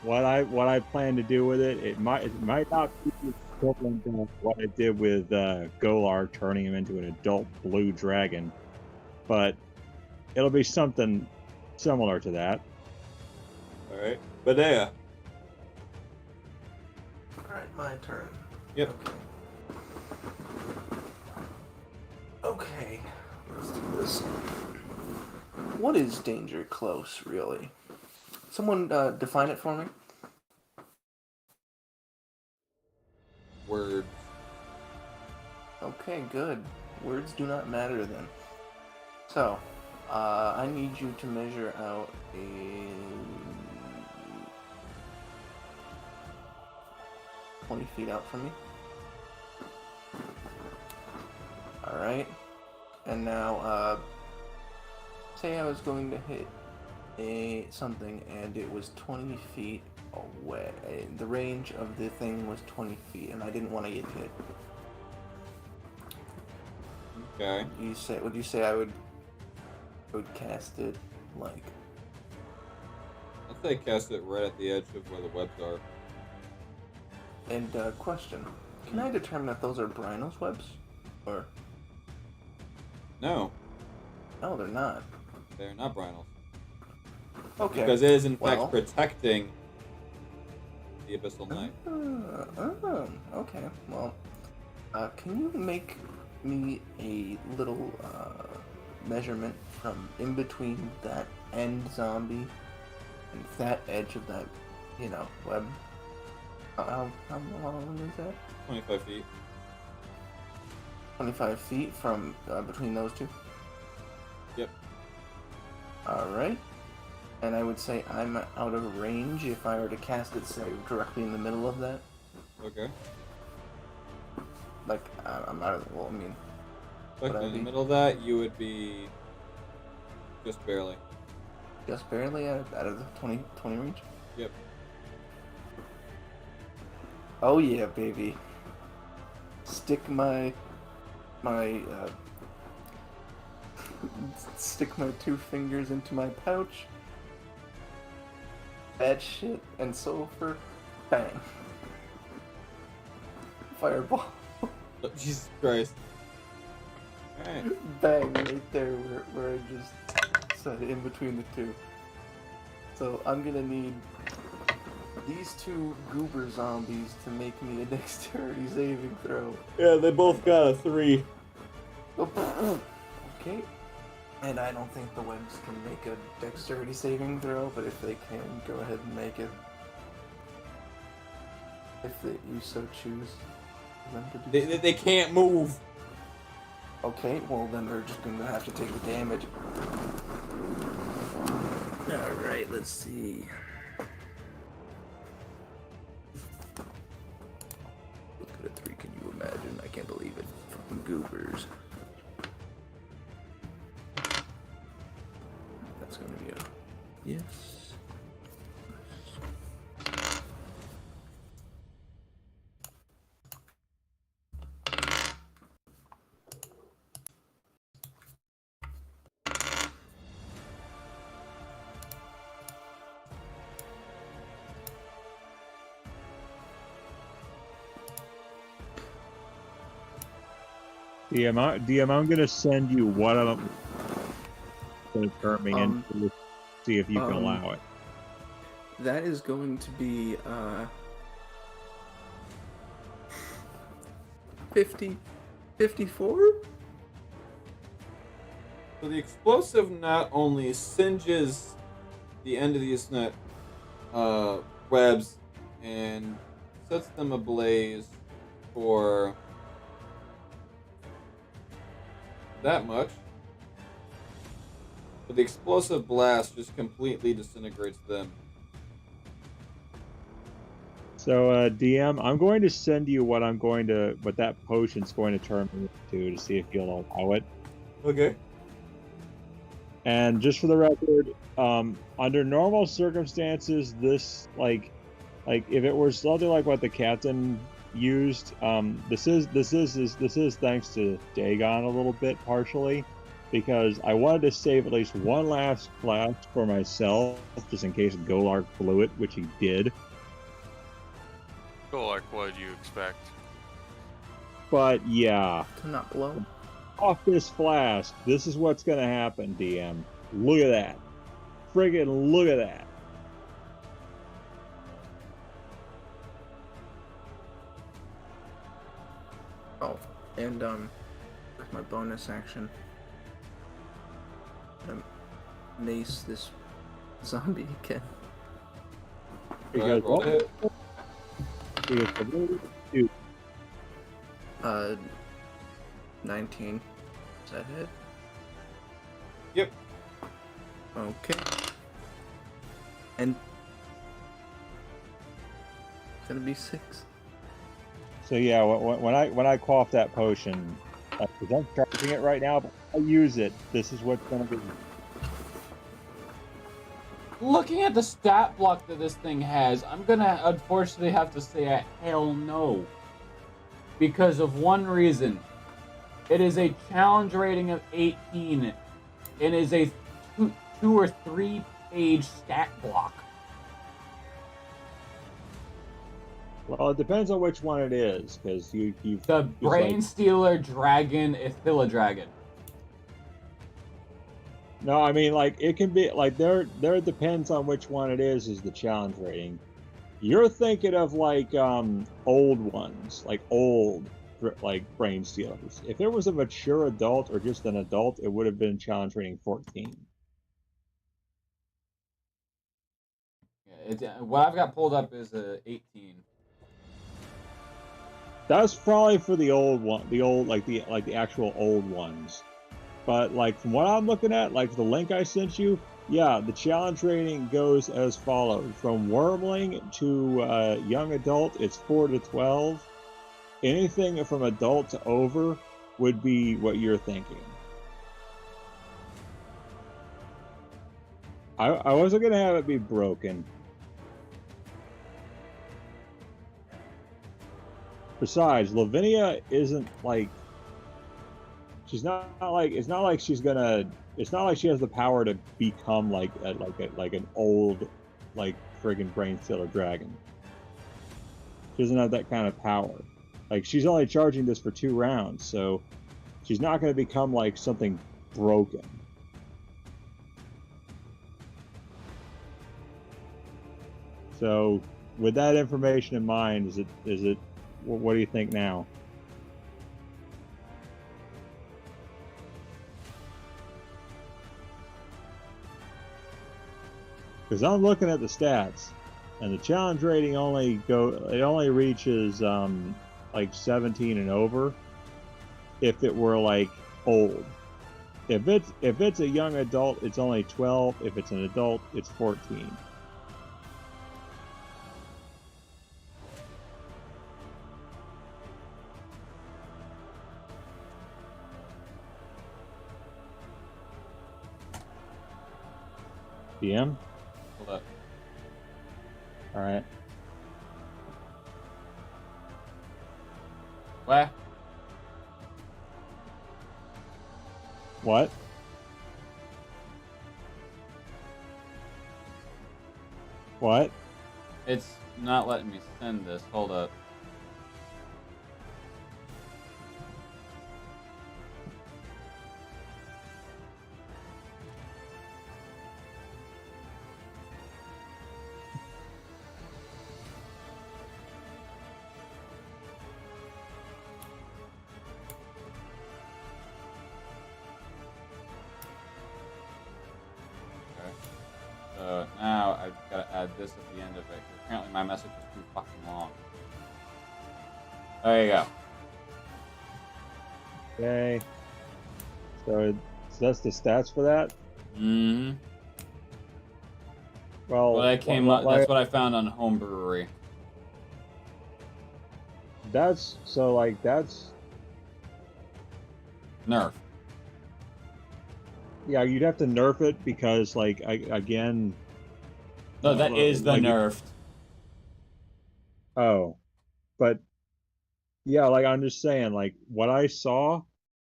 what I plan to do with it, it might not be the equivalent of what I did with Golar, turning him into an adult blue dragon, but it'll be something similar to that. Alright. Badea. Alright, my turn. Yep. Okay, let's do this. What is danger close, really? Someone define it for me? Words. Okay, good. Words do not matter then. So, I need you to measure out a 20 feet out from me. Alright. And now, say I was going to hit something and it was 20 feet away. The range of the thing was 20 feet and I didn't want to get hit. Okay. Would you say I would cast it like? I'd say cast it right at the edge of where the webs are. And question, can I determine if those are Brino's webs? Or? No. No, they're not. They're not Brynol's. Okay. Because it is in fact protecting the Abyssal Knight. Okay. Well, can you make me a little measurement from in between that end zombie and that edge of that, web? How long is that? 25 feet. 25 feet from between those two? Yep. Alright. And I would say I'm out of range if I were to cast it, say, directly in the middle of that. Okay. Like, I'm out of, well, I mean... Like in the middle of that, you would be just barely. Just barely out of the 20 range? Yep. Oh yeah, baby. Stick my stick my 2 fingers into my pouch. Bad shit and sulfur. Bang. Fireball. Oh, Jesus Christ. Alright. Bang right there where I just set it in between the 2. So I'm gonna need these 2 goober zombies to make me a dexterity saving throw. Yeah, they both got a 3. Okay. And I don't think the webs can make a dexterity saving throw, but if they can, go ahead and make it. If you so choose them to do so. They can't move. Okay, well then they're just going to have to take the damage. Alright, let's see. Look at a 3, can you imagine? I can't believe it. Fucking goobers. That's going to be a yes. DM, I'm gonna send you what I'm gonna turn me into. See if you can allow it. That is going to be 54? So the explosive not only singes the end of these webs and sets them ablaze for that much, but the explosive blast just completely disintegrates them. So, DM, I'm going to send you what that potion's going to turn me into to see if you'll allow it. Okay. And just for the record, under normal circumstances, this like if it were something like what the captain used, this is thanks to Dagon a little bit partially, because I wanted to save at least one last flask for myself just in case Golark blew it, which he did. Golark, what did you expect? But yeah, To not blow. off this flask, this is what's gonna happen, DM. Look at that. Friggin' look at that. Oh, and with my bonus action, mace this zombie again. Because roll it. Dude, 19. Is that it? Yep. Okay. And it's gonna be 6. so yeah, when I quaff that potion, because I'm charging it right now, but I use it. This is what's gonna be. Looking at the stat block that this thing has, I'm gonna unfortunately have to say a hell no. Because of one reason. It is a challenge rating of 18. It is a 2 or 3 page stat block. Well, it depends on which one it is, because you The Brain Stealer Dragon Ithila Dragon. No, I mean, like, it can be, like, there depends on which one it is the challenge rating. You're thinking of, like, old ones, like, old, like, Brain Stealers. If it was a mature adult or just an adult, it would have been challenge rating 14. What I've got pulled up is 18. That's probably for the old one, like the actual old ones. But like from what I'm looking at, like the link I sent you, yeah, the challenge rating goes as follows: from wormling to young adult, it's 4 to 12. Anything from adult to over would be what you're thinking. I wasn't gonna have it be broken. Besides, Lavinia isn't like, she's not like, it's not like she has the power to become like an old, like, friggin' Brain Stealer dragon. She doesn't have that kind of power. Like, she's only charging this for 2 rounds, so she's not going to become like something broken. So, with that information in mind, is it? What do you think now? Because I'm looking at the stats, and the challenge rating only reaches like 17 and over. If it were like old, if it's a young adult, it's only 12. If it's an adult, it's 14. DM? Hold up. Alright. What? What? What? It's not letting me send this. Hold up. this at the end of it. Apparently my message was too fucking long. There you go. Okay. So that's the stats for that? Mm-hmm. Well, That's what I found on Home Brewery. That's Nerf. Yeah, you'd have to nerf it because, like, again. No, that is the like, nerfed. Oh, but yeah, like I'm just saying, like what I saw,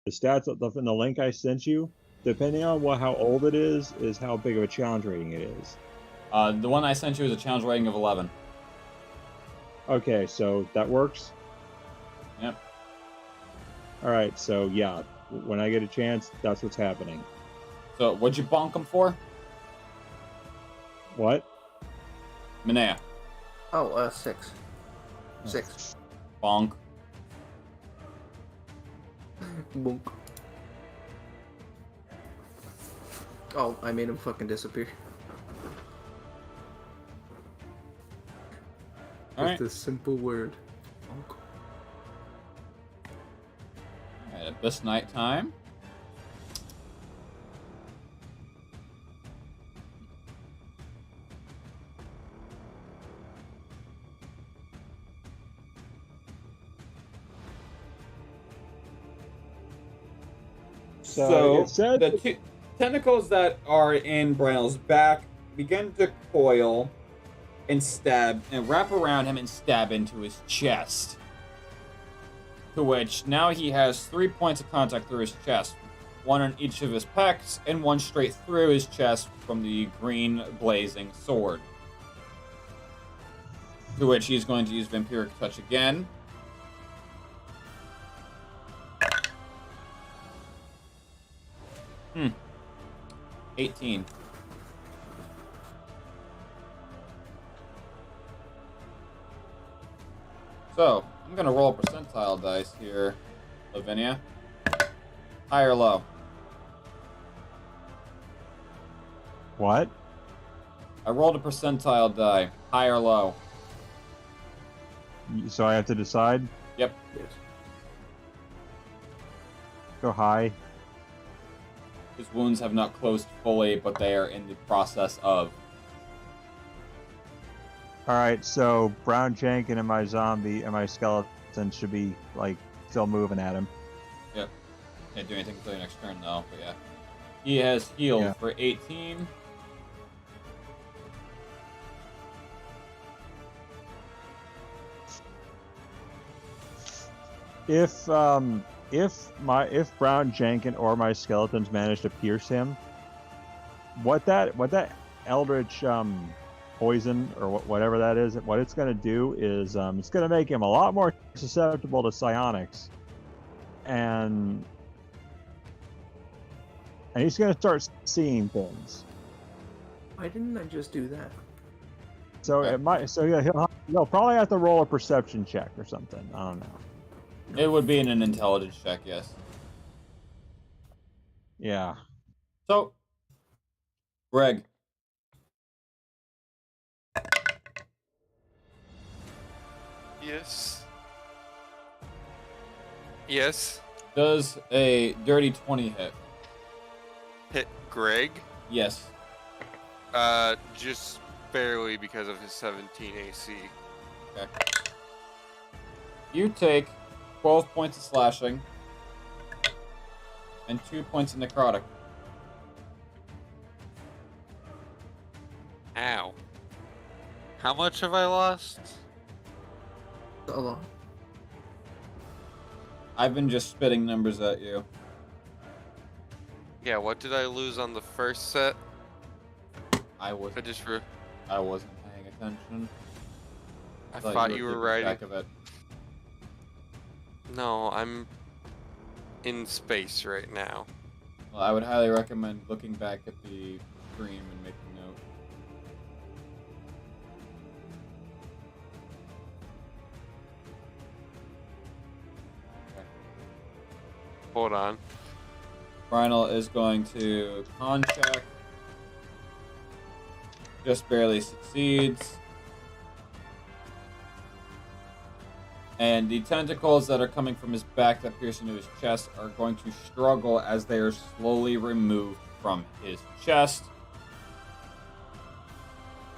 the stats in the link I sent you, depending on how old it is how big of a challenge rating it is. The one I sent you is a challenge rating of 11. Okay, so that works. Yep. All right, so yeah, when I get a chance, that's what's happening. So, what'd you bonk him for? What? Oh, Minea. 6. 6. Bonk. Bonk. Oh, I made him fucking disappear. Alright. Just a simple word. Bonk. Alright, Abyss Night time. So it said the two tentacles that are in Brynel's back begin to coil and stab and wrap around him and stab into his chest. To which now he has 3 points of contact through his chest, one on each of his pecs and one straight through his chest from the green blazing sword. To which he's going to use Vampiric Touch again. Hmm. 18. So, I'm gonna roll a percentile dice here, Lavinia. High or low? What? I rolled a percentile die. High or low? So I have to decide? Yep. Yes. Go high. His wounds have not closed fully, but they are in the process of. Alright, so Brown Jenkins and my zombie and my skeleton should be, like, still moving at him. Yep. Can't do anything until your next turn, though, but yeah. He has healed for 18. If Brown Jenkins or my skeletons manage to pierce him, what that eldritch poison or whatever that is, what it's going to do is it's going to make him a lot more susceptible to psionics, and he's going to start seeing things. Why didn't I just do that? So it might. So yeah, he'll probably have to roll a perception check or something. I don't know. It would be in an intelligence check, yes. Yeah. So, Greg. Yes. Yes. Does a dirty 20 hit? Hit Greg? Yes. Just barely because of his 17 AC. Okay. You take 12 points of slashing and 2 points of necrotic. Ow. How much have I lost? A lot. I've been just spitting numbers at you. Yeah, what did I lose on the first set? I wasn't paying attention. I thought you were keeping writing. track of it. No, I'm in space right now. Well, I would highly recommend looking back at the stream and making note. Okay. Hold on. Brynel is going to con check. just barely succeeds. And the tentacles that are coming from his back that pierce into his chest are going to struggle as they are slowly removed from his chest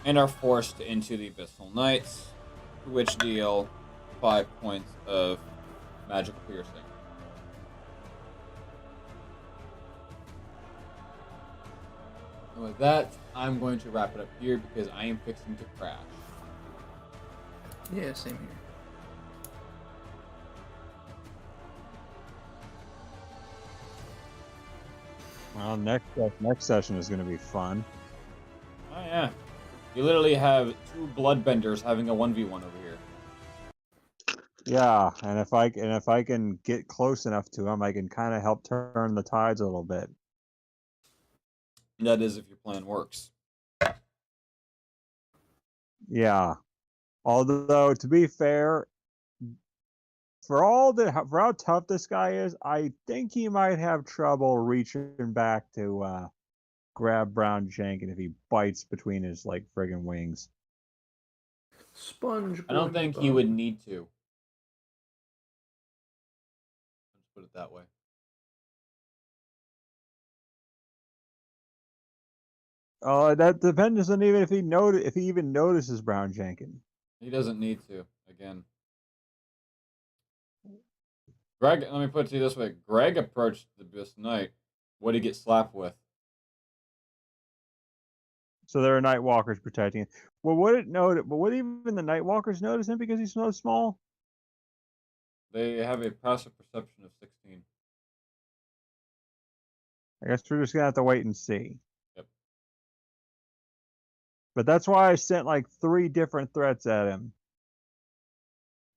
and are forced into the Abyssal Knights, which deal 5 points of magical piercing. And with that, I'm going to wrap it up here because I am fixing to crash. Yeah, same here. Well, next session is going to be fun. Oh yeah. You literally have 2 bloodbenders having a 1v1 over here. Yeah, and if I can get close enough to him, I can kind of help turn the tides a little bit. That is if your plan works. Yeah. Although to be fair, for how tough this guy is, I think he might have trouble reaching back to grab Brown Jenkins if he bites between his like friggin' wings. Sponge. I don't think he would need to. Let's put it that way. That depends on even if he even notices Brown Jenkins. He doesn't need to, again. Greg, let me put it to you this way. Greg approached the Abyss Knight. What did he get slapped with? So there are Nightwalkers protecting him. Well, would even the Nightwalkers notice him because he's so small? They have a passive perception of 16. I guess we're just gonna have to wait and see. Yep. But that's why I sent like 3 different threats at him.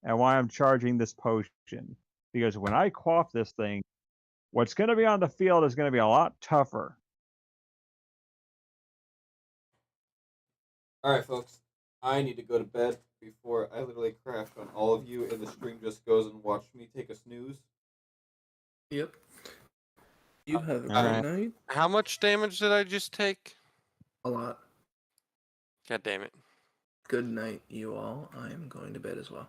And why I'm charging this potion. Because when I quaff this thing, what's going to be on the field is going to be a lot tougher. Alright, folks. I need to go to bed before I literally crash on all of you and the stream just goes and watch me take a snooze. Yep. You have a good Alright. night. How much damage did I just take? A lot. God damn it. Good night, you all. I am going to bed as well.